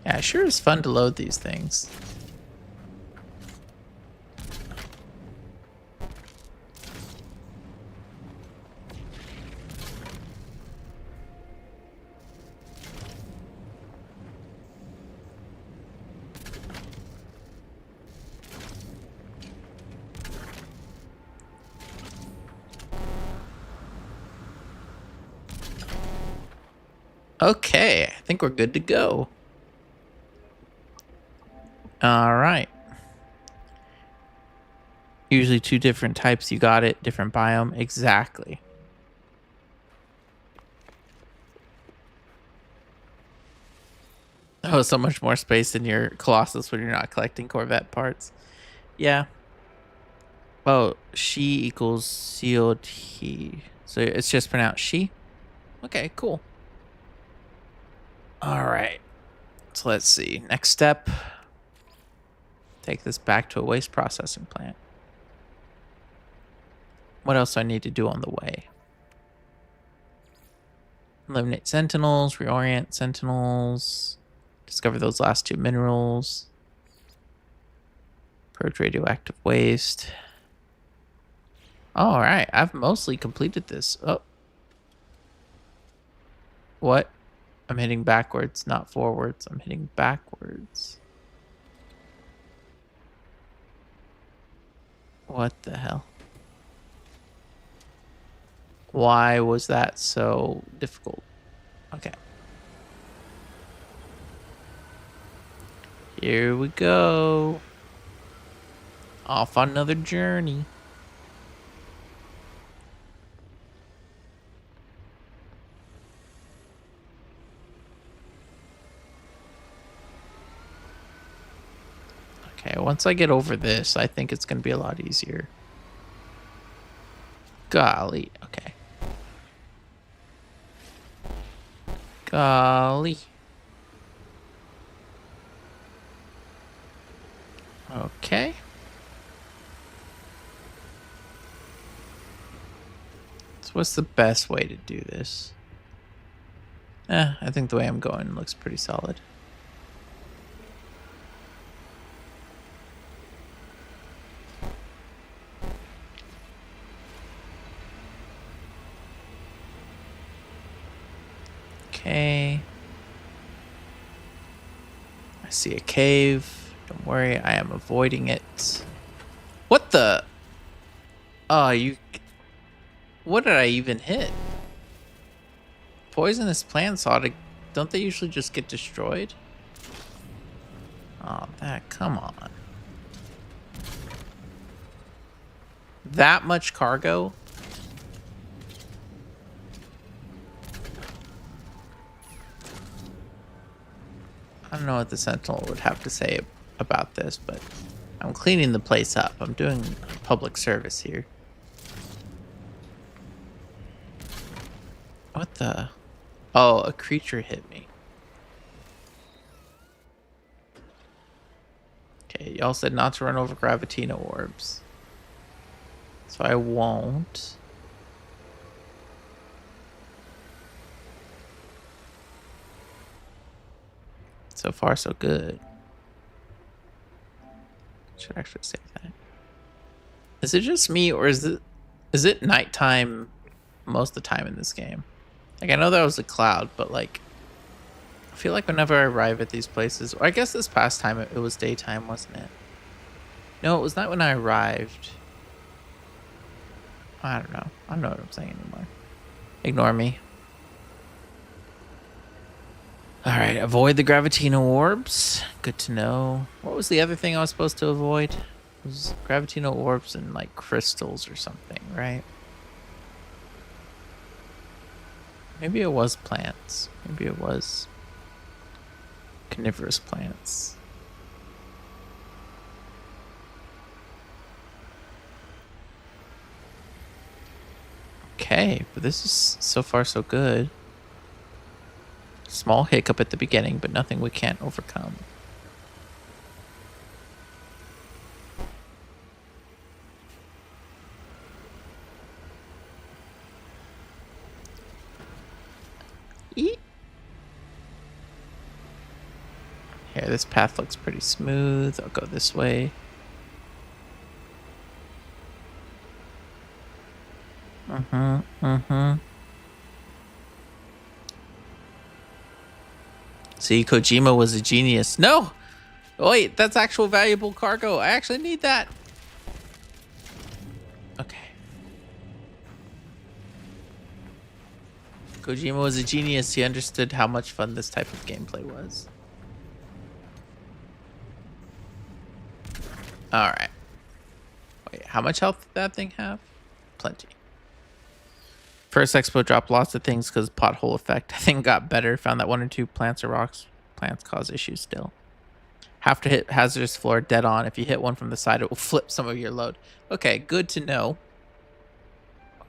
Yeah, it sure is fun to load these things. Okay, I think we're good to go. All right. Usually two different types. You got it. Different biome. Exactly. Oh, so much more space in your Colossus when you're not collecting Corvette parts. Yeah. Oh, she equals sealed he. So it's just pronounced she? Okay, cool. All right. So let's see. Next step. Take this back to a waste processing plant. What else do I need to do on the way? Eliminate sentinels, reorient sentinels, discover those last two minerals, purge radioactive waste. All right, I've mostly completed this. Oh, what? I'm hitting backwards, not forwards. I'm hitting backwards. What the hell? Why was that so difficult? Okay. Here we go. Off on another journey. Okay, once I get over this, I think it's going to be a lot easier. Golly. Okay. Golly. Okay. So what's the best way to do this? I think the way I'm going looks pretty solid. Okay. I see a cave. Don't worry, I am avoiding it. What the? Oh, you... What did I even hit? Poisonous plants ought to... Don't they usually just get destroyed? Oh, that... Come on. That much cargo? I don't know what the Sentinel would have to say about this, but I'm cleaning the place up. I'm doing public service here. What the? Oh, a creature hit me. Okay, y'all said not to run over Gravitino orbs. So I won't. So far, so good. Should actually say that. Is it just me, or is it nighttime most of the time in this game? Like, I know that was a cloud, but like, I feel like whenever I arrive at these places, or I guess this past time it was daytime, wasn't it? No, it was not when I arrived. I don't know. I don't know what I'm saying anymore. Ignore me. All right, avoid the Gravitino orbs. Good to know. What was the other thing I was supposed to avoid? It was Gravitino orbs and like crystals or something, right? Maybe it was plants. Maybe it was carnivorous plants. Okay, but this is so far so good. Small hiccup at the beginning, but nothing we can't overcome. Eat. Here, this path looks pretty smooth. I'll go this way. See, Kojima was a genius. No! Wait, that's actual valuable cargo. I actually need that. Okay. Kojima was a genius. He understood how much fun this type of gameplay was. Alright. Wait, how much health did that thing have? Plenty. First expo dropped lots of things because pothole effect. I think got better. Found that 1 or 2 plants or rocks. Plants cause issues still. Have to hit hazardous floor dead on. If you hit one from the side, it will flip some of your load. Okay, good to know.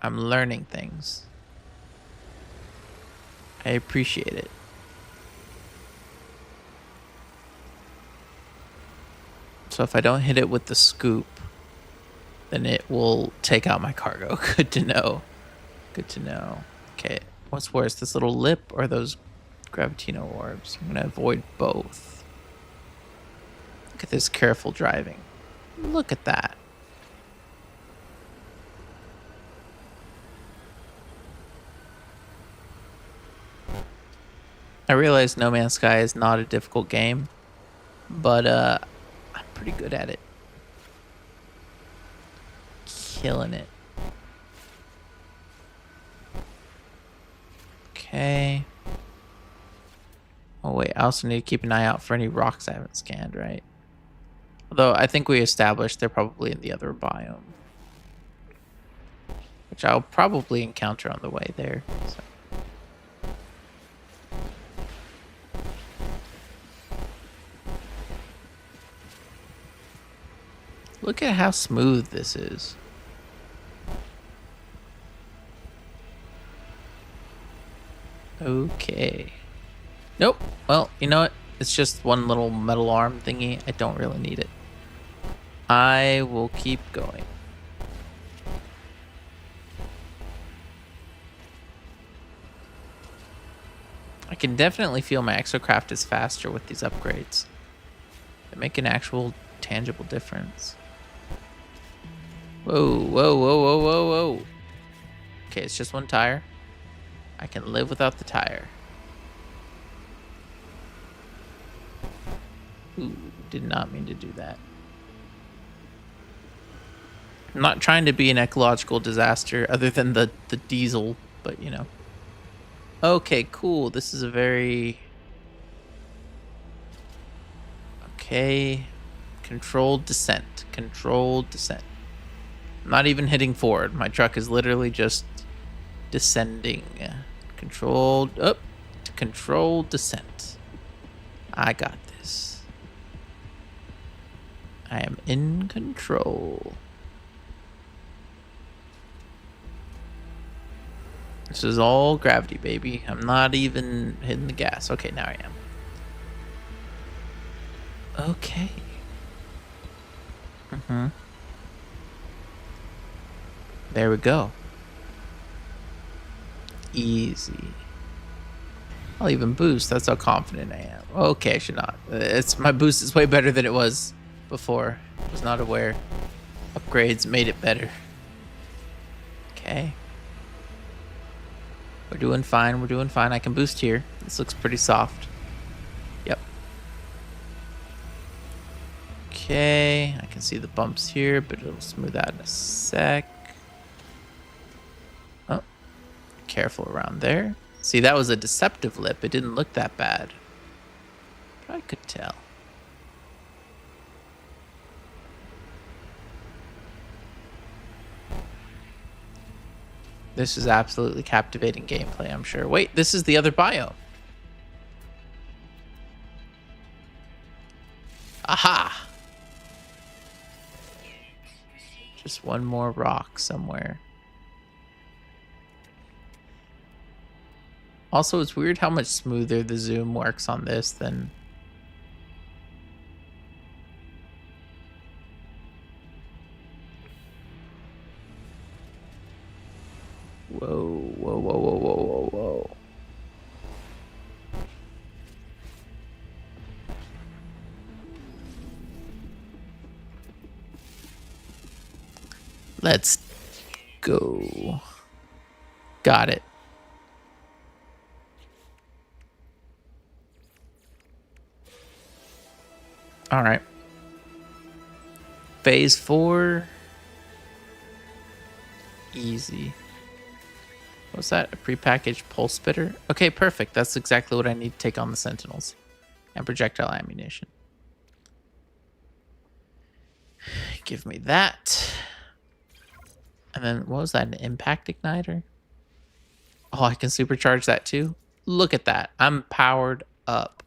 I'm learning things. I appreciate it. So if I don't hit it with the scoop, then it will take out my cargo. Good to know. Good to know. Okay, what's worse, this little lip or those Gravitino orbs? I'm gonna avoid both. Look at this careful driving. Look at that. I realize No Man's Sky is not a difficult game, but I'm pretty good at it. Killing it. Okay. Oh wait, I also need to keep an eye out for any rocks I haven't scanned, right? Although I think we established they're probably in the other biome, which I'll probably encounter on the way there. So. Look at how smooth this is. Okay. Nope. Well, you know what? It's just one little metal arm thingy. I don't really need it. I will keep going. I can definitely feel my exocraft is faster with these upgrades. They make an actual tangible difference. Whoa, whoa, whoa, whoa, whoa, whoa. Okay, it's just one tire. I can live without the tire. Ooh, did not mean to do that. I'm not trying to be an ecological disaster other than the diesel, but you know. Okay, cool. This is a very... Okay. Controlled descent. Controlled descent. I'm not even hitting forward. My truck is literally just descending. Controlled up to controlled descent. I got this. I am in control. This is all gravity, baby. I'm not even hitting the gas. Okay, now I am. Okay. There we go. Easy. I'll even boost. That's how confident I am. Okay, I should not. My boost is way better than it was before. I was not aware. Upgrades made it better. Okay. We're doing fine. We're doing fine. I can boost here. This looks pretty soft. Yep. Okay. I can see the bumps here, but it'll smooth out in a sec. Oh. Careful around there. See, that was a deceptive lip. It didn't look that bad. But I could tell. This is absolutely captivating gameplay, I'm sure. Wait, this is the other biome. Aha! Just one more rock somewhere. Also, it's weird how much smoother the zoom works on this than... Whoa, whoa, whoa, whoa, whoa, whoa, whoa. Let's go. Got it. All right. Phase 4. Easy. What's that? A prepackaged pulse spitter? Okay, perfect. That's exactly what I need to take on the Sentinels. And projectile ammunition. Give me that. And then, what was that? An impact igniter? Oh, I can supercharge that too? Look at that. I'm powered up.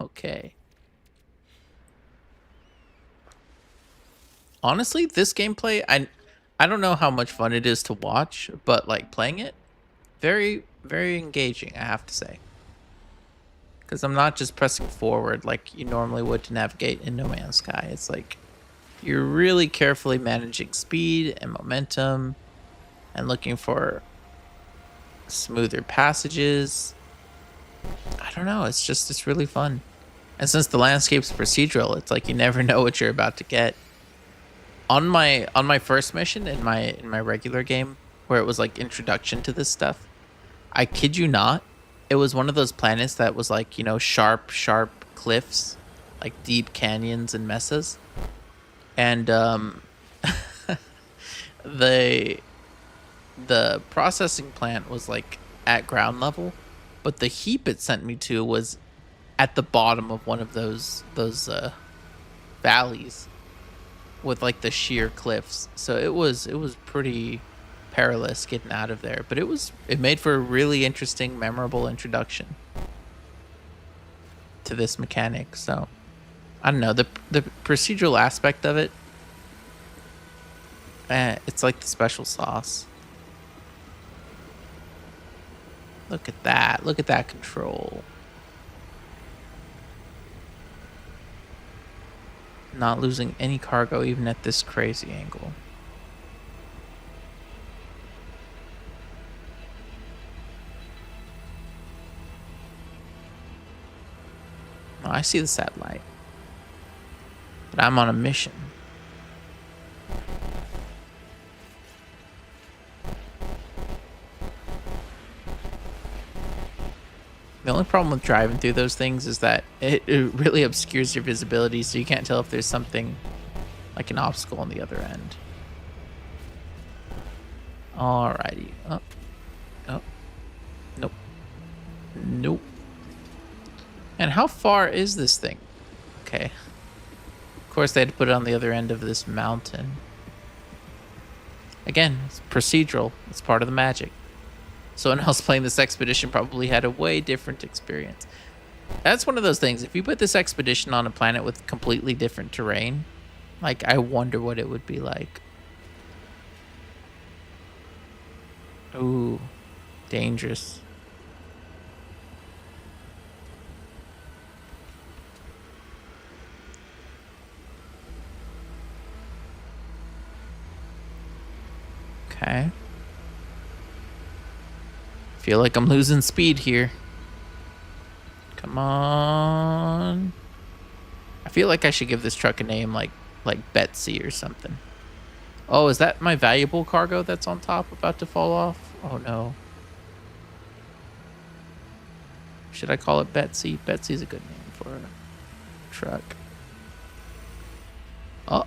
Okay. Honestly, this gameplay, I don't know how much fun it is to watch, but like playing it, very, very engaging, I have to say. Because I'm not just pressing forward like you normally would to navigate in No Man's Sky. It's like you're really carefully managing speed and momentum and looking for smoother passages. I don't know. It's really fun. And since the landscape's procedural, it's like you never know what you're about to get. On my first mission in my regular game, where it was like introduction to this stuff, I kid you not, it was one of those planets that was like, you know, sharp cliffs, like deep canyons and mesas. And the processing plant was like at ground level, but the heap it sent me to was at the bottom of one of those valleys with like the sheer cliffs. So it was pretty perilous getting out of there, but it made for a really interesting, memorable introduction to this mechanic. So I don't know, the procedural aspect of it, it's like the special sauce. Look at that. Look at that control. Not losing any cargo even at this crazy angle. Oh, I see the satellite. But I'm on a mission. The only problem with driving through those things is that it really obscures your visibility, so you can't tell if there's something like an obstacle on the other end. Alrighty. Oh. Oh. Nope. Nope. And how far is this thing? Okay. Of course, they had to put it on the other end of this mountain. Again, it's procedural. It's part of the magic. Someone else playing this expedition probably had a way different experience. That's one of those things. If you put this expedition on a planet with completely different terrain, like, I wonder what it would be like. Ooh, dangerous. Okay. Feel like I'm losing speed here. Come on. I feel like I should give this truck a name like Betsy or something. Oh, is that my valuable cargo that's on top about to fall off? Oh no. Should I call it Betsy? Betsy's a good name for a truck. Oh.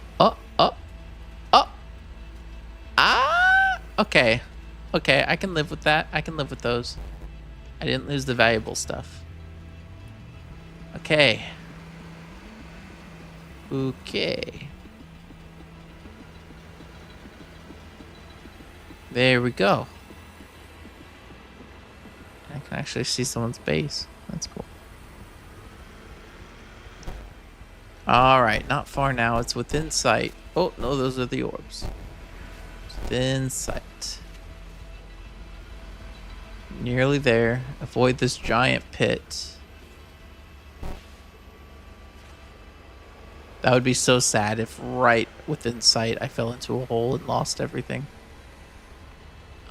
Ah! Okay. Okay, I can live with that. I can live with those. I didn't lose the valuable stuff. Okay. Okay. There we go. I can actually see someone's base. That's cool. Alright, not far now. It's within sight. Oh, no, those are the orbs. It's within sight. Nearly there. Avoid this giant pit. That would be so sad if right within sight I fell into a hole and lost everything.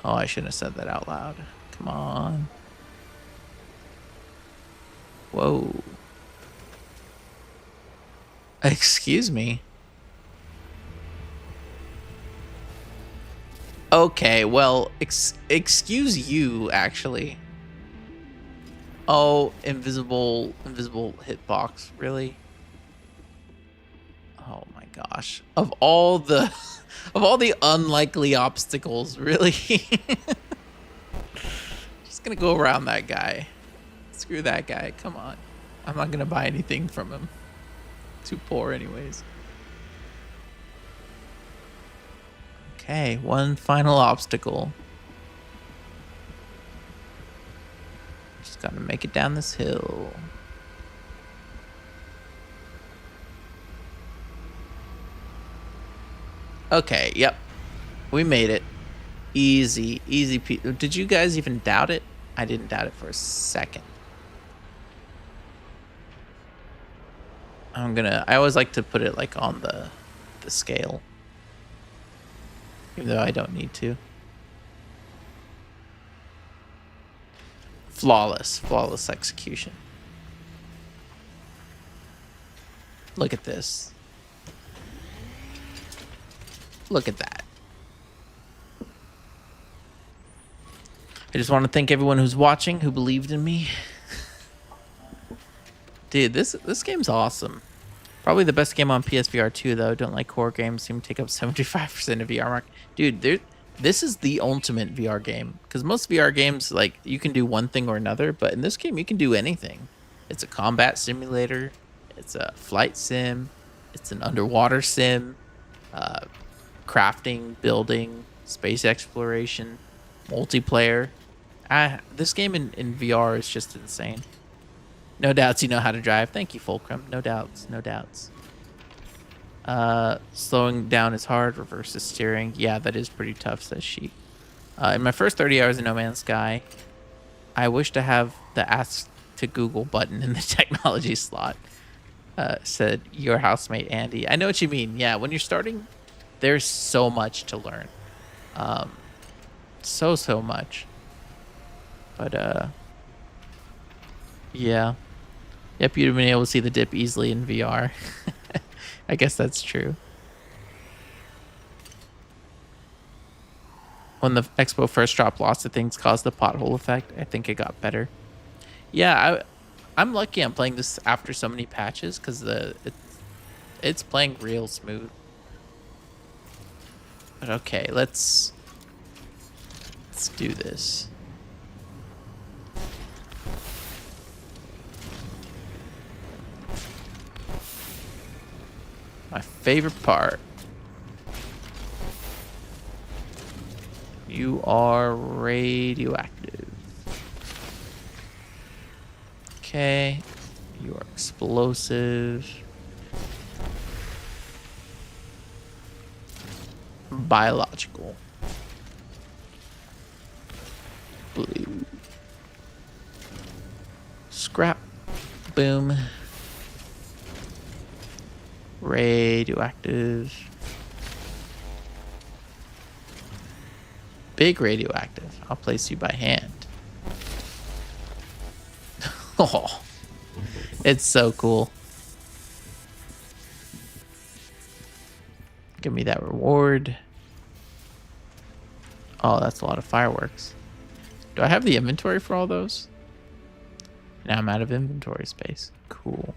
Oh, I shouldn't have said that out loud. Come on. Whoa. Excuse me. Okay, well, excuse you, actually. Oh, invisible hitbox, really? Oh my gosh. Of all the unlikely obstacles, really? Just gonna go around that guy. Screw that guy. Come on. I'm not gonna buy anything from him. Too poor anyways. Okay, one final obstacle. Just gotta make it down this hill. Okay, yep. We made it. Easy, easy. Did you guys even doubt it? I didn't doubt it for a second. I always like to put it like on the scale. Even though I don't need to. Flawless execution. Look at this. Look at that. I just want to thank everyone who's watching, who believed in me. Dude, this game's awesome. Probably the best game on PSVR 2, though. Don't like horror games. Seem to take up 75% of VR market. Dude, this is the ultimate VR game. Because most VR games, like, you can do one thing or another. But in this game, you can do anything. It's a combat simulator. It's a flight sim. It's an underwater sim. Crafting, building, space exploration, multiplayer. This game in VR is just insane. No doubts you know how to drive. Thank you, Fulcrum. No doubts. No doubts. Slowing down is hard. Reverse is steering. Yeah, that is pretty tough, says she. In my first 30 hours in No Man's Sky, I wish to have the Ask to Google button in the technology slot, said your housemate, Andy. I know what you mean. Yeah, when you're starting, there's so much to learn. So much. But, yeah. Yep, you'd have been able to see the dip easily in VR. I guess that's true. When the Expo first dropped, lots of things caused the pothole effect. I think it got better. Yeah, I'm lucky I'm playing this after so many patches because it's playing real smooth. But okay, let's do this. My favorite part. You are radioactive. Okay. You are explosive. Biological. Blue. Scrap. Boom. Radioactive. Big radioactive. I'll place you by hand. Oh, it's so cool. Give me that reward. Oh, that's a lot of fireworks. Do I have the inventory for all those? Now I'm out of inventory space. Cool.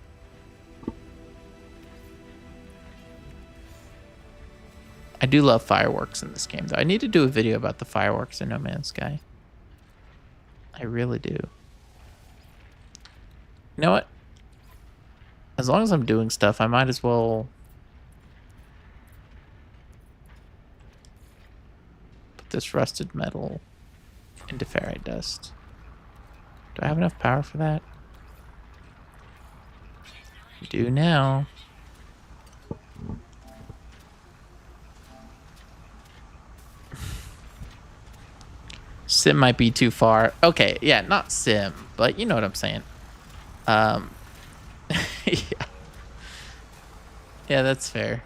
I do love fireworks in this game, though. I need to do a video about the fireworks in No Man's Sky. I really do. You know what? As long as I'm doing stuff, I might as well put this rusted metal into ferrite dust. Do I have enough power for that? I do now. Sim might be too far. Okay, yeah, not sim, but you know what I'm saying. Yeah. Yeah, that's fair.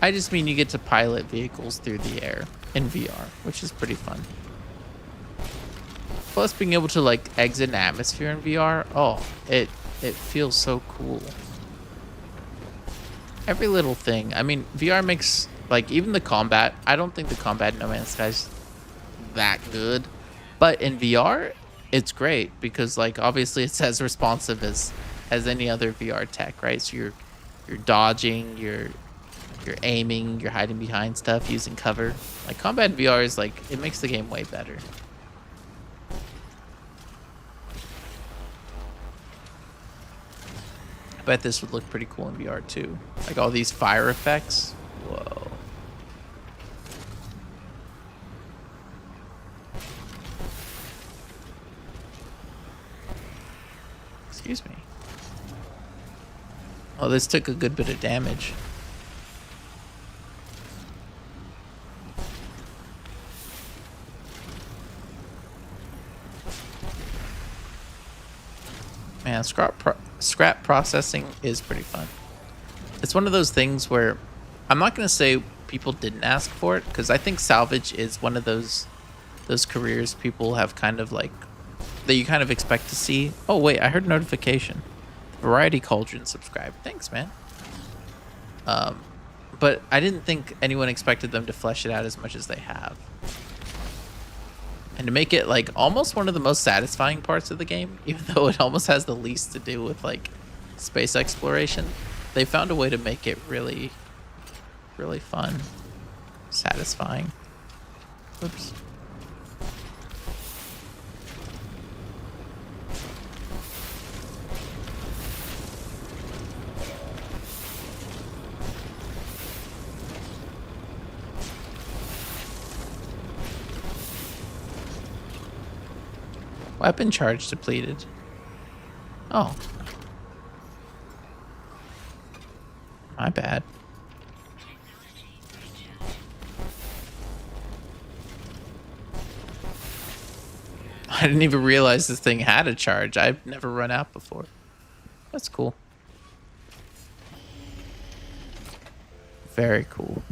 I just mean you get to pilot vehicles through the air in VR, which is pretty fun. Plus being able to like exit an atmosphere in VR, oh, it feels so cool. Every little thing. I mean, VR makes like even the combat. I don't think the combat in No Man's Sky is that good, but in VR, it's great because like obviously it's as responsive as any other VR tech, right? So you're dodging, you're you're aiming, you're hiding behind stuff, using cover. Like combat in VR is like, it makes the game way better. I bet this would look pretty cool in VR too. Like all these fire effects. Whoa. Excuse me. Oh, this took a good bit of damage. Man, scrap processing is pretty fun. It's one of those things where I'm not going to say people didn't ask for it, because I think salvage is one of those careers people have kind of like, that you kind of expect to see. Oh, wait, I heard a notification. Variety Cauldron subscribed. Thanks, man. But I didn't think anyone expected them to flesh it out as much as they have. And to make it like almost one of the most satisfying parts of the game, even though it almost has the least to do with like space exploration, they found a way to make it really, really fun, satisfying. Oops. Weapon charge depleted. Oh. My bad. I didn't even realize this thing had a charge. I've never run out before. That's cool. Very cool.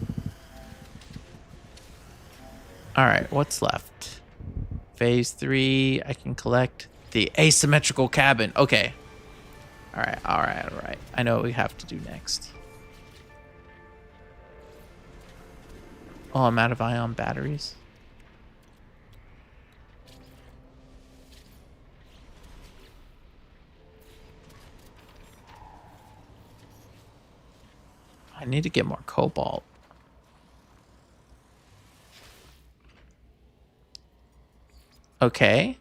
Alright, what's left? Phase 3, I can collect the asymmetrical cabin. Okay. Alright. I know what we have to do next. Oh, I'm out of ion batteries. I need to get more cobalt. Okay.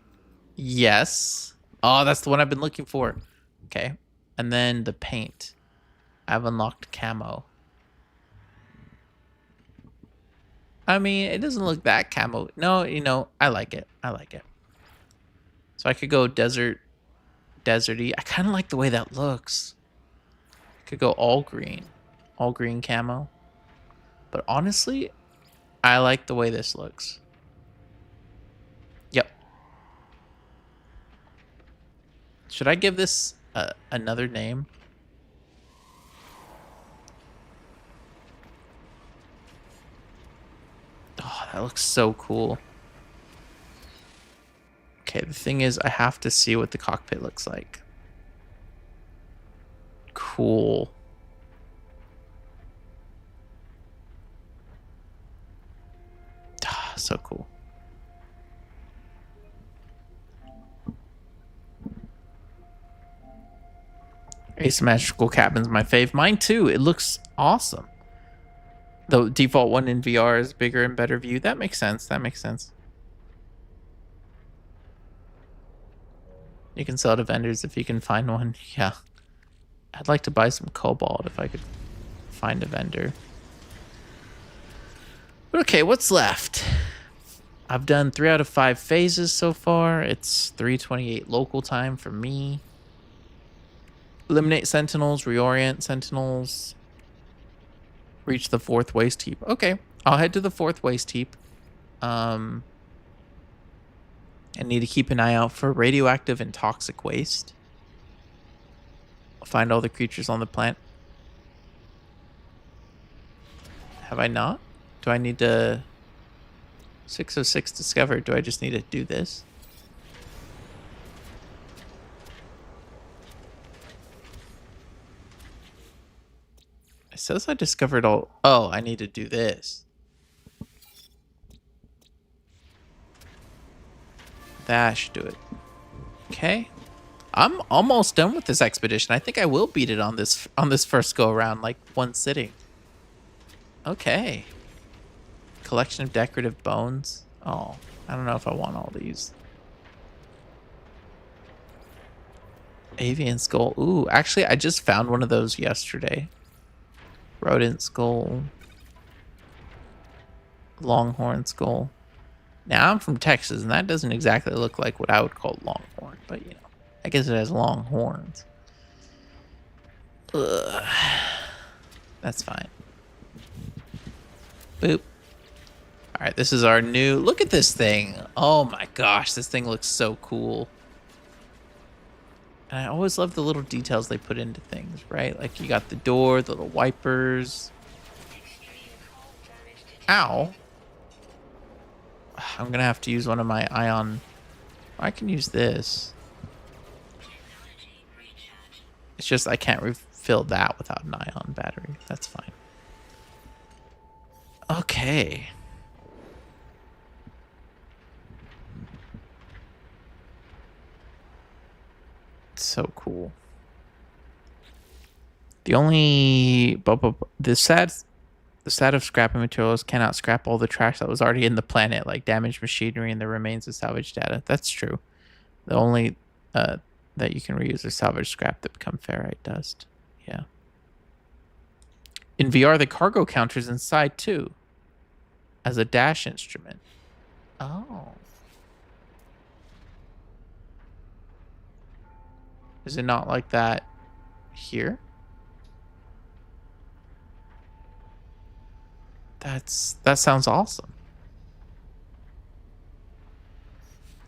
Yes. Oh, that's the one I've been looking for. Okay. And then the paint. I've unlocked camo. I mean, it doesn't look that camo. No, you know, I like it. I like it. So I could go deserty. I kind of like the way that looks. I could go all green camo. But honestly, I like the way this looks. Yep. Should I give this another name? Oh, that looks so cool. Okay, the thing is, I have to see what the cockpit looks like. Cool. So cool. Asymmetrical cabin's my fave. Mine too. It looks awesome. The default one in VR is bigger and better view. That makes sense. That makes sense. You can sell it to vendors if you can find one. Yeah. I'd like to buy some cobalt if I could find a vendor. But okay, what's left? I've done 3 out of 5 phases so far. It's 3:28 local time for me. Eliminate sentinels, reorient sentinels. Reach the 4th waste heap. Okay, I'll head to the 4th waste heap. I need to keep an eye out for radioactive and toxic waste. I'll find all the creatures on the planet. Have I not? Do I need to... 606 discovered. Do I just need to do this? It says I discovered all... Oh, I need to do this. That should do it. Okay. I'm almost done with this expedition. I think I will beat it on this first go around, like one sitting. Okay. Collection of decorative bones. Oh, I don't know if I want all these. Avian skull. Ooh, actually, I just found one of those yesterday. Rodent skull. Longhorn skull. Now, I'm from Texas, and that doesn't exactly look like what I would call longhorn, but you know, I guess it has long horns. Ugh. That's fine. Boop. All right, this is our new... Look at this thing. Oh my gosh, this thing looks so cool. And I always love the little details they put into things, right? Like you got the door, the little wipers. Ow. I'm going to have to use one of my ion... I can use this. It's just I can't refill that without an ion battery. That's fine. Okay. So cool. The only the sad of scrapping materials cannot scrap all the trash that was already in the planet, like damaged machinery and the remains of salvage data. That's true. The only that you can reuse is salvage scrap that become ferrite dust. Yeah. In VR, the cargo counter's inside too, as a dash instrument. Oh. Is it not like that here? That sounds awesome.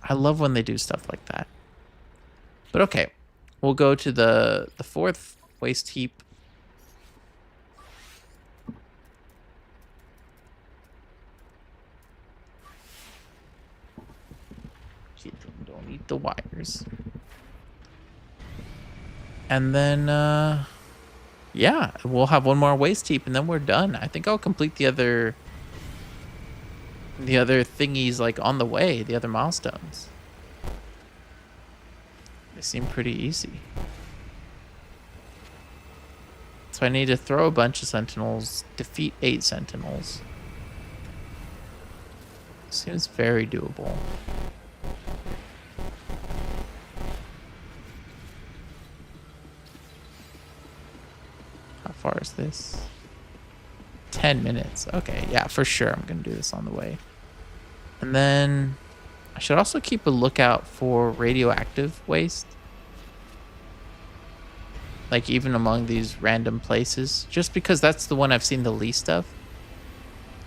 I love when they do stuff like that. But okay, we'll go to the fourth waste heap. Don't eat the wires. And then, yeah, we'll have one more waste heap, and then we're done. I think I'll complete the other thingies like on the way, the other milestones. They seem pretty easy. So I need to throw a bunch of sentinels, defeat 8 sentinels. Seems very doable. How far is this? 10 minutes. Okay, yeah, for sure. I'm going to do this on the way. And then I should also keep a lookout for radioactive waste. Like even among these random places. Just because that's the one I've seen the least of.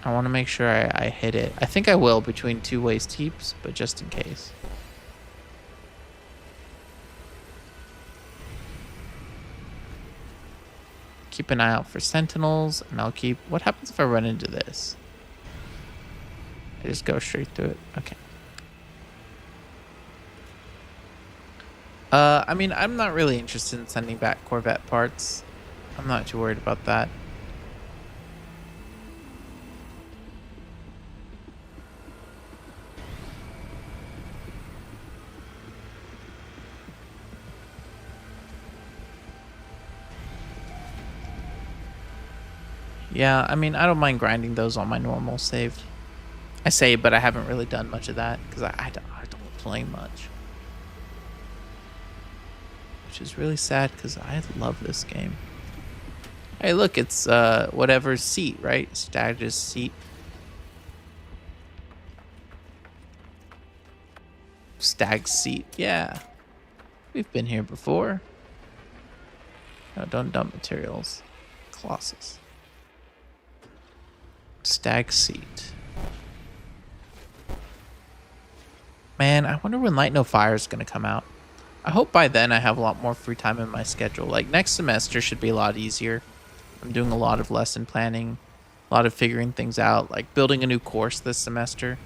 I want to make sure I hit it. I think I will between 2 waste heaps, but just in case. Keep an eye out for sentinels, and I'll keep... What happens if I run into this? I just go straight through it. Okay. I mean, I'm not really interested in sending back Corvette parts. I'm not too worried about that. Yeah, I mean, I don't mind grinding those on my normal save. I say, but I haven't really done much of that because I don't play much. Which is really sad because I love this game. Hey, look, it's whatever seat, right? Stag's seat. Stag's seat, yeah. We've been here before. No, don't dump materials. Colossus. Stag seat. Man, I wonder when Light No Fire is going to come out. I hope by then I have a lot more free time in my schedule. Like next semester should be a lot easier. I'm doing a lot of lesson planning, a lot of figuring things out, like building a new course this semester.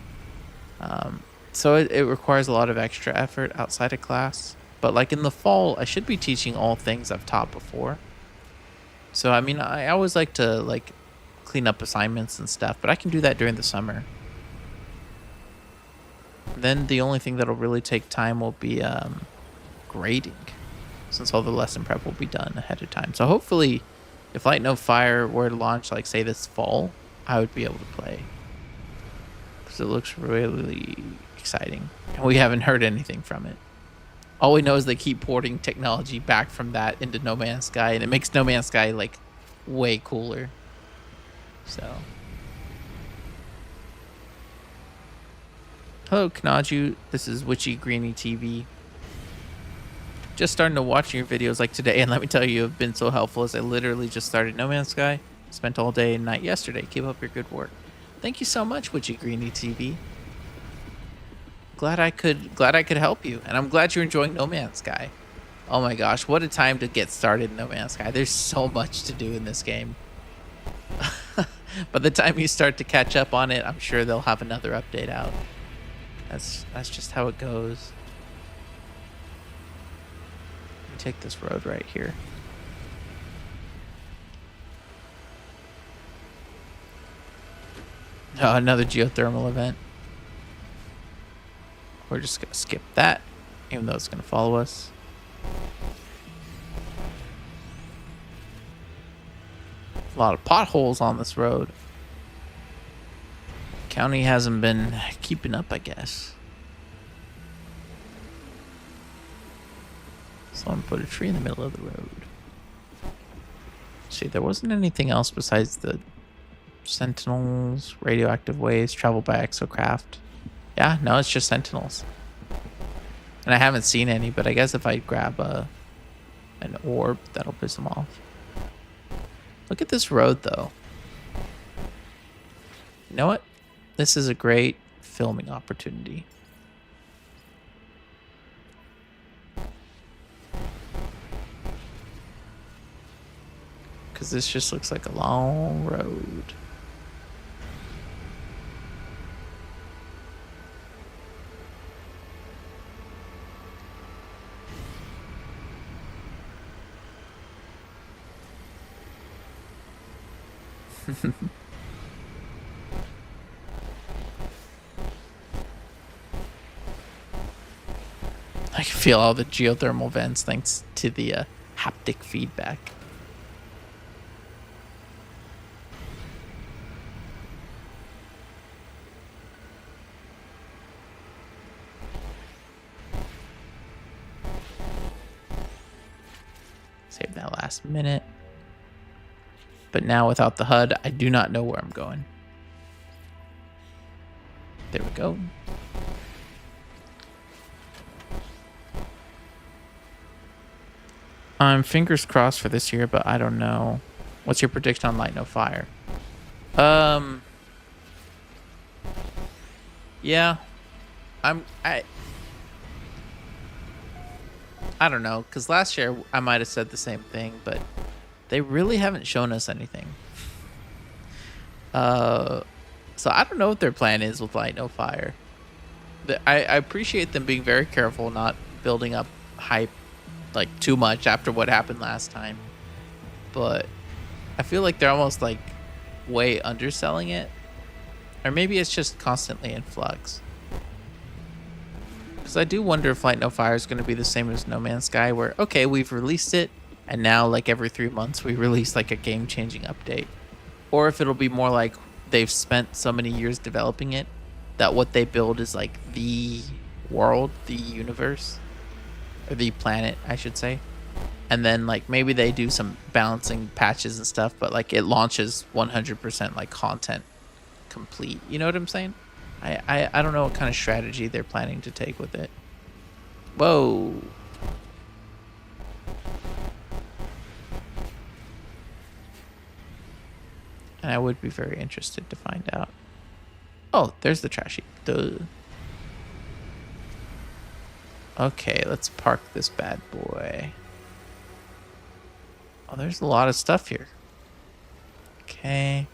So it requires a lot of extra effort outside of class. But like in the fall, I should be teaching all things I've taught before. So I mean, I always like to like clean up assignments and stuff, but I can do that during the summer. Then the only thing that'll really take time will be grading, since all the lesson prep will be done ahead of time. So hopefully If Light No Fire were to launch, like, say, this fall, I would be able to play. Because it looks really exciting. And we haven't heard anything from it. All we know is they keep porting technology back from that into No Man's Sky, and it makes No Man's Sky, like, way cooler. So. Hello, Kanaju. This is Witchy Greeny TV. Just starting to watch your videos like today, and let me tell you, you've been so helpful as I literally just started No Man's Sky. Spent all day and night yesterday. Keep up your good work. Thank you so much, Witchy Greeny TV. Glad I could help you, and I'm glad you're enjoying No Man's Sky. Oh my gosh, what a time to get started in No Man's Sky. There's so much to do in this game. By the time you start to catch up on it, I'm sure they'll have another update out. That's just how it goes. Let me take this road right here. Oh, another geothermal event. We're just going to skip that, even though it's going to follow us. A lot of potholes on this road. County hasn't been keeping up, I guess. So I'm going to put a tree in the middle of the road. See, there wasn't anything else besides the sentinels, radioactive waste, travel by exocraft. Yeah, no, it's just sentinels. And I haven't seen any, but I guess if I grab an orb, that'll piss them off. Look at this road, though. You know what? This is a great filming opportunity. Because this just looks like a long road. I can feel all the geothermal vents thanks to the haptic feedback. Save that last minute. But now without the HUD, I do not know where I'm going. There we go. I'm fingers crossed for this year, but I don't know. What's your prediction on Light No Fire? Yeah. I don't know, because last year I might have said the same thing, but they really haven't shown us anything. So I don't know what their plan is with Light No Fire. I appreciate them being very careful, not building up hype like too much after what happened last time. But I feel like they're almost like way underselling it. Or maybe it's just constantly in flux. Because I do wonder if Light No Fire is going to be the same as No Man's Sky, where, okay, we've released it, and now, like, every 3 months, we release, like, a game-changing update. Or if it'll be more like they've spent so many years developing it that what they build is, like, the world, the universe, or the planet, I should say. And then, like, maybe they do some balancing patches and stuff, but, like, it launches 100%, like, content complete. You know what I'm saying? I don't know what kind of strategy they're planning to take with it. Whoa. And I would be very interested to find out. Oh, there's the trash heap. Duh. Okay, let's park this bad boy. Oh, there's a lot of stuff here. Okay.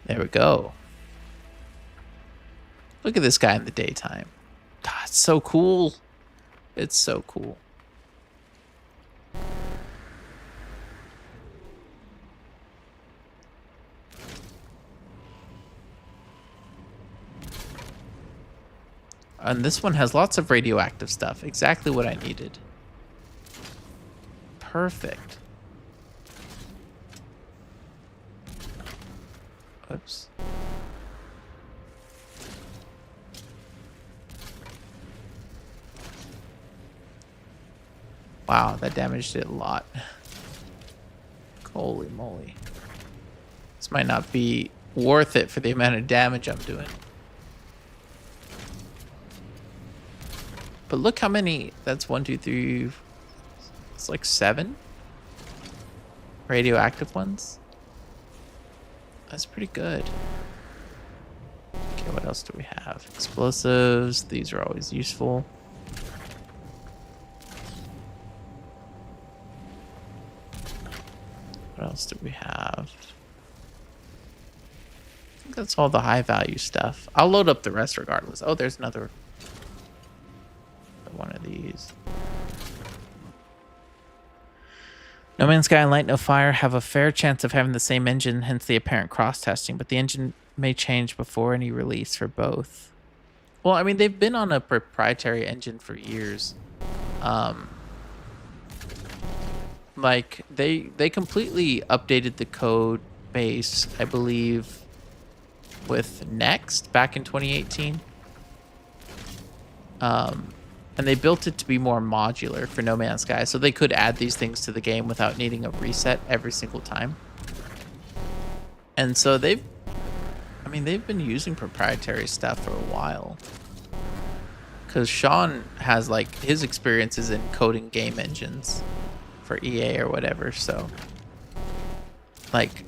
There we go. Look at this guy in the daytime. God, it's so cool. It's so cool. And this one has lots of radioactive stuff. Exactly what I needed. Perfect. Oops. Wow, that damaged it a lot. Holy moly. This might not be worth it for the amount of damage I'm doing. But look how many, that's 1, 2, 3, it's like 7 radioactive ones. That's pretty good. Okay, what else do we have? Explosives, these are always useful. What else do we have? I think that's all the high value stuff. I'll load up the rest regardless. Oh, there's another one of these. No Man's Sky and Light No Fire have a fair chance of having the same engine, hence the apparent cross-testing, but the engine may change before any release for both. Well, I mean, they've been on a proprietary engine for years. Like, they completely updated the code base, I believe, with Next back in 2018. And they built it to be more modular for No Man's Sky, so they could add these things to the game without needing a reset every single time. And so they've been using proprietary stuff for a while. Because Sean has, like, his experiences in coding game engines for EA or whatever, so... Like...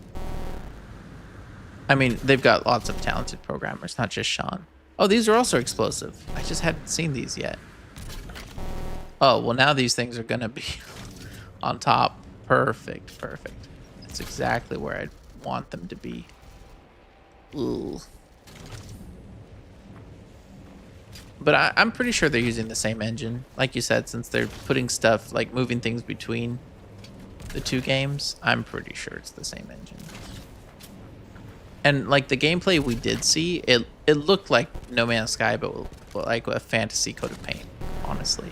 I mean, they've got lots of talented programmers, not just Sean. Oh, these are also explosive. I just hadn't seen these yet. Oh, well, now these things are going to be on top. Perfect, perfect. That's exactly where I'd want them to be. Ooh. But I'm pretty sure they're using the same engine. Like you said, since they're putting stuff, like moving things between the two games, I'm pretty sure it's the same engine. And, like, the gameplay we did see, it looked like No Man's Sky, but like a fantasy coat of paint, honestly.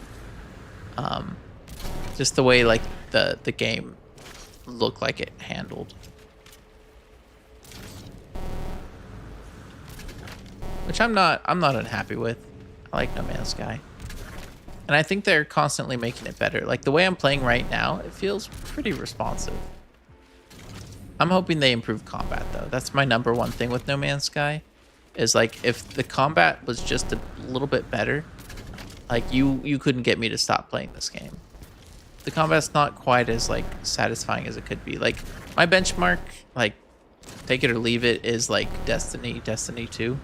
Just the way, like, the game looked like it handled. Which I'm not unhappy with. I like No Man's Sky. And I think they're constantly making it better. Like, the way I'm playing right now, it feels pretty responsive. I'm hoping they improve combat, though. That's my #1 thing with No Man's Sky. Is, like, if the combat was just a little bit better, like, you couldn't get me to stop playing this game. The combat's not quite as, like, satisfying as it could be. Like, my benchmark, like, take it or leave it, is, like, Destiny 2.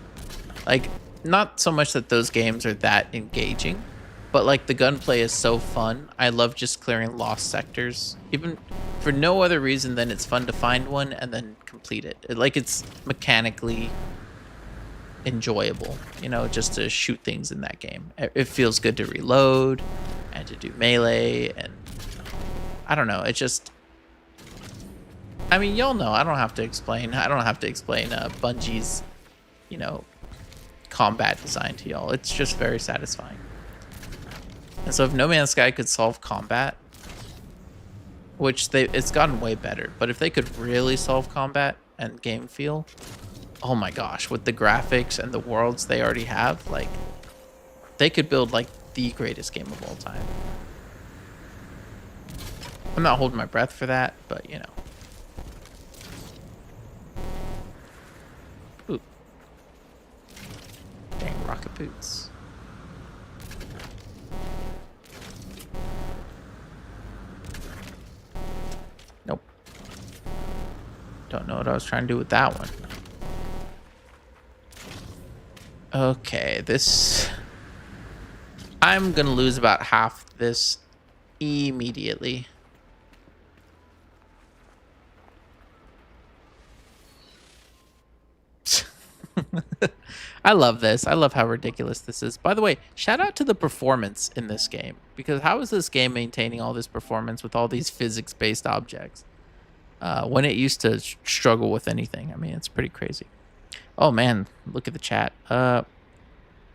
Like, not so much that those games are that engaging, but, like, the gunplay is so fun. I love just clearing lost sectors, even for no other reason than it's fun to find one and then complete it. Like, it's mechanically enjoyable, you know, just to shoot things in that game. It feels good to reload and to do melee, and I don't know, it just... I mean, y'all know, I don't have to explain Bungie's, you know, combat design to y'all. It's just very satisfying. And so if No Man's Sky could solve combat, which it's gotten way better, but if they could really solve combat and game feel, oh my gosh, with the graphics and the worlds they already have, like, they could build, like, the greatest game of all time. I'm not holding my breath for that, but, you know. Ooh. Dang, rocket boots. Nope. Don't know what I was trying to do with that one. Okay, this... I'm gonna lose about half this immediately. I love this. I love how ridiculous this is. By the way, shout out to the performance in this game, because how is this game maintaining all this performance with all these physics-based objects when it used to struggle with anything? I mean, it's pretty crazy. Oh man, look at the chat.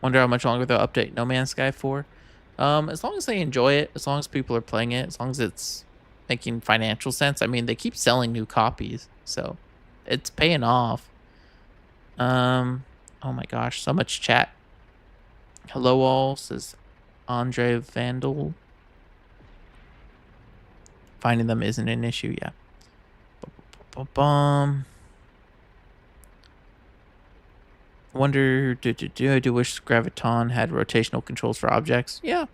Wonder how much longer they'll update No Man's Sky for. As long as they enjoy it, as long as people are playing it, as long as it's making financial sense. I mean, they keep selling new copies, so it's paying off. Oh my gosh, so much chat. Hello all, says Andre Vandal. Finding them isn't an issue, yeah. Wonder, I do wish Graviton had rotational controls for objects. Yeah.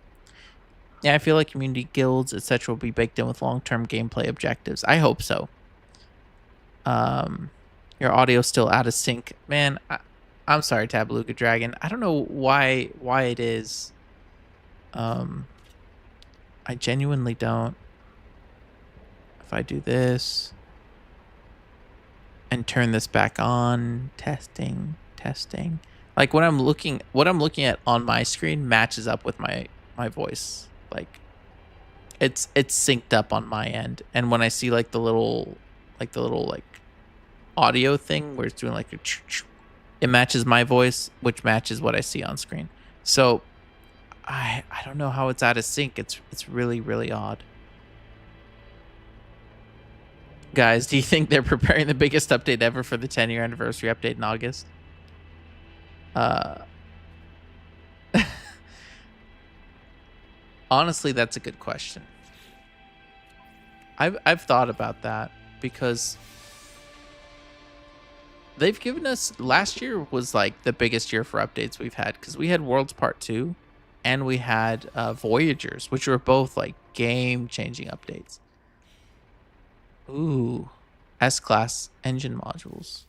Yeah, I feel like community guilds, etc. will be baked in with long-term gameplay objectives. I hope so. Your audio's still out of sync. Man, I'm sorry, Tabaluga Dragon. I don't know why it is. I genuinely don't. If I do this and turn this back on, testing. Like what I'm looking at on my screen matches up with my voice. Like it's synced up on my end. And when I see like the little audio thing where it's doing like a it matches my voice, which matches what I see on screen. So I don't know how it's out of sync. It's really, really odd. Guys, do you think they're preparing the biggest update ever for the 10-year anniversary update in August? Honestly, that's a good question. I've thought about that because they've given us, last year was like the biggest year for updates we've had because we had Worlds Part 2 and we had Voyagers, which were both like game-changing updates. Ooh, S-Class engine modules.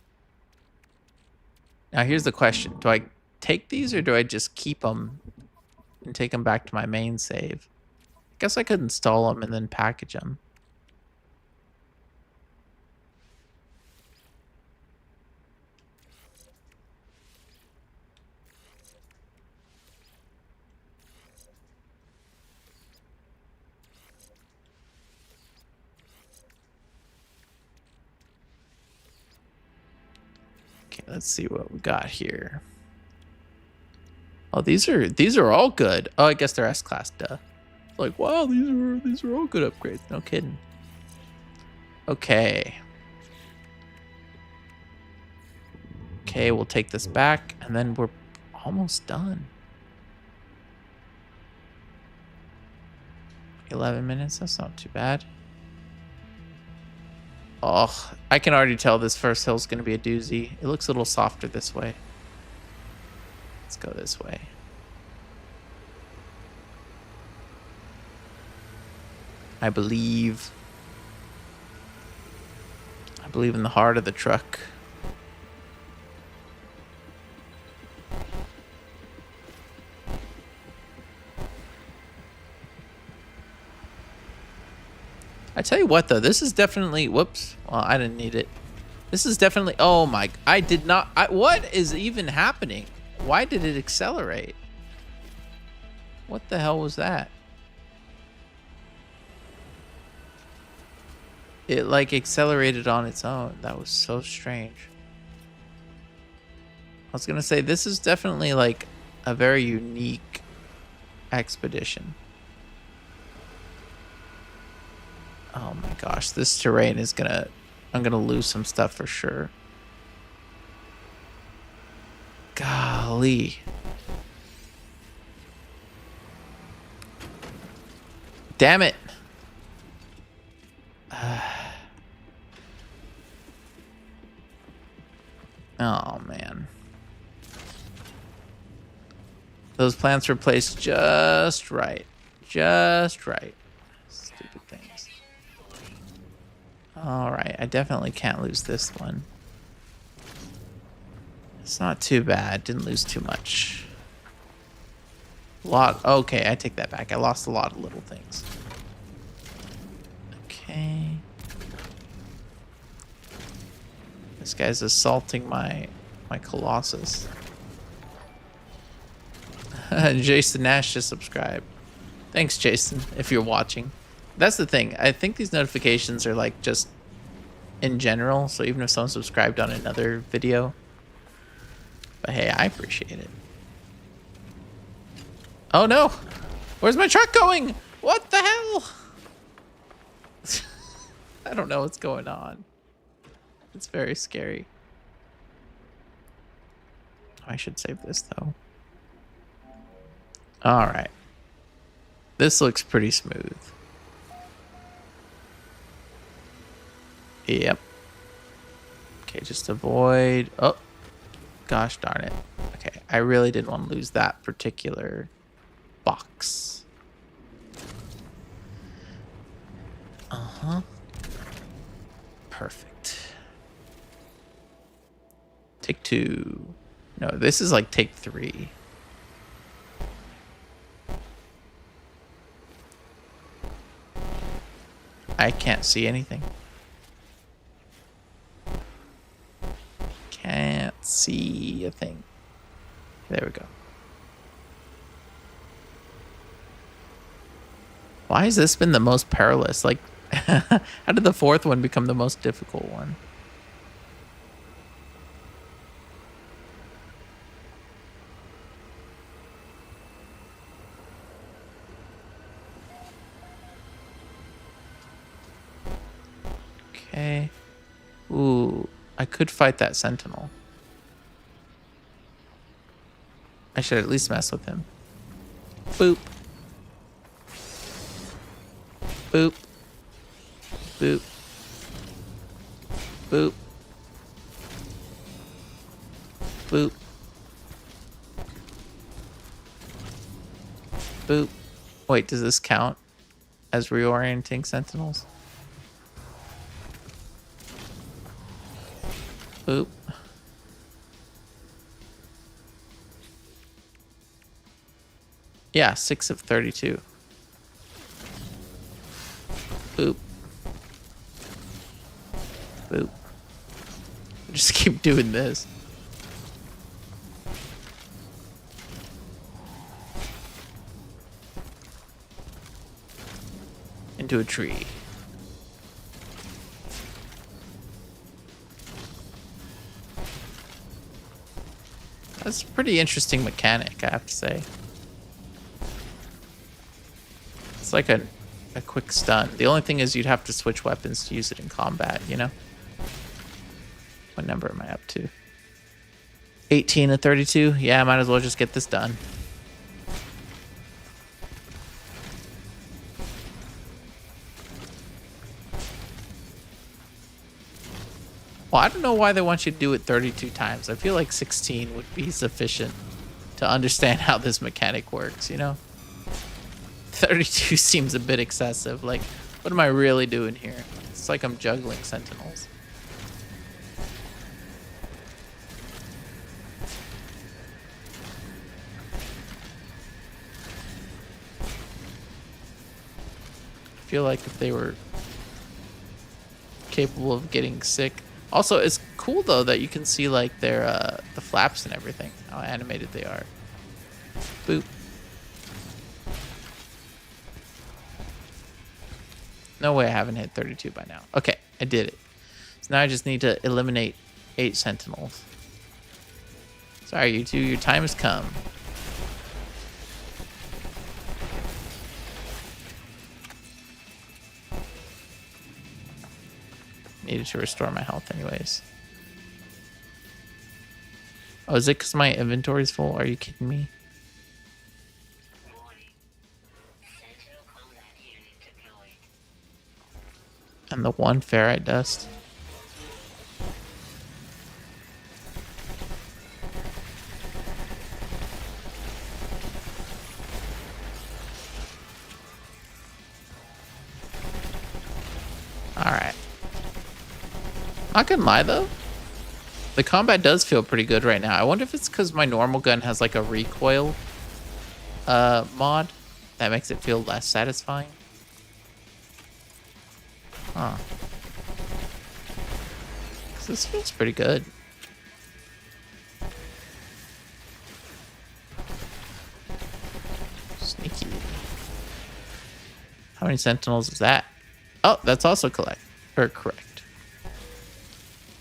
Now here's the question. Do I take these or do I just keep them and take them back to my main save? I guess I could install them and then package them. Okay, let's see what we got here. Oh, these are all good. Oh, I guess they're S-Class, duh. Like, wow, these are all good upgrades. No kidding. Okay. Okay, we'll take this back, and then we're almost done. 11 minutes, that's not too bad. Oh, I can already tell this first hill's going to be a doozy. It looks a little softer this way. Let's go this way. I believe in the heart of the truck. I tell you what, though, this is definitely, whoops, well, I didn't need it. This is definitely, oh my, I did not, what is even happening? Why did it accelerate? What the hell was that? It like accelerated on its own. That was so strange. I was gonna say, this is definitely like a very unique expedition. Oh my gosh, this terrain is I'm gonna lose some stuff for sure. Golly. Damn it. Oh man. Those plants were placed just right. Just right. Stupid things. Alright, I definitely can't lose this one. It's not too bad. Didn't lose too much. Okay, I take that back. I lost a lot of little things. Okay. This guy's assaulting my Colossus. Jason Nash just subscribed. Thanks, Jason, if you're watching. That's the thing. I think these notifications are like just in general. So even if someone subscribed on another video. But hey, I appreciate it. Oh no! Where's my truck going? What the hell? I don't know what's going on. It's very scary. I should save this though. All right. This looks pretty smooth. Yep. Okay, just avoid. Oh, gosh darn it. Okay, I really didn't want to lose that particular box. Uh-huh. Perfect. Take 2. No, this is like take 3. I can't see anything. Can't see a thing. There we go. Why has this been the most perilous? Like, how did the 4th one become the most difficult one? Okay. Ooh, I could fight that sentinel. I should at least mess with him. Boop. Boop. Boop. Boop. Boop. Boop. Wait, does this count as reorienting sentinels? Boop. Yeah, 6 of 32. Boop. Boop. Just keep doing this. Into a tree. That's a pretty interesting mechanic, I have to say. It's like a quick stun. The only thing is you'd have to switch weapons to use it in combat, you know? What number am I up to? 18 of 32? Yeah, I might as well just get this done. Well, I don't know why they want you to do it 32 times. I feel like 16 would be sufficient to understand how this mechanic works, you know? 32 seems a bit excessive. Like, what am I really doing here? It's like I'm juggling sentinels. I feel like if they were capable of getting sick. Also, it's cool though that you can see like their the flaps and everything, how animated they are. Boop. No way I haven't hit 32 by now. Okay, I did it. So now I just need to eliminate 8 sentinels. Sorry, you two, your time has come. Needed to restore my health anyways. Oh, is it because my inventory's full? Are you kidding me? And the 1 ferrite dust. Alright. Not gonna lie though, the combat does feel pretty good right now. I wonder if it's because my normal gun has like a recoil mod that makes it feel less satisfying. Huh. 'Cause this feels pretty good. Sneaky. How many sentinels is that? Oh, that's also correct.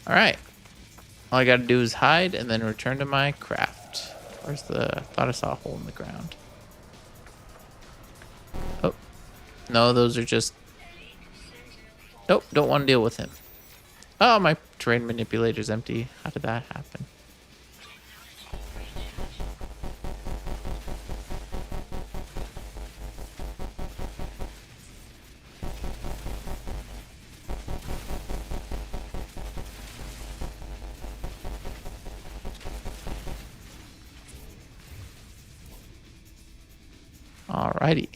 All right. All I gotta do is hide and then return to my craft. Where's the... I thought I saw a hole in the ground. No, those are just... Nope, don't want to deal with him. Oh, my terrain manipulator's empty. How did that happen? Alrighty.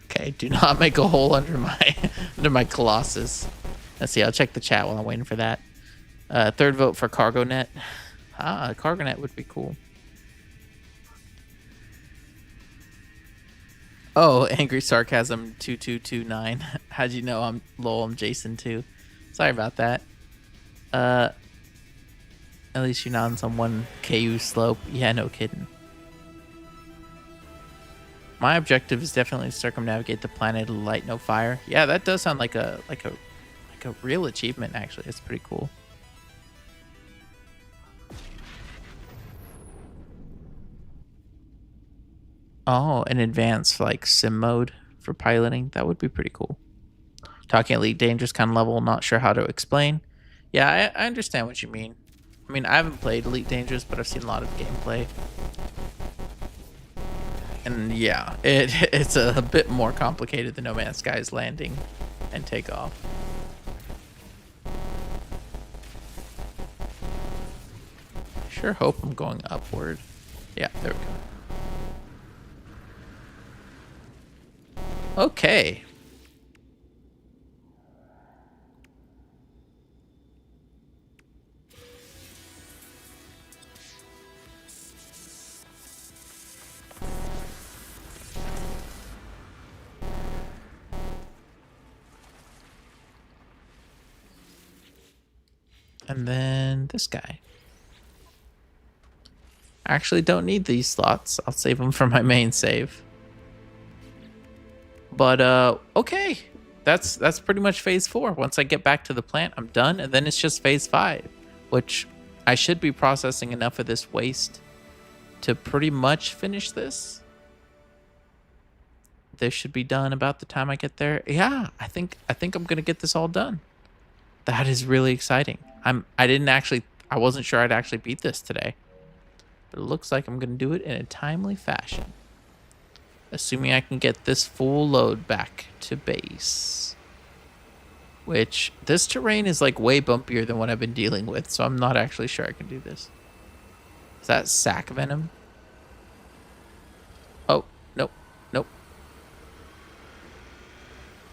Okay, do not make a hole under my Colossus. Let's see, I'll check the chat while I'm waiting for that. Third vote for Cargo Net. Ah, Cargo Net would be cool. Oh, Angry Sarcasm 2229. How'd you know I'm Jason too? Sorry about that. At least you're not on some 1 KU slope. Yeah, no kidding. My objective is definitely to circumnavigate the planet of light, no fire. Yeah, that does sound like a real achievement. Actually, it's pretty cool. Oh, an advanced like sim mode for piloting. That would be pretty cool. Talking Elite Dangerous kind of level. Not sure how to explain. Yeah, I understand what you mean. I mean, I haven't played Elite Dangerous, but I've seen a lot of gameplay. And yeah, it's a bit more complicated than No Man's Sky's landing and takeoff. Sure hope I'm going upward. Yeah, there we go. Okay. And then this guy. I actually don't need these slots. I'll save them for my main save. But okay. That's pretty much phase 4. Once I get back to the plant, I'm done, and then it's just phase 5, which I should be processing enough of this waste to pretty much finish this. This should be done about the time I get there. Yeah, I think I'm gonna get this all done. That is really exciting. I wasn't sure I'd actually beat this today, but it looks like I'm gonna do it in a timely fashion. Assuming I can get this full load back to base. Which, this terrain is like way bumpier than what I've been dealing with, so I'm not actually sure I can do this. Is that sack venom? Oh, nope, nope.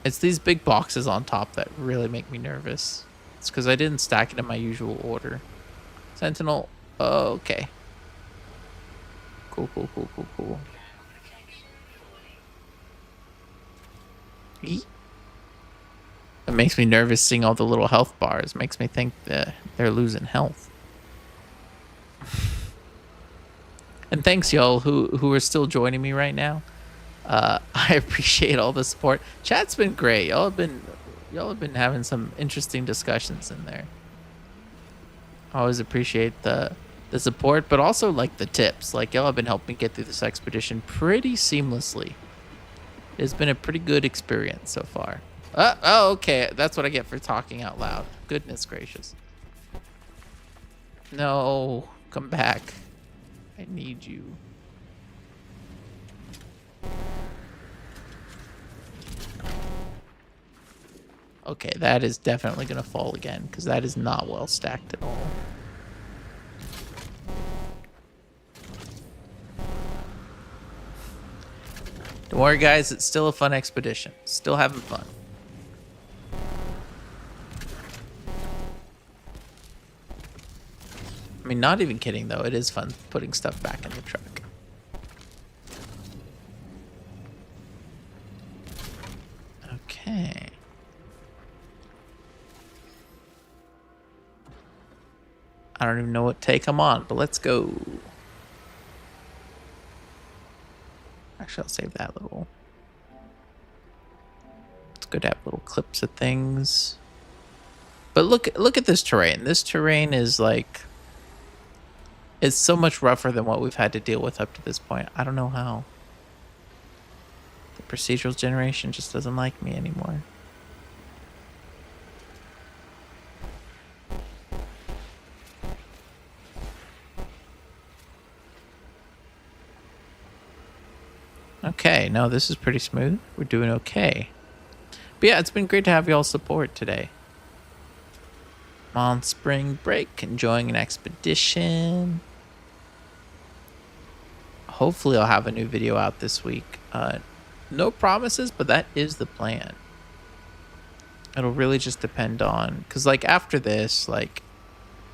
It's these big boxes on top that really make me nervous. It's because I didn't stack it in my usual order. Sentinel, oh, okay. Cool, cool, cool, cool, cool. It makes me nervous seeing all the little health bars. Makes me think that they're losing health. And thanks, y'all, who are still joining me right now. I appreciate all the support. Chat's been great. Y'all have been having some interesting discussions in there. I always appreciate the support, but also like the tips. Like, y'all have been helping me get through this expedition pretty seamlessly. It's been a pretty good experience so far. Oh, okay. That's what I get for talking out loud. Goodness gracious. No, come back. I need you. Okay, that is definitely going to fall again, because that is not well stacked at all. Don't worry, guys. It's still a fun expedition. Still having fun. I mean, not even kidding, though. It is fun putting stuff back in the truck. Okay. I don't even know what take I'm on, but let's go. Actually, I'll save that little. It's good to have little clips of things. But look at this terrain. This terrain is like It's so much rougher than what we've had to deal with up to this point. I don't know how. The procedural generation just doesn't like me anymore. Okay, no, this is pretty smooth. We're doing okay. But yeah, it's been great to have y'all support today. I'm on spring break, enjoying an expedition. Hopefully I'll have a new video out this week. No promises, but that is the plan. It'll really just depend on, because like after this, like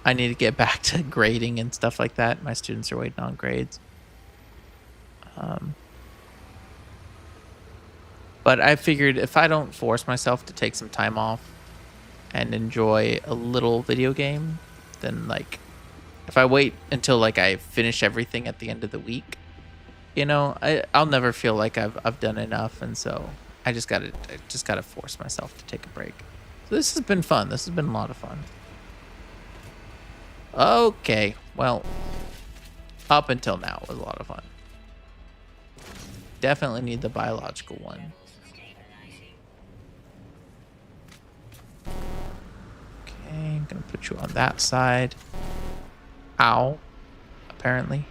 I need to get back to grading and stuff like that. My students are waiting on grades. But I figured if I don't force myself to take some time off and enjoy a little video game, then like if I wait until like I finish everything at the end of the week, you know, I'll never feel like I've done enough, and so I just gotta force myself to take a break. So this has been fun. This has been a lot of fun. Okay, well, up until now it was a lot of fun. Definitely need the biological one. Okay, I'm gonna put you on that side. Ow, apparently.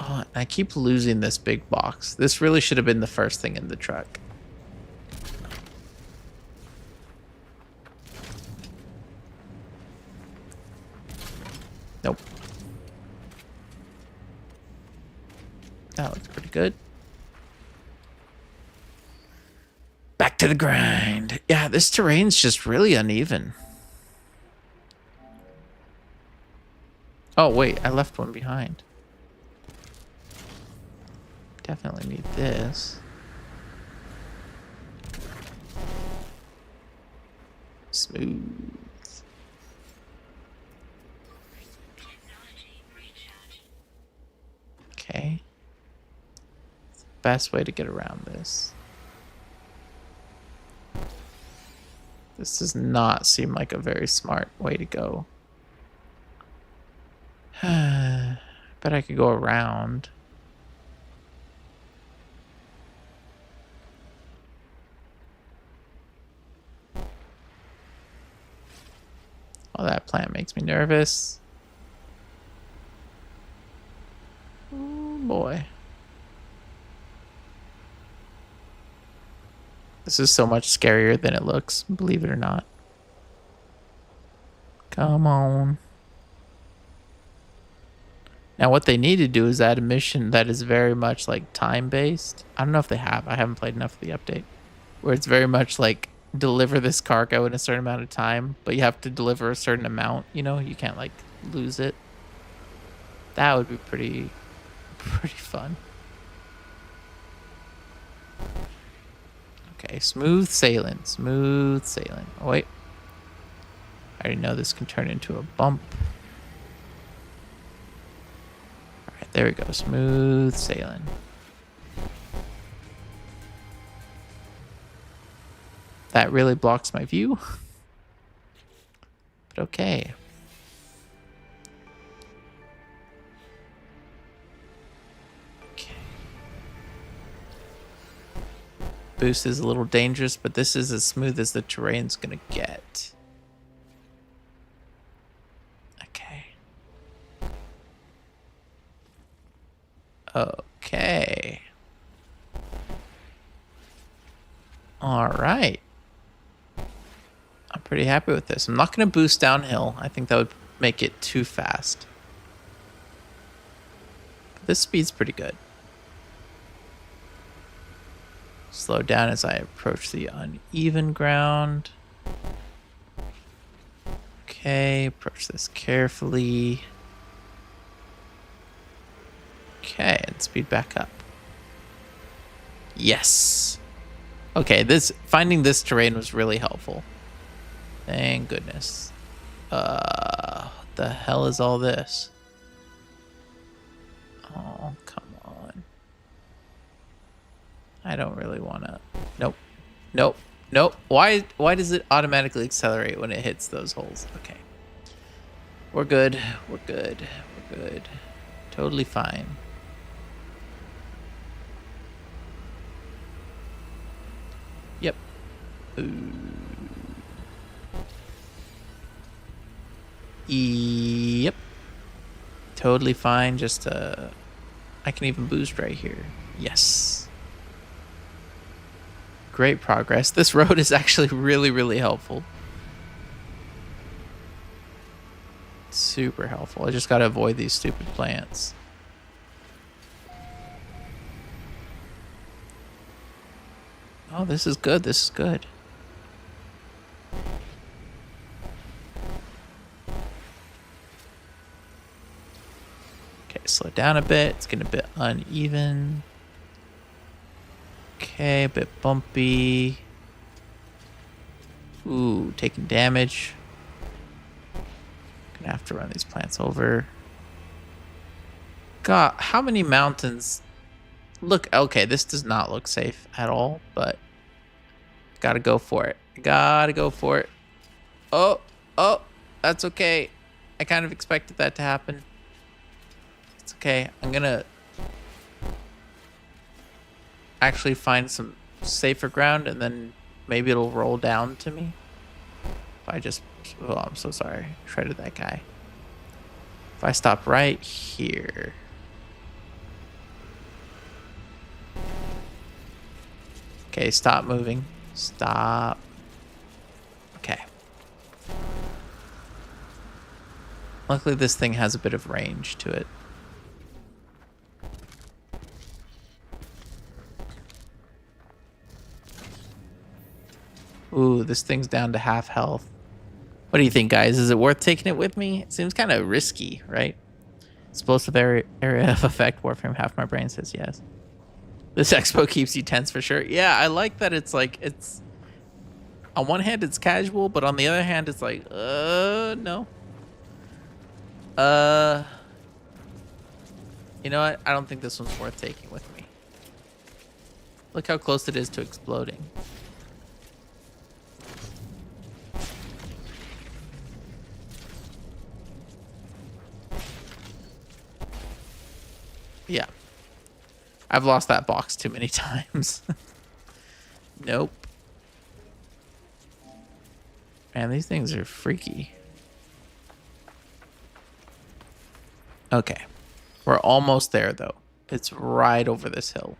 Oh, I keep losing this big box. This really should have been the first thing in the truck. Nope. That looks pretty good. Back to the grind. Yeah, this terrain's just really uneven. Oh, wait, I left one behind. Definitely need this. Smooth. Okay. It's the best way to get around this. This does not seem like a very smart way to go. But I could go around. Oh, that plant makes me nervous. Oh boy. This is so much scarier than it looks, believe it or not. Come on. Now what they need to do is add a mission that is very much like time-based. I don't know if they have. I haven't played enough of the update. Where it's very much like deliver this cargo in a certain amount of time, but you have to deliver a certain amount, you know? You can't like lose it. That would be pretty fun. Okay, smooth sailing, smooth sailing. Oh, wait. I already know this can turn into a bump. All right, there we go, smooth sailing. That really blocks my view. But okay. Boost is a little dangerous, but this is as smooth as the terrain's gonna get. Okay. Okay. All right. I'm pretty happy with this. I'm not gonna boost downhill. I think that would make it too fast. But this speed's pretty good. Slow down as I approach the uneven ground. Okay, approach this carefully. Okay, and speed back up. Yes. Okay, finding this terrain was really helpful. Thank goodness. What the hell is all this? Oh, come on. I don't really want to. Nope. Nope. Nope. Why does it automatically accelerate when it hits those holes? Okay. We're good. We're good. We're good. Totally fine. Yep. Ooh. Yep. Totally fine. Just I can even boost right here. Yes. Great progress. This road is actually really, really helpful. Super helpful. I just gotta avoid these stupid plants. Oh, this is good. This is good. Okay, slow down a bit. It's getting a bit uneven. Okay, a bit bumpy. Ooh, taking damage. Gonna have to run these plants over. God, how many mountains? Look, okay, this does not look safe at all, but gotta go for it. Gotta go for it. Oh, oh, that's okay. I kind of expected that to happen. It's okay. I'm gonna actually find some safer ground and then maybe it'll roll down to me. If I just, oh, I'm so sorry. I shredded that guy. If I stop right here. Okay, stop moving. Stop. Okay. Luckily, this thing has a bit of range to it. Ooh, this thing's down to half health. What do you think, guys? Is it worth taking it with me? It seems kind of risky, right? Explosive area of effect, Warframe. Half my brain says yes. This expo keeps you tense for sure. Yeah, I like that it's like, it's... On one hand, it's casual, but on the other hand, it's like, no. You know what? I don't think this one's worth taking with me. Look how close it is to exploding. Yeah. I've lost that box too many times. Nope. Man, these things are freaky. Okay. We're almost there, though. It's right over this hill.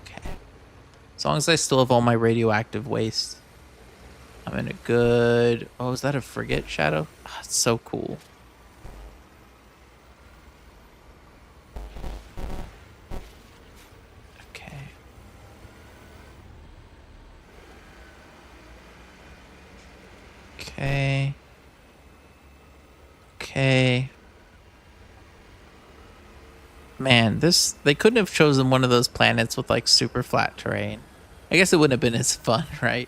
Okay. As long as I still have all my radioactive waste, I'm in a good... Oh, is that a frigate shadow? Oh, it's so cool. Okay. Okay. Okay. Man, this... They couldn't have chosen one of those planets with, like, super flat terrain. I guess it wouldn't have been as fun, right?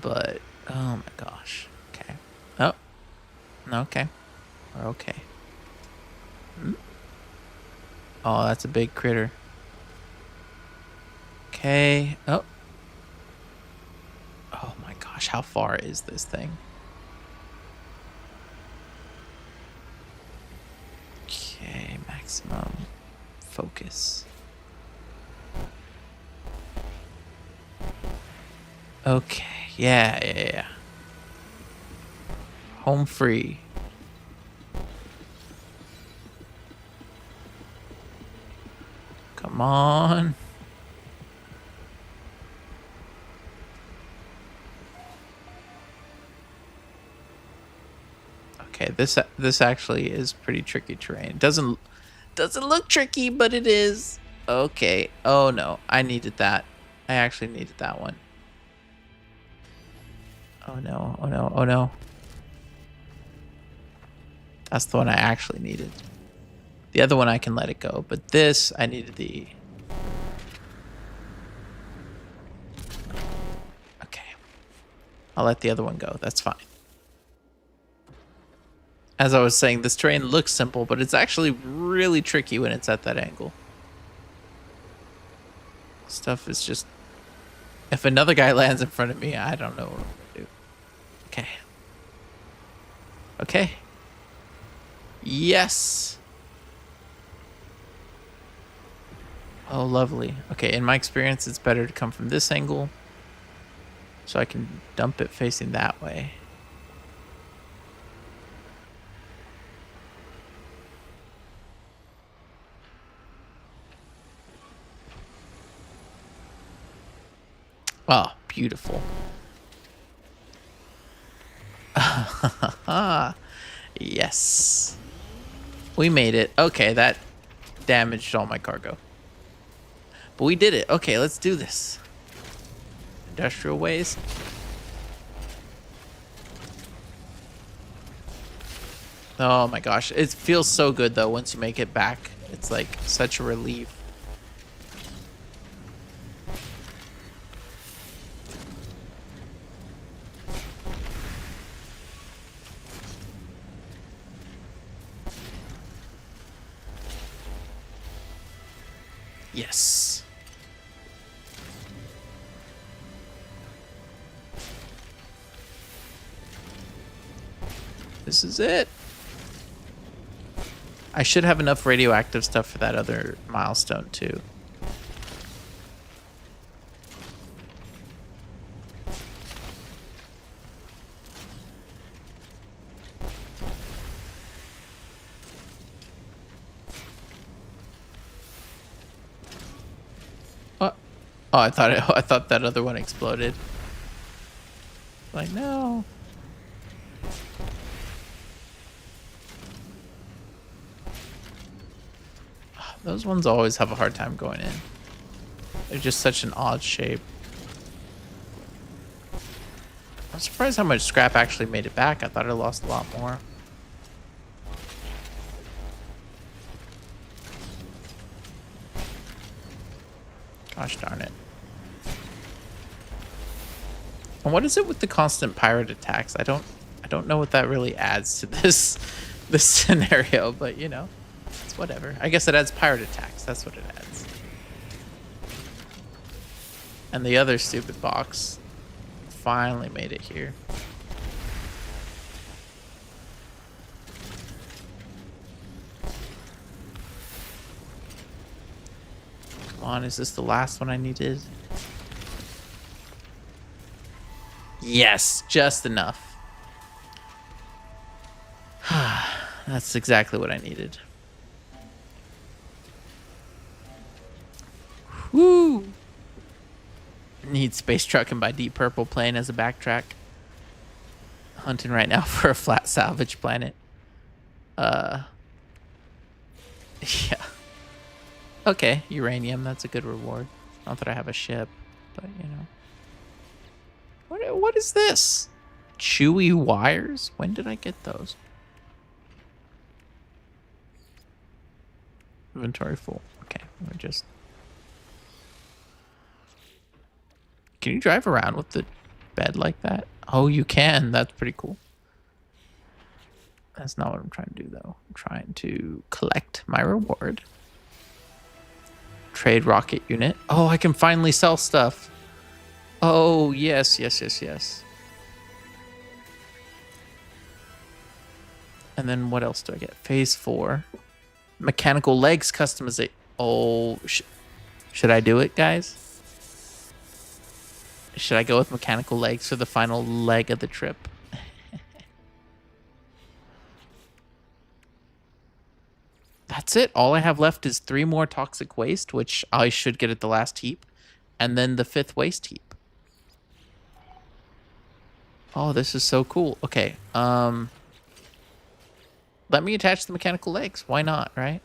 But, oh my gosh. Okay. Oh. Okay. We're okay. Oh, that's a big critter. Okay. Oh. Oh my gosh, how far is this thing? Okay, maximum focus. Okay. Yeah. Home free. Come on. Okay, this actually is pretty tricky terrain. It doesn't look tricky, but it is. Okay. Oh no, I needed that. I actually needed that one. Oh no, oh no, oh no. That's the one I actually needed. The other one I can let it go, but this I needed the... Okay. I'll let the other one go. That's fine. As I was saying, this terrain looks simple, but it's actually really tricky when it's at that angle. Stuff is just... If another guy lands in front of me, I don't know what I'm gonna do. Okay. Okay. Yes. Oh, lovely. Okay, in my experience, it's better to come from this angle so I can dump it facing that way. Oh, beautiful. Yes. We made it. Okay, that damaged all my cargo. But we did it. Okay, let's do this. Industrial waste. Oh my gosh. It feels so good though once you make it back. It's like such a relief. Yes. This is it. I should have enough radioactive stuff for that other milestone too. What? Oh, I thought that other one exploded. Like, no. Those ones always have a hard time going in. They're just such an odd shape. I'm surprised how much scrap actually made it back. I thought I lost a lot more. Gosh darn it. And what is it with the constant pirate attacks? I don't know what that really adds to this scenario, but you know. It's whatever. I guess it adds pirate attacks. That's what it adds. And the other stupid box finally made it here. Come on, is this the last one I needed? Yes, just enough. That's exactly what I needed. Woo! Need space trucking by Deep Purple playing as a backtrack. Hunting right now for a flat salvage planet. Yeah. Okay, uranium, that's a good reward. Not that I have a ship, but you know. What is this? Chewy wires? When did I get those? Inventory full. Okay, we're just... Can you drive around with the bed like that? Oh, you can. That's pretty cool. That's not what I'm trying to do, though. I'm trying to collect my reward. Trade rocket unit. Oh, I can finally sell stuff. Oh, yes, yes, yes, yes. And then what else do I get? Phase 4. Mechanical legs customization. Oh, should I do it, guys? Should I go with mechanical legs for the final leg of the trip? That's it. All I have left is 3 more toxic waste, which I should get at the last heap, and then the 5th waste heap. Oh, this is so cool. Okay, let me attach the mechanical legs. Why not, right?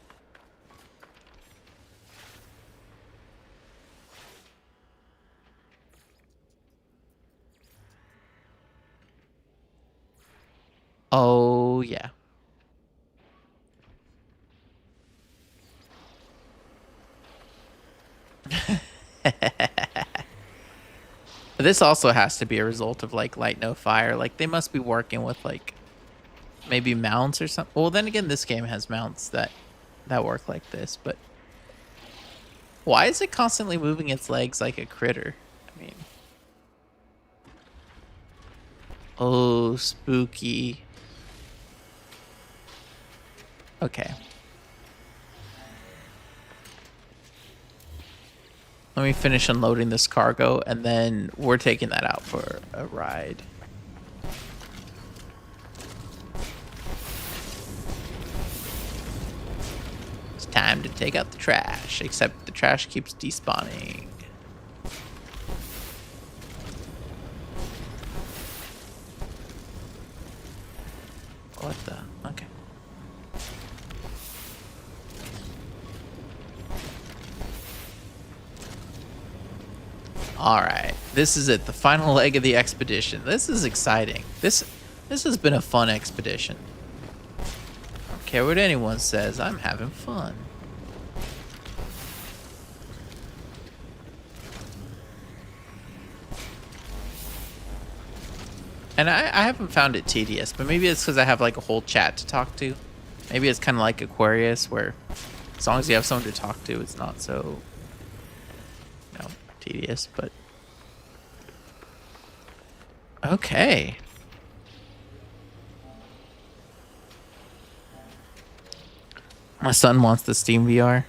Oh, yeah. This also has to be a result of like light no fire. Like they must be working with like maybe mounts or something. Well, then again, this game has mounts that work like this, but Why is it constantly moving its legs like a critter? I mean, oh, spooky. Okay. Let me finish unloading this cargo, and then we're taking that out for a ride. It's time to take out the trash, except the trash keeps despawning. What the? Okay. All right, this is it, the final leg of the expedition. This is exciting. This has been a fun expedition. I don't care what anyone says, I'm having fun. And I haven't found it tedious, but maybe it's because I have like a whole chat to talk to. Maybe it's kind of like Aquarius, where as long as you have someone to talk to, it's not so, tedious. But okay. My son wants the Steam VR.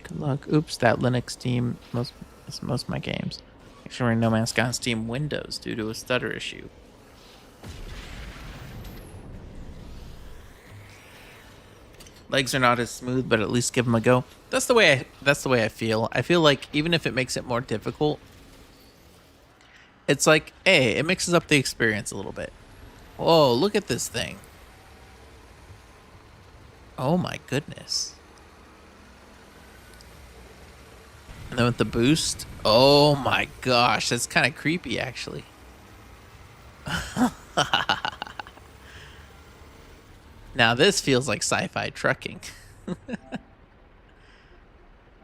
Good luck. Oops, that Linux Steam most of my games. Actually, No Man's Sky on Steam Windows due to a stutter issue. Legs are not as smooth, but at least give them a go. That's the way I feel. I feel like even if it makes it more difficult, it's like, hey, it mixes up the experience a little bit. Whoa, look at this thing. Oh my goodness. And then with the boost, oh my gosh, that's kind of creepy actually. Now this feels like sci-fi trucking. All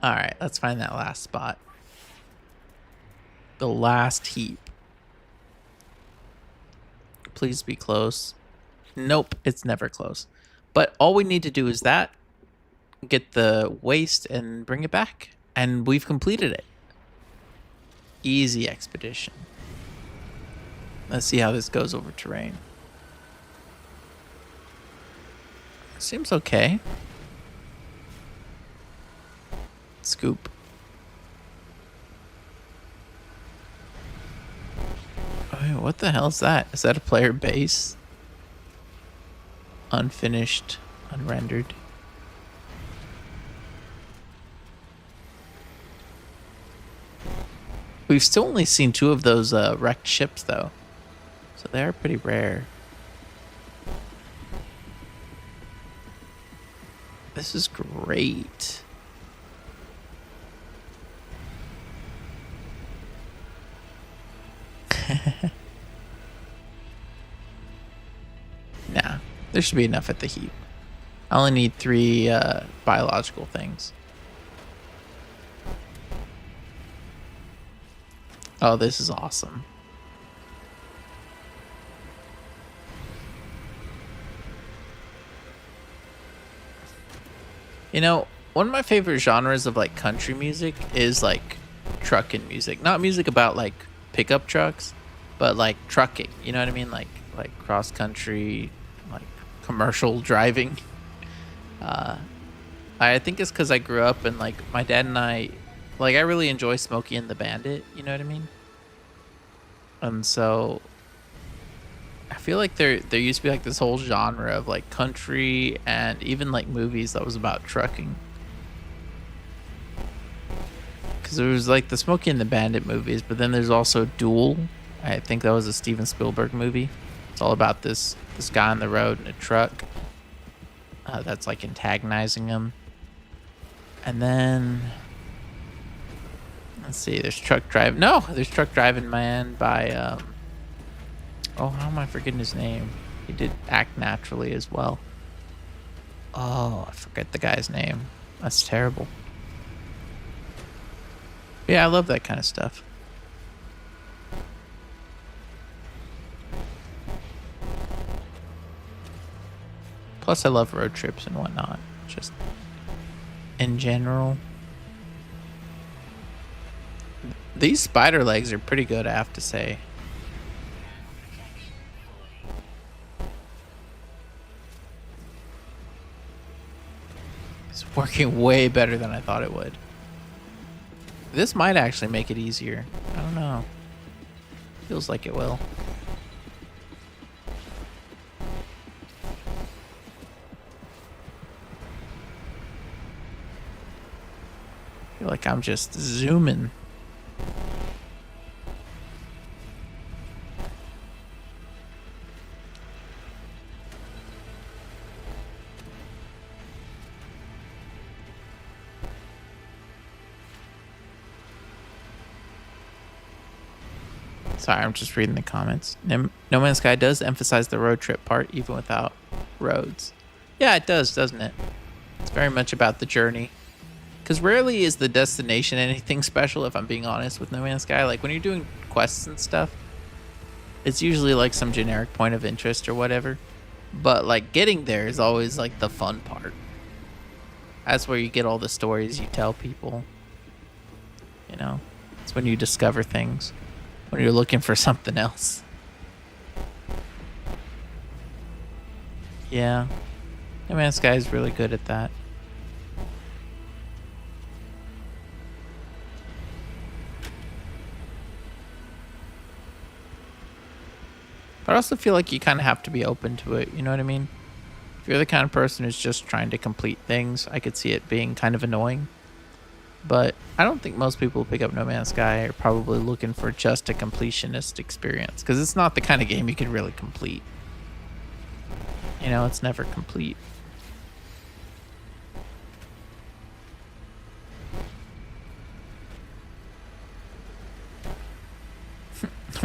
right, let's find that last spot. The last heap. Please be close. Nope, it's never close. But all we need to do is that, get the waste and bring it back. And we've completed it. Easy expedition. Let's see how this goes over terrain. Seems okay. Scoop. Oh, what the hell is that? Is that a player base? Unfinished, unrendered. We've still only seen 2 of those wrecked ships, though. So they are pretty rare. This is great. Nah, there should be enough at the heap. I only need 3 biological things. Oh, this is awesome. You know, one of my favorite genres of like country music is like trucking music. Not music about like pickup trucks, but like trucking. You know what I mean? Like cross country, like commercial driving. I think it's because I grew up and like my dad and I, like I really enjoy Smokey and the Bandit. You know what I mean? And so I feel like there used to be like this whole genre of like country and even like movies that was about trucking. Because there was like the Smokey and the Bandit movies, but then there's also Duel. I think that was a Steven Spielberg movie. It's all about this guy on the road in a truck that's like antagonizing him. And then let's see, there's Truck Drive. No, there's Truck Driving Man by oh, how am I forgetting his name? He did Act Naturally as well. Oh, I forget the guy's name. That's terrible. Yeah, I love that kind of stuff. Plus, I love road trips and whatnot. Just in general. These spider legs are pretty good, I have to say. It's working way better than I thought it would. This might actually make it easier. I don't know. Feels like it will. I feel like I'm just zooming. Sorry, I'm just reading the comments. No Man's Sky does emphasize the road trip part, even without roads. Yeah, it does, doesn't it? It's very much about the journey. Because rarely is the destination anything special, if I'm being honest, with No Man's Sky. Like, when you're doing quests and stuff, it's usually like some generic point of interest or whatever. But, like, getting there is always, like, the fun part. That's where you get all the stories you tell people. You know? It's when you discover things. When you're looking for something else. Yeah. No Man's Sky is really good at that. But I also feel like you kind of have to be open to it, you know what I mean? If you're the kind of person who's just trying to complete things, I could see it being kind of annoying. But I don't think most people who pick up No Man's Sky are probably looking for just a completionist experience, because it's not the kind of game you can really complete. You know, it's never complete.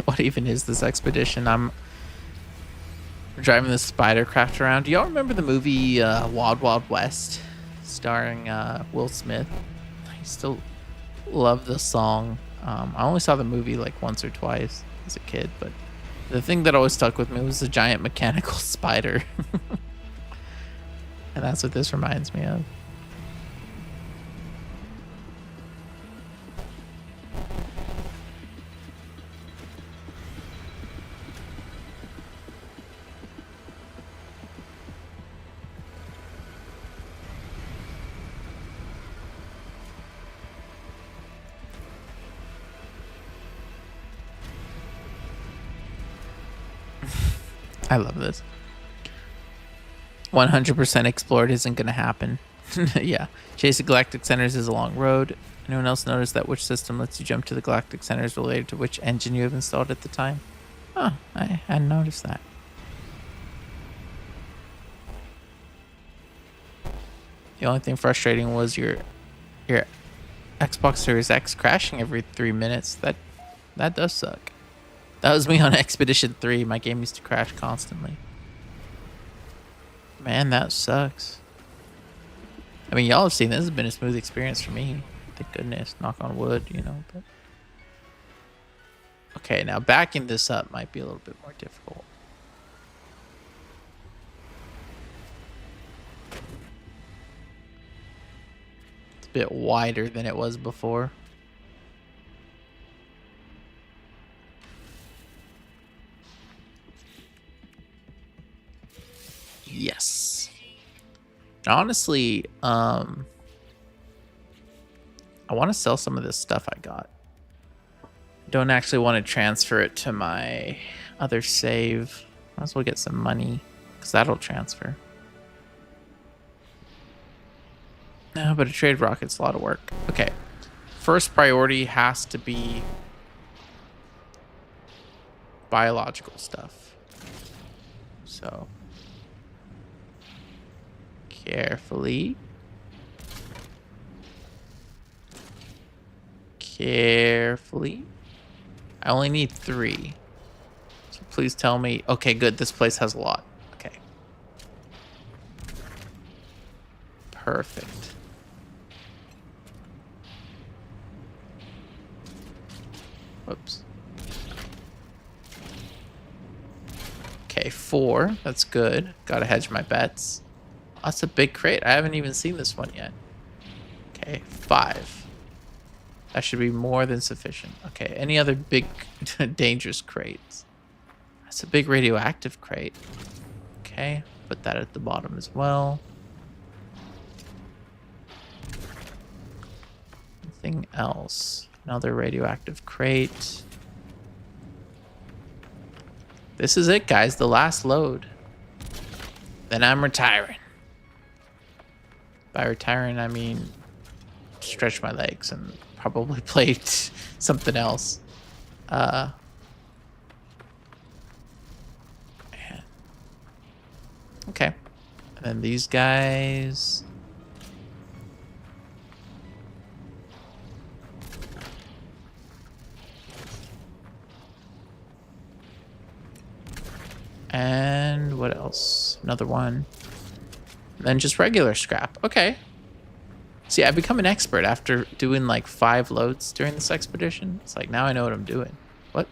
What even is this expedition? I'm driving this spider craft around. Do y'all remember the movie Wild Wild West, starring Will Smith? I still love the song. I only saw the movie like once or twice as a kid, but the thing that always stuck with me was the giant mechanical spider. And that's what this reminds me of. I love this. 100% explored isn't going to happen. Yeah. Chase the Galactic Centers is a long road. Anyone else notice that which system lets you jump to the Galactic Centers related to which engine you have installed at the time? Oh, I hadn't noticed that. The only thing frustrating was your Xbox Series X crashing every 3 minutes. That does suck. That was me on Expedition 3. My game used to crash constantly. Man, that sucks. I mean, y'all have seen this. This has been a smooth experience for me. Thank goodness. Knock on wood, you know. But okay, now backing this up might be a little bit more difficult. It's a bit wider than it was before. Yes. Honestly, I want to sell some of this stuff I got. Don't actually want to transfer it to my other save. Might as well get some money, because that'll transfer. No, but a trade rocket's a lot of work. Okay. First priority has to be biological stuff. So carefully. Carefully. I only need 3. So please tell me. Okay, good. This place has a lot. Okay. Perfect. Whoops. Okay, 4. That's good. Gotta hedge my bets. That's a big crate. I haven't even seen this one yet. Okay, 5. That should be more than sufficient. Okay, any other big dangerous crates? That's a big radioactive crate. Okay, put that at the bottom as well. Anything else? Another radioactive crate. This is it, guys. The last load. Then I'm retiring. By retiring, I mean stretch my legs and probably play something else. Man. Okay. And then these guys. And what else? Another one. And then just regular scrap. Okay. See, I've become an expert after doing like 5 loads during this expedition. It's like, now I know what I'm doing. What?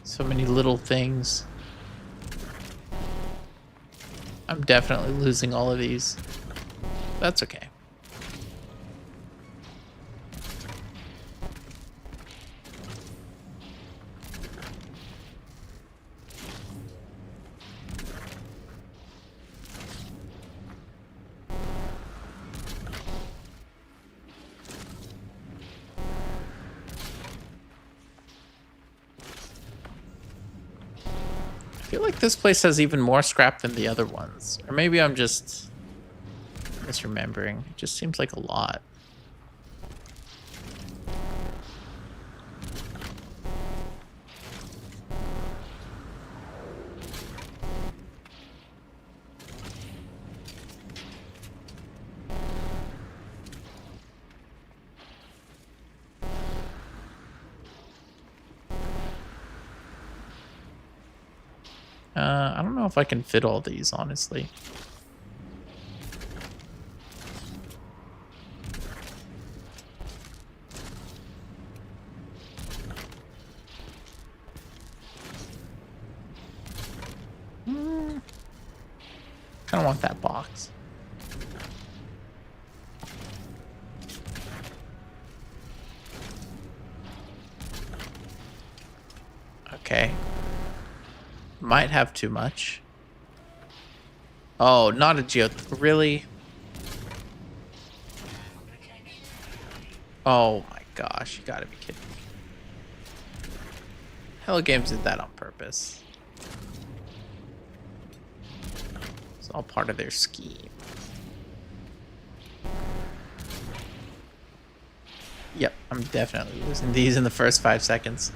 So many little things. I'm definitely losing all of these. That's okay. I feel like this place has even more scrap than the other ones. Or maybe I'm just misremembering. It just seems like a lot. I don't know if I can fit all these, honestly. Kind of want that box. Okay. Might have too much. Oh, not a really? Oh my gosh, you gotta be kidding me. Hello Games did that on purpose. It's all part of their scheme. Yep, I'm definitely losing these in the first 5 seconds.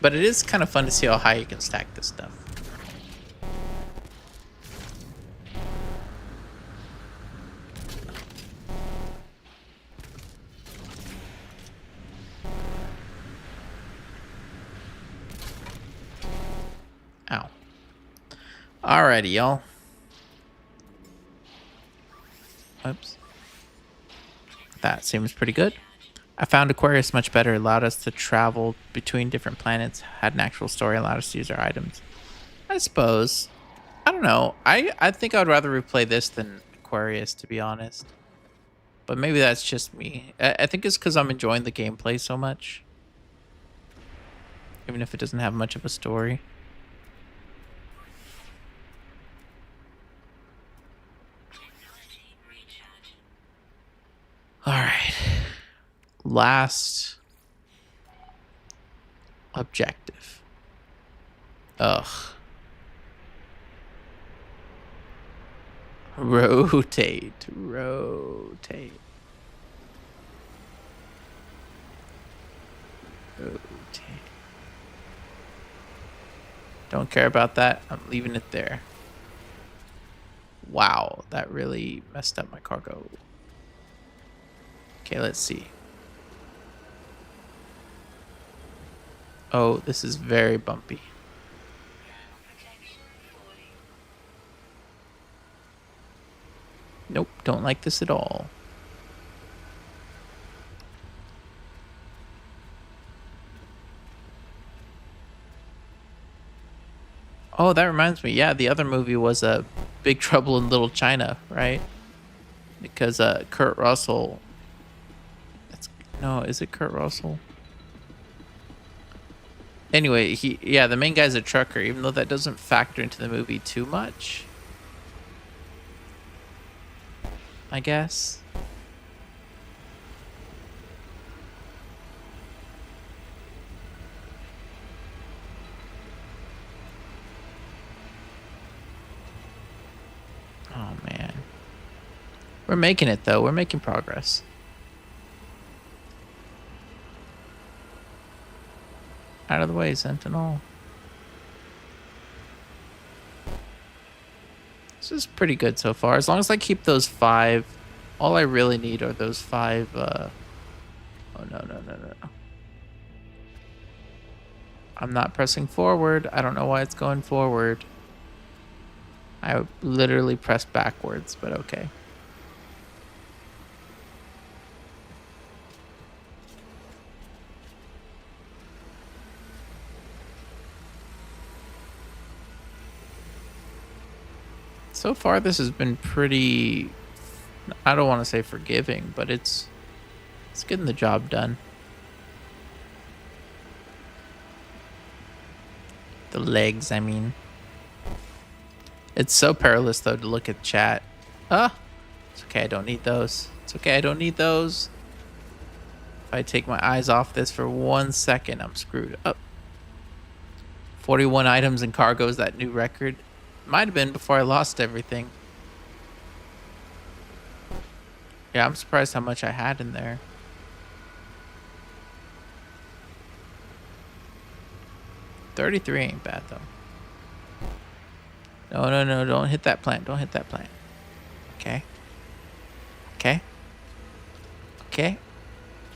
But it is kind of fun to see how high you can stack this stuff. Ow. Alrighty, y'all. Oops. That seems pretty good. I found Aquarius much better. Allowed us to travel between different planets. Had an actual story. Allowed us to use our items. I suppose. I don't know. I think I would rather replay this than Aquarius, to be honest. But maybe that's just me. I think it's because I'm enjoying the gameplay so much. Even if it doesn't have much of a story. Alright. Last objective. Ugh. Rotate. Rotate. Rotate. Don't care about that. I'm leaving it there. Wow, that really messed up my cargo. Okay, let's see. Oh, this is very bumpy. Nope, don't like this at all. Oh, that reminds me. Yeah, the other movie was Big Trouble in Little China, right? Because Kurt Russell. That's no, is it Kurt Russell? Anyway, the main guy's a trucker, even though that doesn't factor into the movie too much. I guess. Oh man. We're making it though. We're making progress. Out of the way, Sentinel. This is pretty good so far. As long as I keep those 5, all I really need are those 5. Oh no. I'm not pressing forward. I don't know why it's going forward. I literally pressed backwards, but okay. So far, this has been pretty, I don't want to say forgiving, but it's getting the job done. The legs, I mean. It's so perilous, though, to look at chat. It's okay, I don't need those. It's okay, I don't need those. If I take my eyes off this for 1 second, I'm screwed up. 41 items in cargo is that new record. Might have been before I lost everything. Yeah, I'm surprised how much I had in there. $33 ain't bad though. No, don't hit that plant. Don't hit that plant. Okay.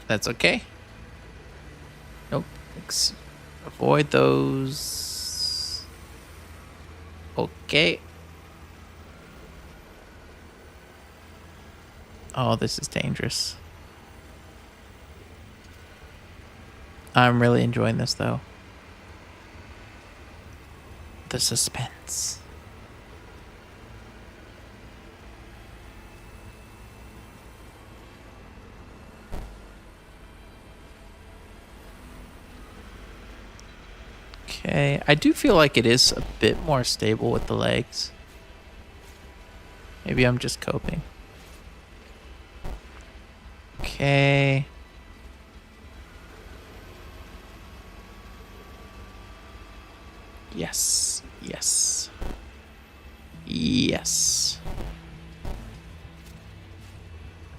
That's okay. Nope. Avoid those. Okay. Oh, this is dangerous. I'm really enjoying this, though. The suspense. Okay, I do feel like it is a bit more stable with the legs. Maybe I'm just coping. Okay. Yes. If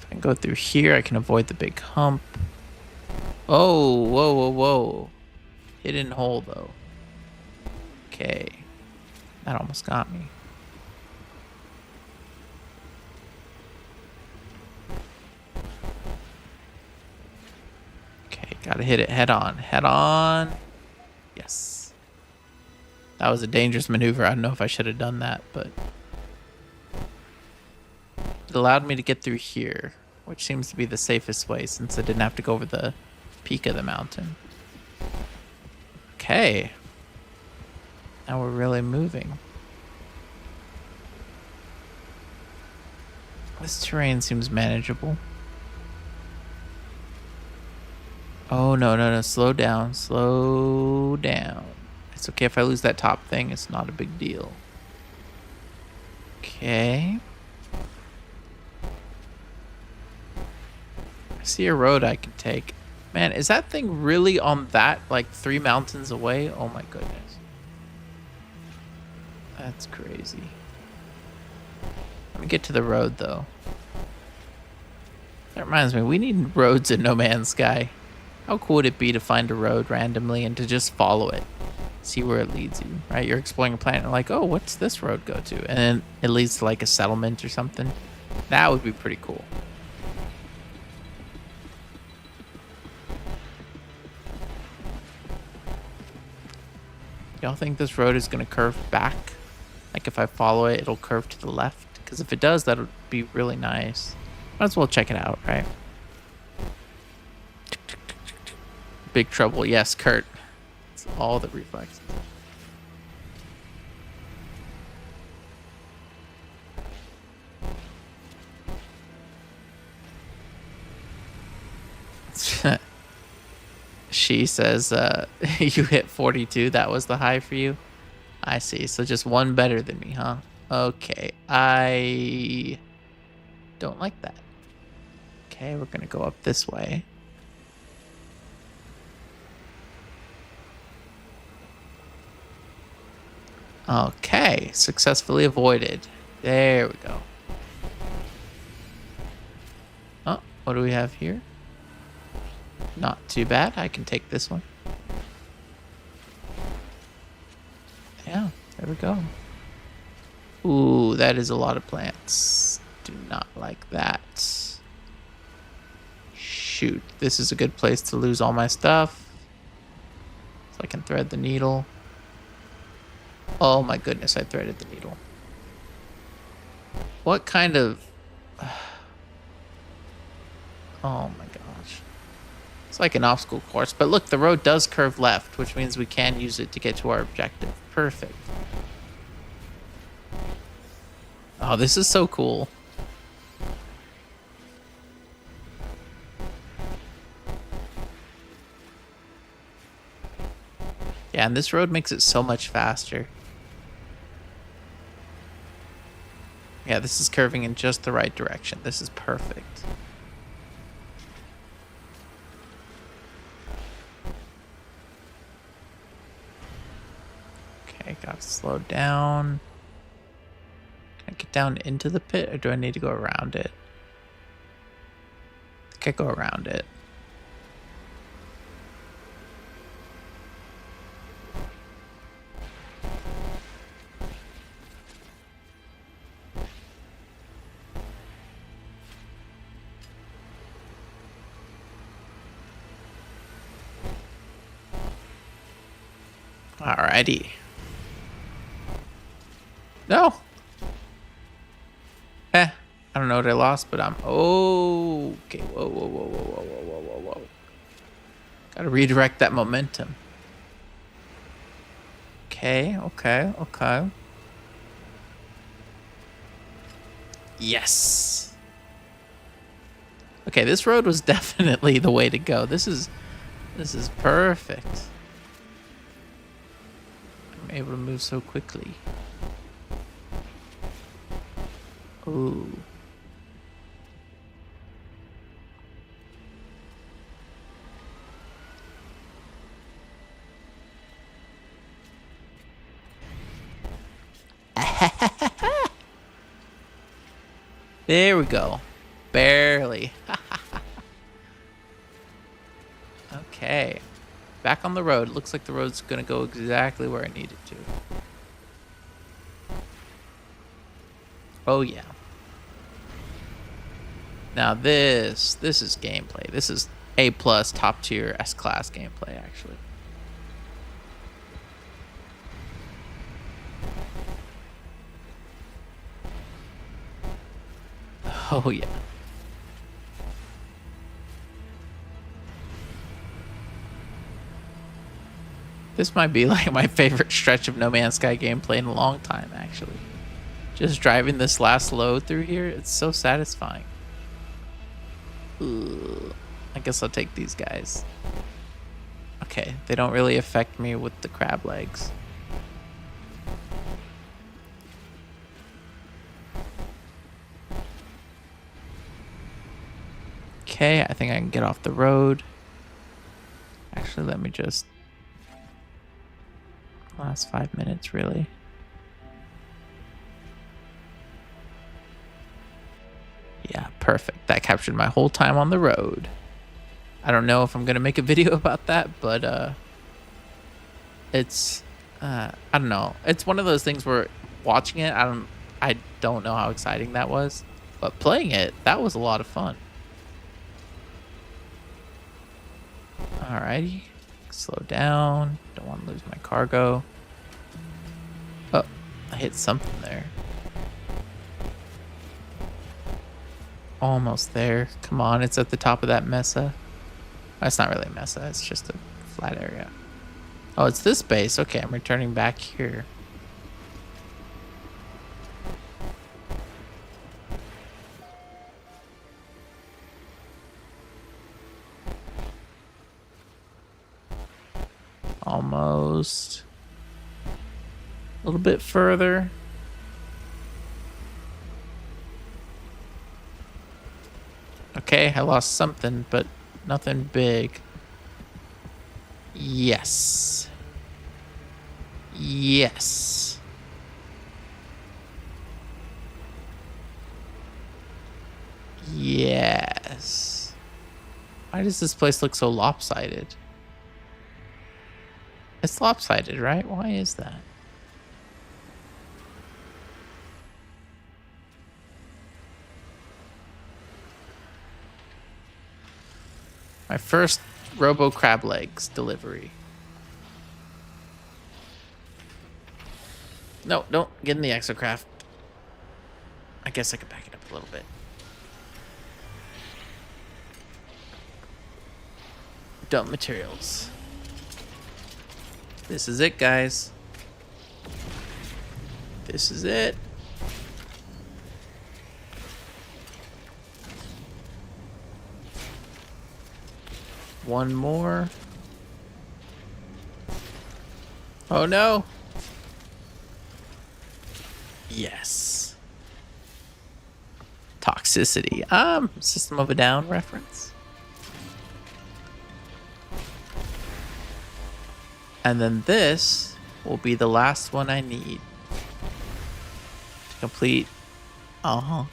I can go through here, I can avoid the big hump. Oh, whoa. Hidden hole, though. Okay. That almost got me. Okay, gotta hit it head on. Yes. That was a dangerous maneuver. I don't know if I should have done that, but it allowed me to get through here, which seems to be the safest way since I didn't have to go over the peak of the mountain. Okay. Now we're really moving. This terrain seems manageable. Oh, no. Slow down. It's okay if I lose that top thing. It's not a big deal. Okay. I see a road I can take. Man, is that thing really on that, like, 3 mountains away? Oh my goodness. That's crazy. Let me get to the road, though. That reminds me, we need roads in No Man's Sky. How cool would it be to find a road randomly and to just follow it? See where it leads you, right? You're exploring a planet and like, oh, what's this road go to? And then it leads to like a settlement or something. That would be pretty cool. Y'all think this road is going to curve back? Like if I follow it, it'll curve to the left? Because if it does, that would be really nice. Might as well check it out, right? Big trouble. Yes, Kurt. It's all the reflexes. She says, you hit 42. That was the high for you. I see. So just one better than me, huh? Okay. I don't like that. Okay, we're going to go up this way. Okay, successfully avoided. There we go. Oh, what do we have here? Not too bad. I can take this one. Yeah, there we go. Ooh, that is a lot of plants. Do not like that. Shoot, this is a good place to lose all my stuff. So I can thread the needle. Oh my goodness, I threaded the needle. What kind of... Oh my gosh. It's like an obstacle course. But look, the road does curve left, which means we can use it to get to our objective. Perfect. Oh, this is so cool. Yeah, and this road makes it so much faster. Yeah, this is curving in just the right direction. This is perfect. Okay, gotta slow down. Can I get down into the pit, or do I need to go around it? I think I go around it. Alrighty. No. I don't know what I lost, but I'm... Oh, okay. Whoa, whoa, whoa, whoa, whoa, whoa, whoa, whoa. Gotta redirect that momentum. Okay, okay, okay. Yes. Okay, this road was definitely the way to go. This is perfect. I'm able to move so quickly. Ooh. There we go. Barely. Okay. Back on the road. Looks like the road's gonna go exactly where I need it to. Oh yeah. Now this is gameplay. This is A+ top tier S-class gameplay actually. Oh yeah. This might be like my favorite stretch of No Man's Sky gameplay in a long time actually. Just driving this last load through here, it's so satisfying. Ugh. I guess I'll take these guys. Okay, they don't really affect me with the crab legs. Okay, I think I can get off the road. Actually, let me just... Last 5 minutes, really. Yeah, perfect. That captured my whole time on the road. I don't know if I'm gonna make a video about that, but it's I don't know. It's one of those things where watching it, I don't know how exciting that was, but playing it, that was a lot of fun. Alrighty, slow down. Don't want to lose my cargo. I hit something there. Almost there. Come on, it's at the top of that mesa. That's not really a mesa, it's just a flat area. Oh, it's this base. Okay, I'm returning back here. Almost. A little bit further. Okay, I lost something, but nothing big. Yes. Yes. Yes. Why does this place look so lopsided? It's lopsided, right? Why is that? My first Robo Crab Legs delivery. No, don't get in the exocraft. I guess I could back it up a little bit. Dump materials. This is it, guys. This is it. One more. Oh no. Yes. Toxicity. System of a Down reference. And then this will be the last one I need to complete. Uh-huh.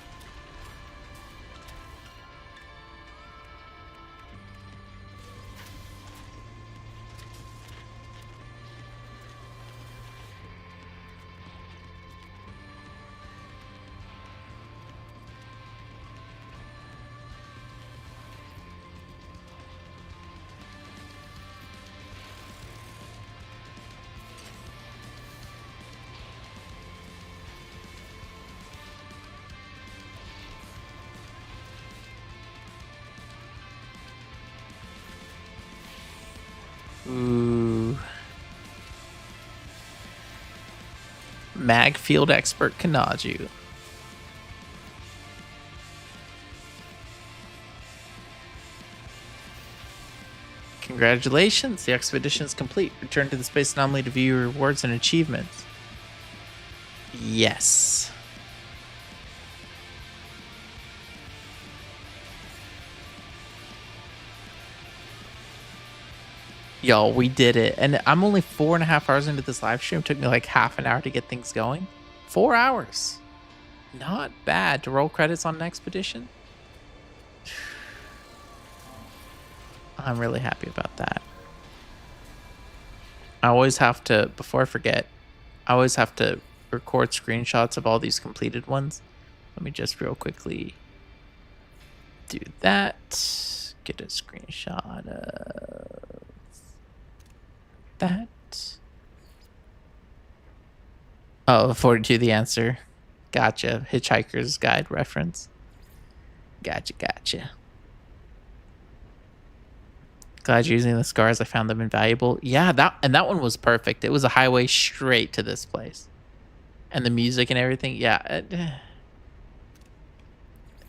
Ooh. Mag field expert Kanaju. Congratulations, the expedition is complete. Return to the space anomaly to view your rewards and achievements. Yes. Yo, we did it. And I'm only 4.5 hours into this live stream. It took me like half an hour to get things going. 4 hours. Not bad to roll credits on an expedition. I'm really happy about that. I always have to, before I forget, I always have to record screenshots of all these completed ones. Let me just real quickly do that. Get a screenshot of that. Oh, 42 the answer. Gotcha. Hitchhiker's Guide reference. Gotcha. Glad you're using the scars. I found them invaluable. Yeah, that one was perfect. It was a highway straight to this place. And the music and everything. Yeah.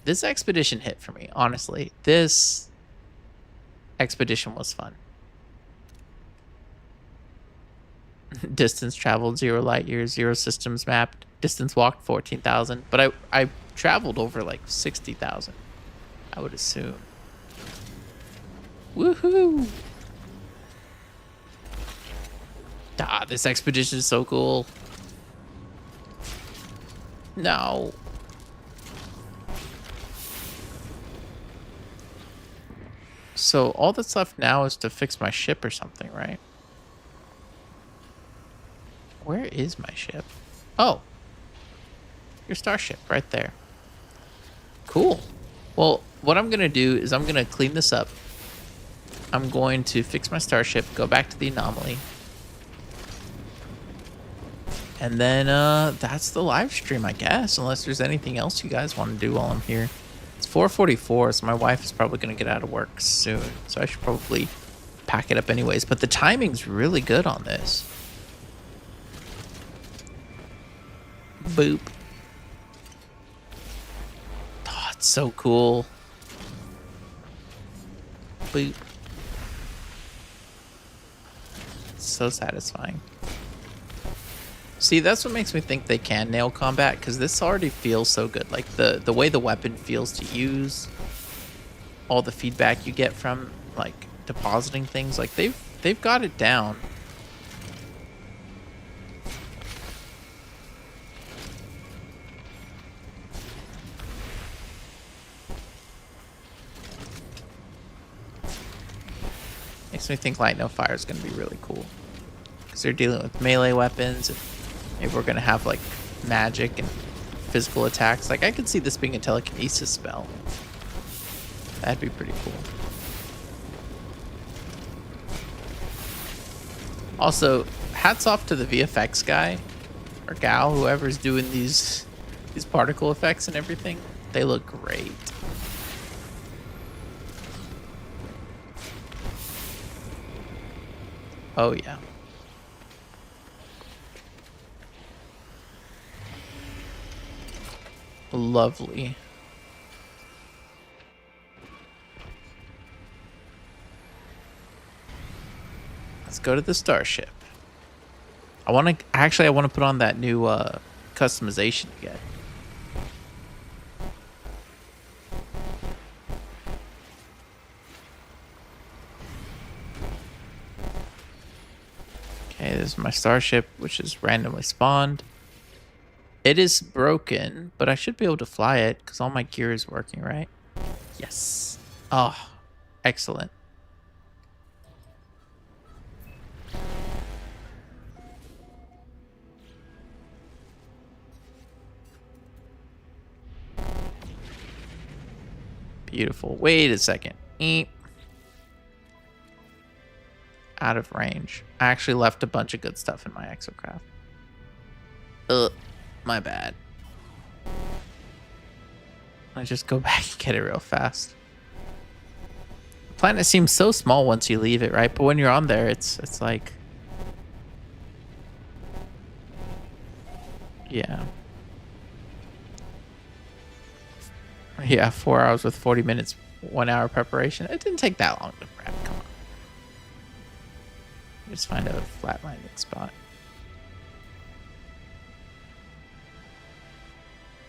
This expedition hit for me, honestly. This expedition was fun. Distance traveled 0 light years, 0 systems mapped. Distance walked 14,000. But I traveled over like 60,000, I would assume. Woohoo! Ah, this expedition is so cool. No. So all that's left now is to fix my ship or something, right? Where is my ship? Oh. Your starship right there. Cool. Well, what I'm going to do is I'm going to clean this up. I'm going to fix my starship, go back to the anomaly. And then that's the live stream, I guess, unless there's anything else you guys want to do while I'm here. It's 4:44, so my wife is probably going to get out of work soon, so I should probably pack it up anyways. But the timing's really good on this. Boop. Oh, it's so cool. Boop. It's so satisfying. See, that's what makes me think they can nail combat, because this already feels so good. Like the way the weapon feels to use, all the feedback you get from like depositing things, like they've got it down. Makes me think Light No Fire is going to be really cool, because they're dealing with melee weapons, and maybe we're going to have like magic and physical attacks. Like I could see this being a telekinesis spell. That'd be pretty cool. Also, hats off to the VFX guy or gal, whoever's doing these particle effects and everything. They look great. Oh yeah. Lovely. Let's go to the starship. I want to put on that new customization again. Okay, this is my starship, which is randomly spawned. It is broken, but I should be able to fly it because all my gear is working, right? Yes. Oh, excellent. Beautiful. Wait a second. Eep. Out of range. I actually left a bunch of good stuff in my exocraft. Ugh. My bad. I just go back and get it real fast. The planet seems so small once you leave it, right? But when you're on there, it's like, yeah. Yeah, 4 hours with 40 minutes, 1 hour preparation. It didn't take that long to prep. Come on. Just find a flat landing spot.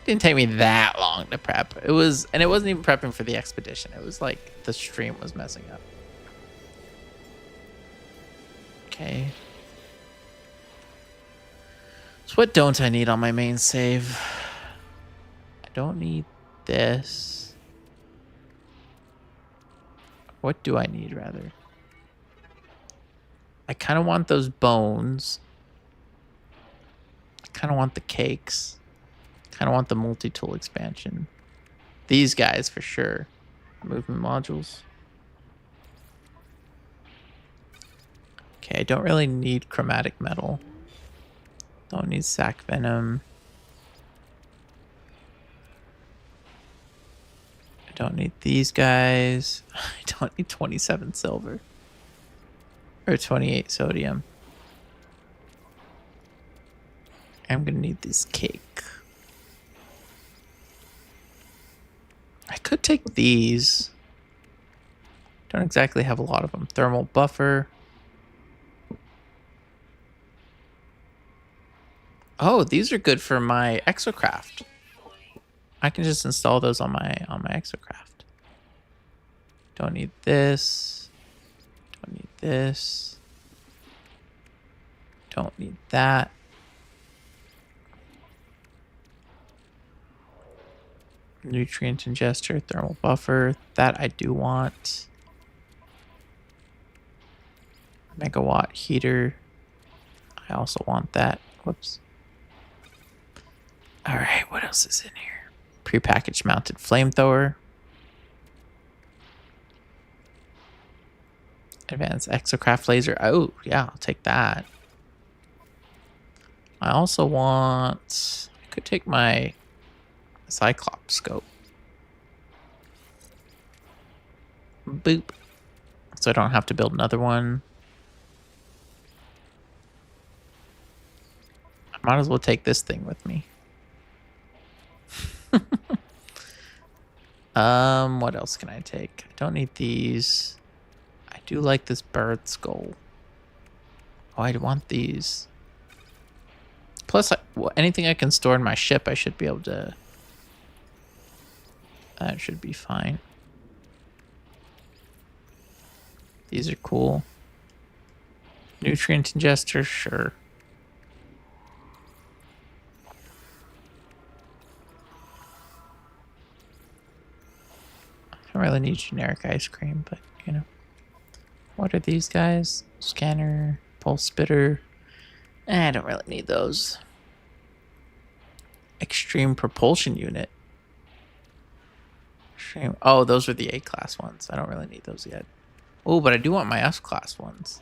Didn't take me that long to prep. It wasn't even prepping for the expedition. It was like the stream was messing up. Okay. So what don't I need on my main save? I don't need this. What do I need, rather? I kind of want those bones. I kind of want the cakes. Kind of want the multi-tool expansion. These guys for sure. Movement modules. Okay, I don't really need chromatic metal. Don't need sac venom. I don't need these guys. I don't need 27 silver. Or 28 sodium. I'm gonna need this cake. I could take these. Don't exactly have a lot of them. Thermal buffer. Oh, these are good for my exocraft. I can just install those on my exocraft. Don't need this. Don't need this. Don't need that. Nutrient ingester, thermal buffer. That I do want. Megawatt heater. I also want that. Whoops. All right, what else is in here? Prepackaged mounted flamethrower. Advanced exocraft laser. Oh, yeah, I'll take that. I also want... I could take my Cyclops scope. Boop. So I don't have to build another one. I might as well take this thing with me. What else can I take? I don't need these. I do like this bird skull. Oh, I want these. Plus, anything I can store in my ship, I should be able to... That should be fine. These are cool. Nutrient ingester, sure. I don't really need generic ice cream, but, you know. What are these guys? Scanner, pulse spitter. I don't really need those. Extreme propulsion unit. Extreme. Oh, those are the A-class ones. I don't really need those yet. Oh, but I do want my S-class ones.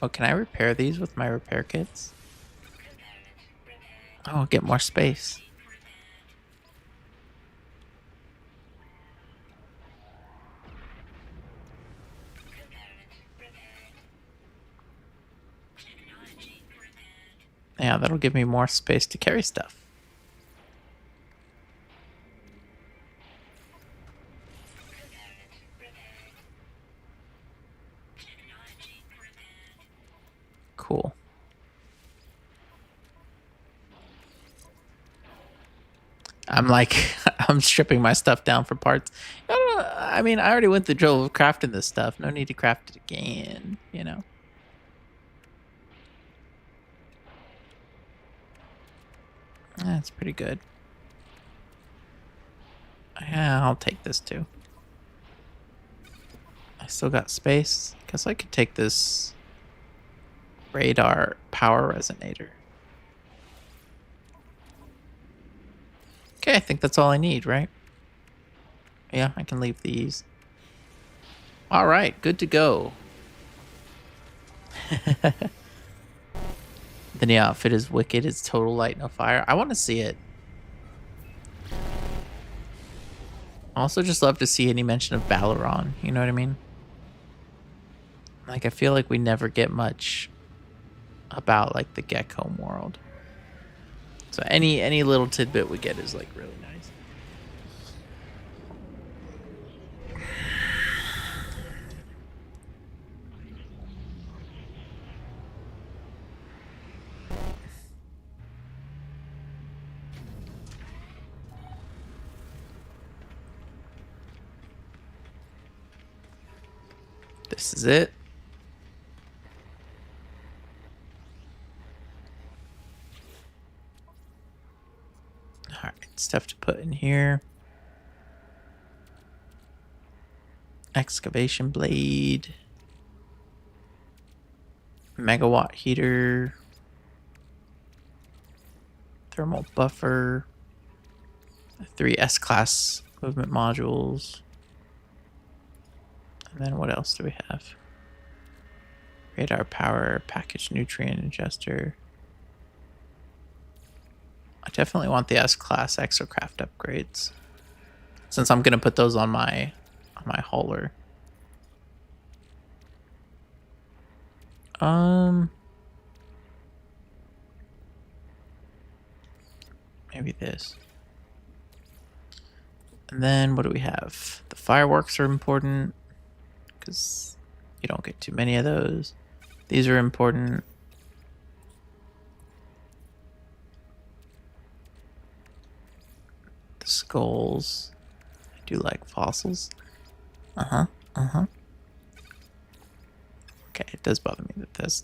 Oh, can I repair these with my repair kits? Oh, I'll get more space. Yeah, that'll give me more space to carry stuff. Cool. I'm like, I'm stripping my stuff down for parts. I mean, I already went the drill of crafting this stuff. No need to craft it again, you know? That's pretty good. Yeah, I'll take this too. I still got space. Guess I could take this radar power resonator. Okay, I think that's all I need, right? Yeah, I can leave these. All right, good to go. The new outfit is wicked. It's total light, no fire. I want to see it. I also just love to see any mention of Balaron. You know what I mean? Like, I feel like we never get much about, like, the Gecko world. So any little tidbit we get is, like, really nice. This is it. All right, stuff to put in here. Excavation blade. Megawatt heater. Thermal buffer. 3 S-class movement modules. And then what else do we have? Radar power, package nutrient ingester. I definitely want the S-class exocraft upgrades, since I'm gonna put those on my hauler. Maybe this. And then what do we have? The fireworks are important because you don't get too many of those. These are important. The skulls. I do like fossils. Okay, it does bother me that this.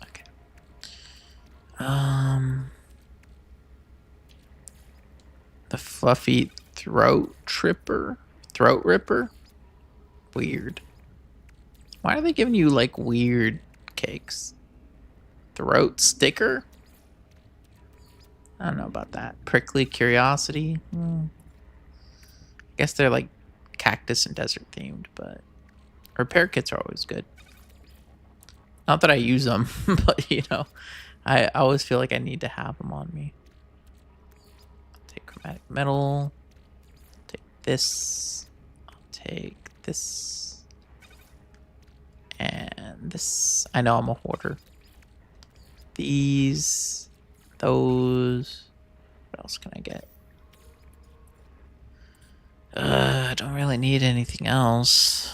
Okay. The fluffy throat ripper. Weird. Why are they giving you like weird cakes? Throat sticker? I don't know about that. Prickly curiosity. I guess they're like cactus and desert themed, but repair kits are always good. Not that I use them, but you know, I always feel like I need to have them on me. I'll take chromatic metal. Take this. I'll take this. And this. I know I'm a hoarder. These. Those. What else can I get? I don't really need anything else.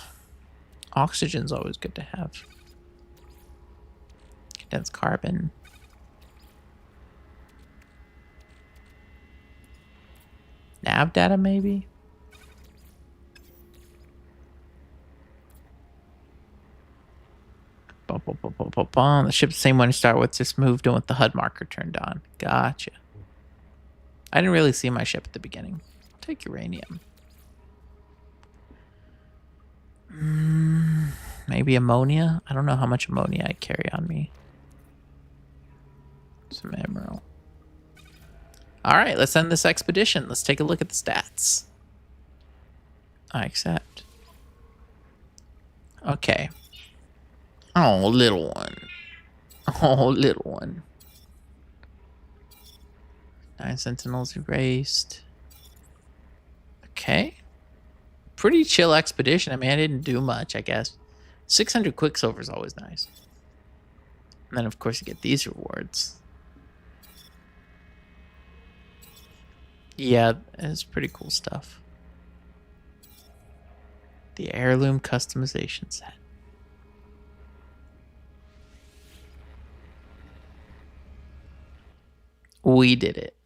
Oxygen's always good to have. Condensed carbon. Nav data, maybe? The ship's the same one you start with, just moved in with the HUD marker turned on. Gotcha. I didn't really see my ship at the beginning. Take uranium. Maybe ammonia? I don't know how much ammonia I carry on me. Some emerald. Alright, let's end this expedition. Let's take a look at the stats. I accept. Okay. Oh, little one. Oh, little one. 9 sentinels erased. Okay. Pretty chill expedition. I mean, I didn't do much, I guess. 600 Quicksilver is always nice. And then, of course, you get these rewards. Yeah, it's pretty cool stuff. The heirloom customization set. We did it.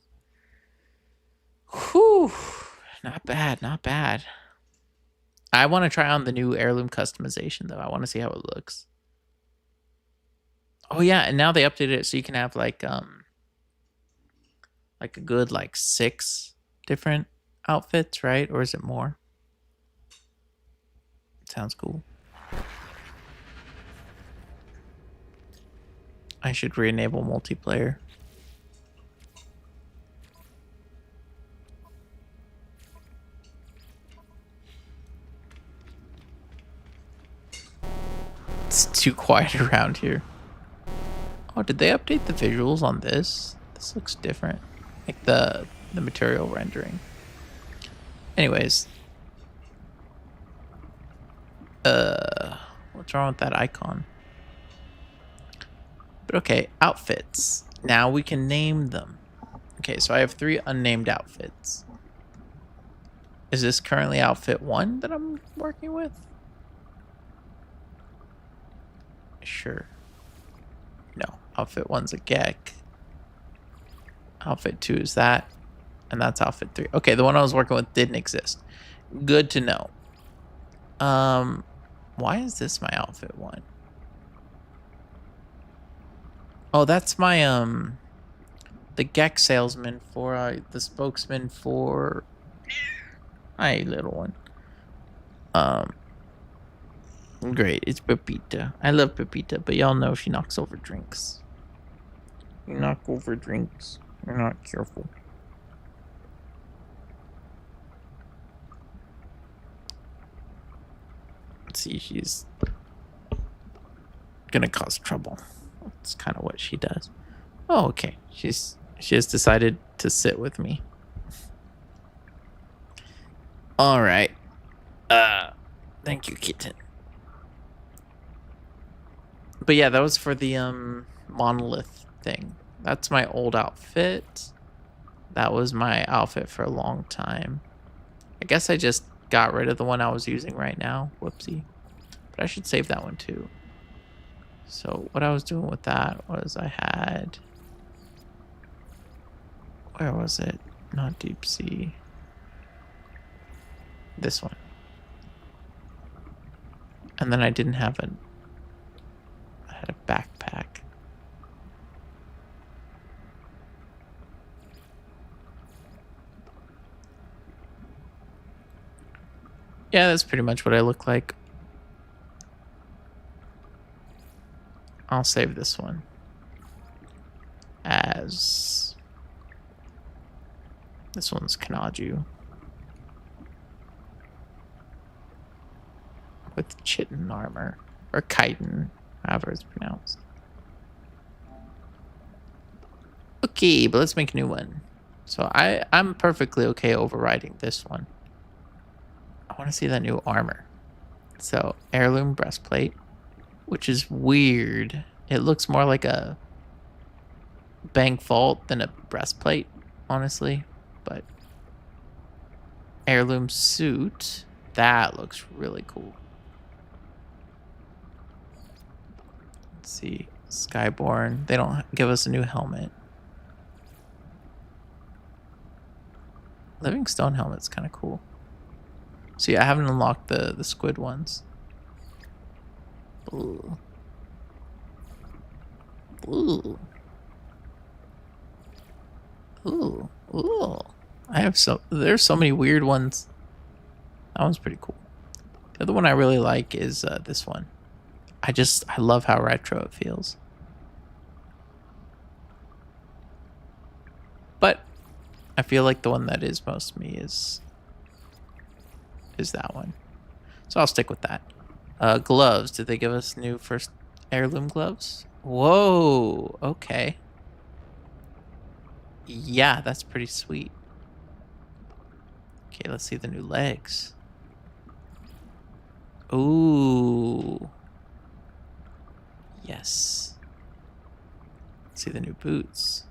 Whew. Not bad, not bad. I want to try on the new heirloom customization, though. I want to see how it looks. Oh, yeah, and now they updated it so you can have, like a good, 6 different outfits, right? Or is it more? Sounds cool. I should re-enable multiplayer. It's too quiet around here. Oh, did they update the visuals on this? This looks different. Like the material rendering. Anyways. What's wrong with that icon? But okay, outfits. Now we can name them. Okay, so I have 3 unnamed outfits. Is this currently outfit 1 that I'm working with? Sure. No, outfit 1's a Gek. Outfit 2 is that. And that's outfit 3. Okay, the one I was working with didn't exist. Good to know. Why is this my outfit 1? Oh, that's my, the Gek salesman for, the spokesman for... Hi, little one. Great, it's Pepita. I love Pepita, but y'all know she knocks over drinks. You knock over drinks. You're not careful. Let's see, she's gonna cause trouble. That's kind of what she does. Oh, okay. She has decided to sit with me. All right. Thank you, kitten. But yeah, that was for the monolith thing. That's my old outfit. That was my outfit for a long time. I guess I just got rid of the one I was using right now. Whoopsie. But I should save that one too. So what I was doing with that was I had... Where was it? Not deep sea. This one. And then I didn't have a... I had a backpack. Yeah, that's pretty much what I look like. I'll save this one as... This one's Kanaju. With chitin armor. Or chitin. however it's pronounced. Okay, but let's make a new one. So I'm perfectly okay overriding this one. I want to see that new armor. So heirloom breastplate, which is weird. It looks more like a bank vault than a breastplate, honestly. But heirloom suit, that looks really cool. Let's see, Skyborn. They don't give us a new helmet. Living stone helmet's kind of cool. See, I haven't unlocked the squid ones. Ooh. Ooh. Ooh. Ooh. There's so many weird ones. That one's pretty cool. The other one I really like is this one. I love how retro it feels. But I feel like the one that is most me is that one. So I'll stick with that. Gloves. Did they give us new first heirloom gloves? Whoa. Okay. Yeah, that's pretty sweet. Okay, let's see the new legs. Ooh. Yes. Let's see the new boots.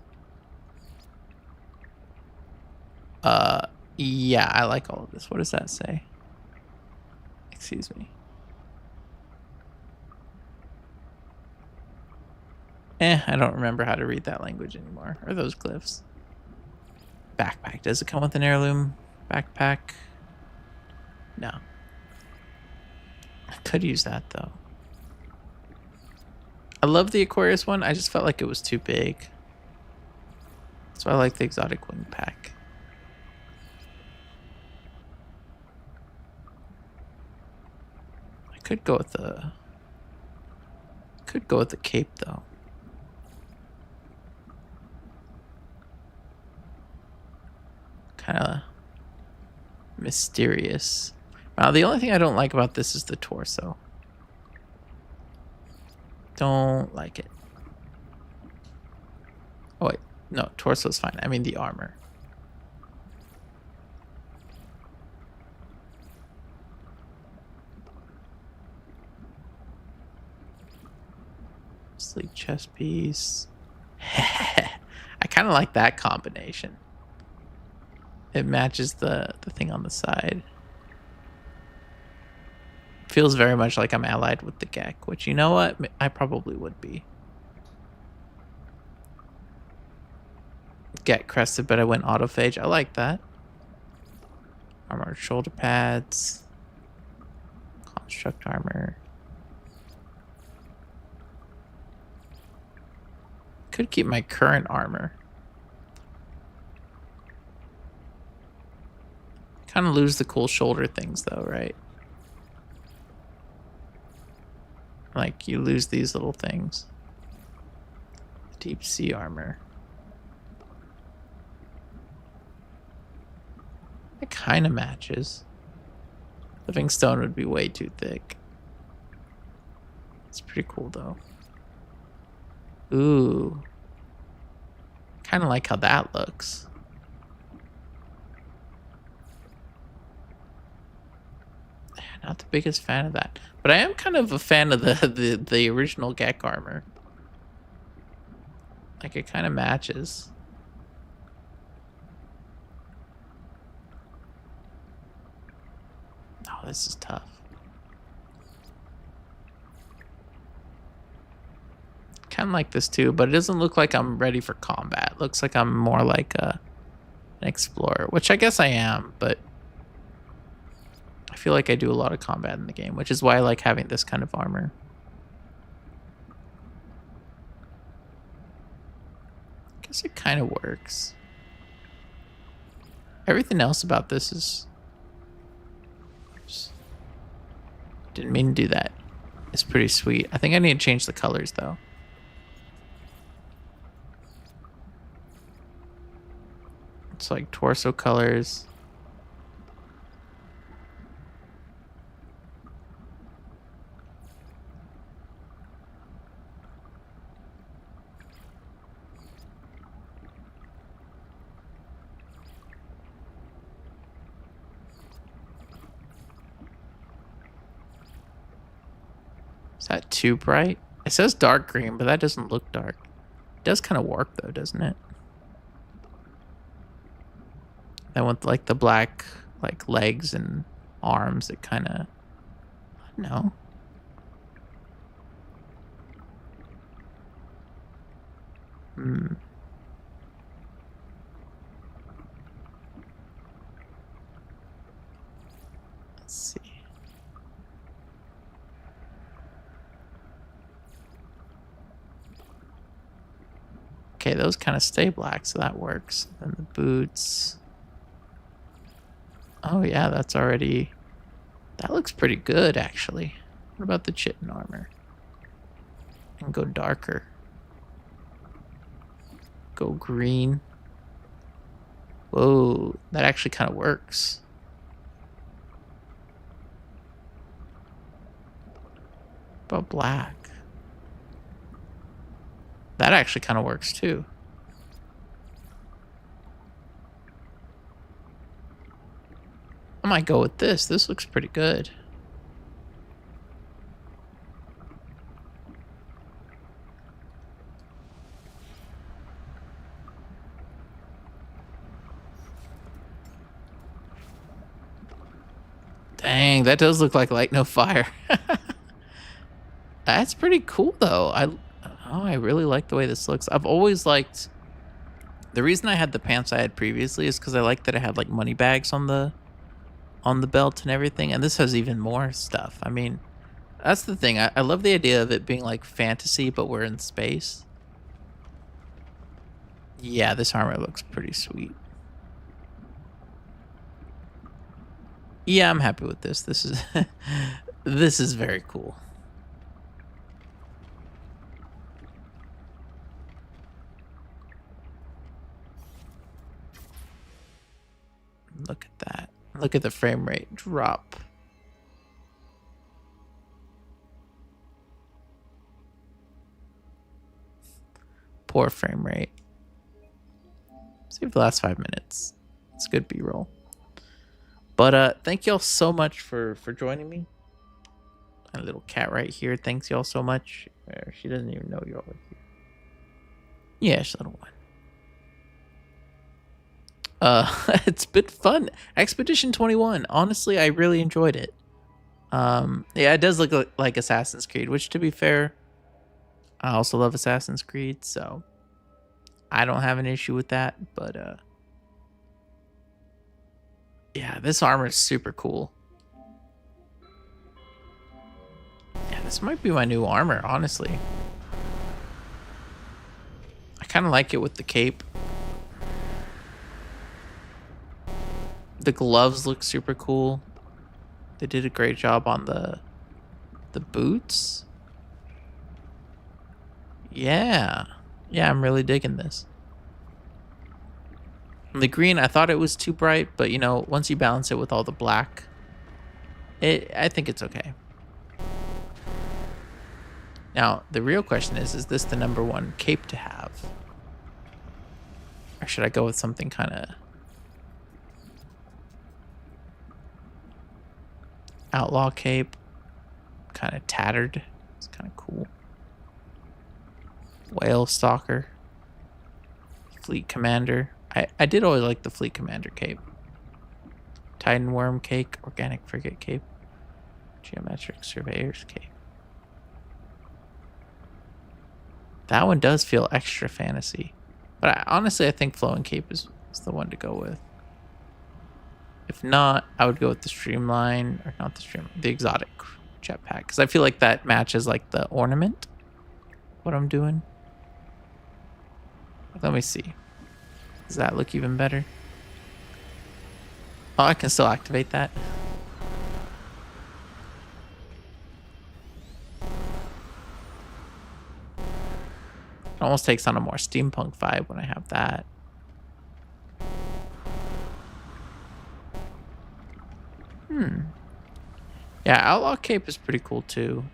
Yeah, I like all of this. What does that say? Excuse me. I don't remember how to read that language anymore. Or those glyphs. Backpack. Does it come with an heirloom backpack? No. I could use that, though. I love the Aquarius one. I just felt like it was too big. So I like the exotic wing pack. I could go with the... cape, though. Kind of mysterious. The only thing I don't like about this is the torso. Don't like it. Oh, wait. No, torso's fine. I mean the armor. Sleek chest piece. I kind of like that combination. It matches the thing on the side. Feels very much like I'm allied with the Gek, which, you know what? I probably would be. Get crested, but I went autophage. I like that. Armored shoulder pads. Construct armor. Could keep my current armor. Kind of lose the cool shoulder things, though, right? Like, you lose these little things. Deep sea armor. It kind of matches. Living stone would be way too thick. It's pretty cool, though. Ooh. Kind of like how that looks. Not the biggest fan of that. But I am kind of a fan of the original Gek armor. Like, it kind of matches. Oh, this is tough. Kind of like this too, but it doesn't look like I'm ready for combat. It looks like I'm more like an explorer, which I guess I am, but I feel like I do a lot of combat in the game, which is why I like having this kind of armor. I guess it kind of works. Everything else about this is... Oops. Didn't mean to do that. It's pretty sweet. I think I need to change the colors, though. It's like torso colors. Is that too bright? It says dark green, but that doesn't look dark. It does kind of work though, doesn't it? Then with like the black like legs and arms, it kind of, I don't know. Let's see. Okay, those kind of stay black, so that works. Then the boots. Oh yeah, that's already... That looks pretty good, actually. What about the chitin armor? And go darker. Go green. Whoa, that actually kind of works. About black. That actually kind of works too. I might go with this. This looks pretty good. Dang, that does look like light no fire. That's pretty cool though. I really like the way this looks. I've always liked... The reason I had the pants I had previously is because I liked that it had like money bags on the belt and everything, and this has even more stuff. I mean, that's the thing. I love the idea of it being like fantasy, but we're in space. Yeah, this armor looks pretty sweet. Yeah, I'm happy with this. This is this is very cool. Look at that. Look at the frame rate drop. Poor frame rate. Save the last 5 minutes. It's good B-roll. But thank y'all so much for joining me. My little cat right here. Thanks y'all so much. She doesn't even know y'all are here. Yeah, she's a little one. It's been fun. Expedition 21. Honestly, I really enjoyed it. Yeah, it does look like Assassin's Creed, which to be fair, I also love Assassin's Creed, so I don't have an issue with that, but yeah, this armor is super cool. Yeah, this might be my new armor, honestly. I kind of like it with the cape. The gloves look super cool. They did a great job on the boots. Yeah. Yeah, I'm really digging this. And the green, I thought it was too bright, but you know, once you balance it with all the black, I think it's okay. Now, the real question is this the #1 cape to have? Or should I go with something kind of outlaw cape? Kind of tattered. It's kind of cool. Whale Stalker. Fleet Commander. I did always like the Fleet Commander cape. Titan Worm Cake. Organic Frigate cape. Geometric Surveyor's cape. That one does feel extra fantasy. But honestly, I think Flowing Cape is the one to go with. If not, I would go with the Streamline, or not the Streamline, the Exotic Jetpack. Because I feel like that matches like the ornament, what I'm doing. Let me see. Does that look even better? Oh, I can still activate that. It almost takes on a more steampunk vibe when I have that. Yeah, Outlaw Cape is pretty cool too.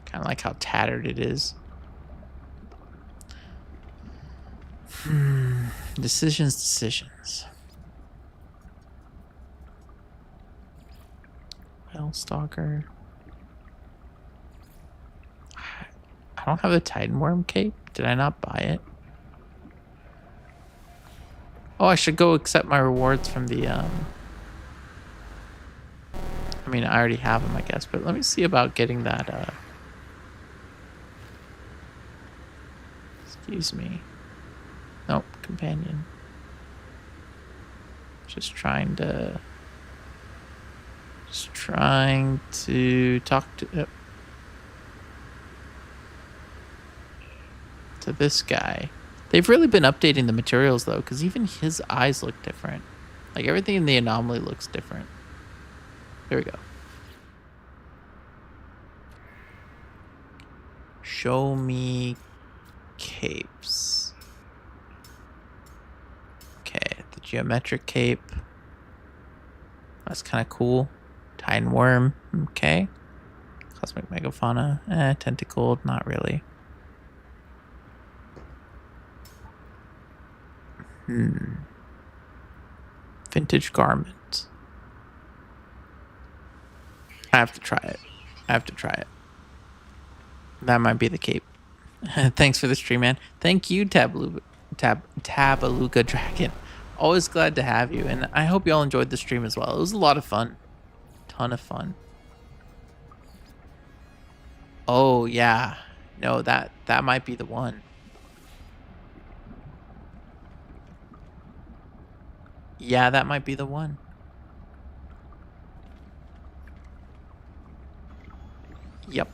Kind of like how tattered it is. Decisions. Whale Stalker. I don't have the Titan Worm cape. Did I not buy it? Oh, I should go accept my rewards from the, I mean, I already have them, I guess, but let me see about getting that, excuse me. Nope, companion. Just trying to talk to this guy. They've really been updating the materials though, because even his eyes look different. Like everything in the anomaly looks different. There we go. Show me capes. Okay, the geometric cape. That's kind of cool. Titan worm. Okay. Cosmic megafauna. Tentacled. Not really. Vintage garment. I have to try it. That might be the cape. Thanks for the stream, man. Thank you, Tabaluga Dragon. Always glad to have you, and I hope you all enjoyed the stream as well. It was a lot of fun. Ton of fun. Oh, yeah. No, that might be the one. Yeah, that might be the one. Yep.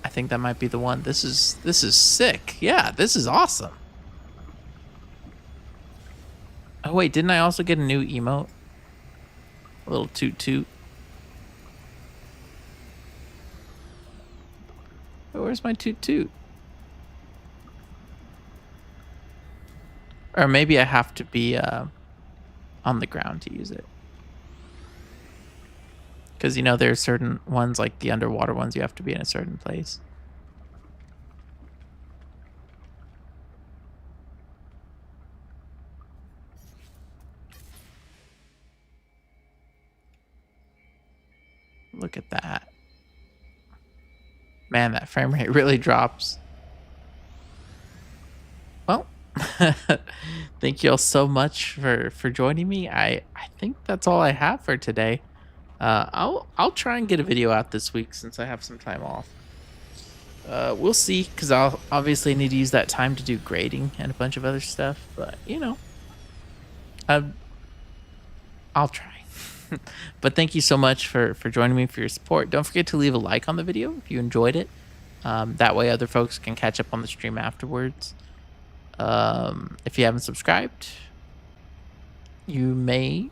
I think that might be the one. This is sick. Yeah, this is awesome. Oh wait, didn't I also get a new emote? A little toot toot. Oh, where's my toot toot? Or maybe I have to be on the ground to use it. Because, you know, there are certain ones, like the underwater ones, you have to be in a certain place. Look at that. Man, that frame rate really drops. Well, thank you all so much for joining me. I think that's all I have for today. I'll try and get a video out this week since I have some time off. We'll see, because I'll obviously need to use that time to do grading and a bunch of other stuff. But you know, I'll try. But thank you so much for joining me, for your support. Don't forget to leave a like on the video if you enjoyed it. That way other folks can catch up on the stream afterwards. If you haven't subscribed, you may,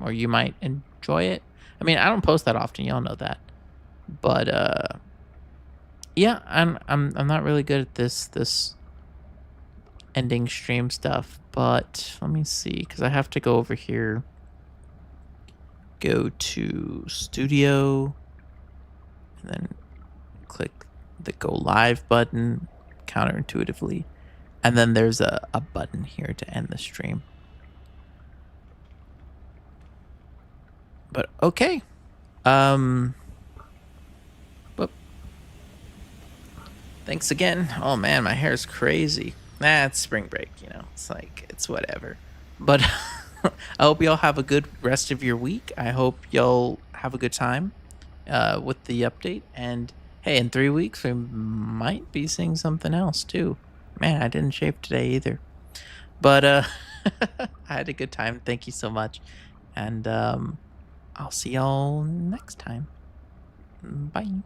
or you might enjoy it. I mean, I don't post that often, y'all know that. But yeah, I'm not really good at this ending stream stuff. But let me see, because I have to go over here. Go to studio, and then click the go live button counterintuitively. And then there's a button here to end the stream. But okay. Whoop. Thanks again. Oh man, my hair is crazy. Nah, it's spring break, you know. It's like, it's whatever. But I hope y'all have a good rest of your week. I hope y'all have a good time with the update. And hey, in 3 weeks, we might be seeing something else too. Man, I didn't shave today either. But I had a good time. Thank you so much. And I'll see y'all next time. Bye.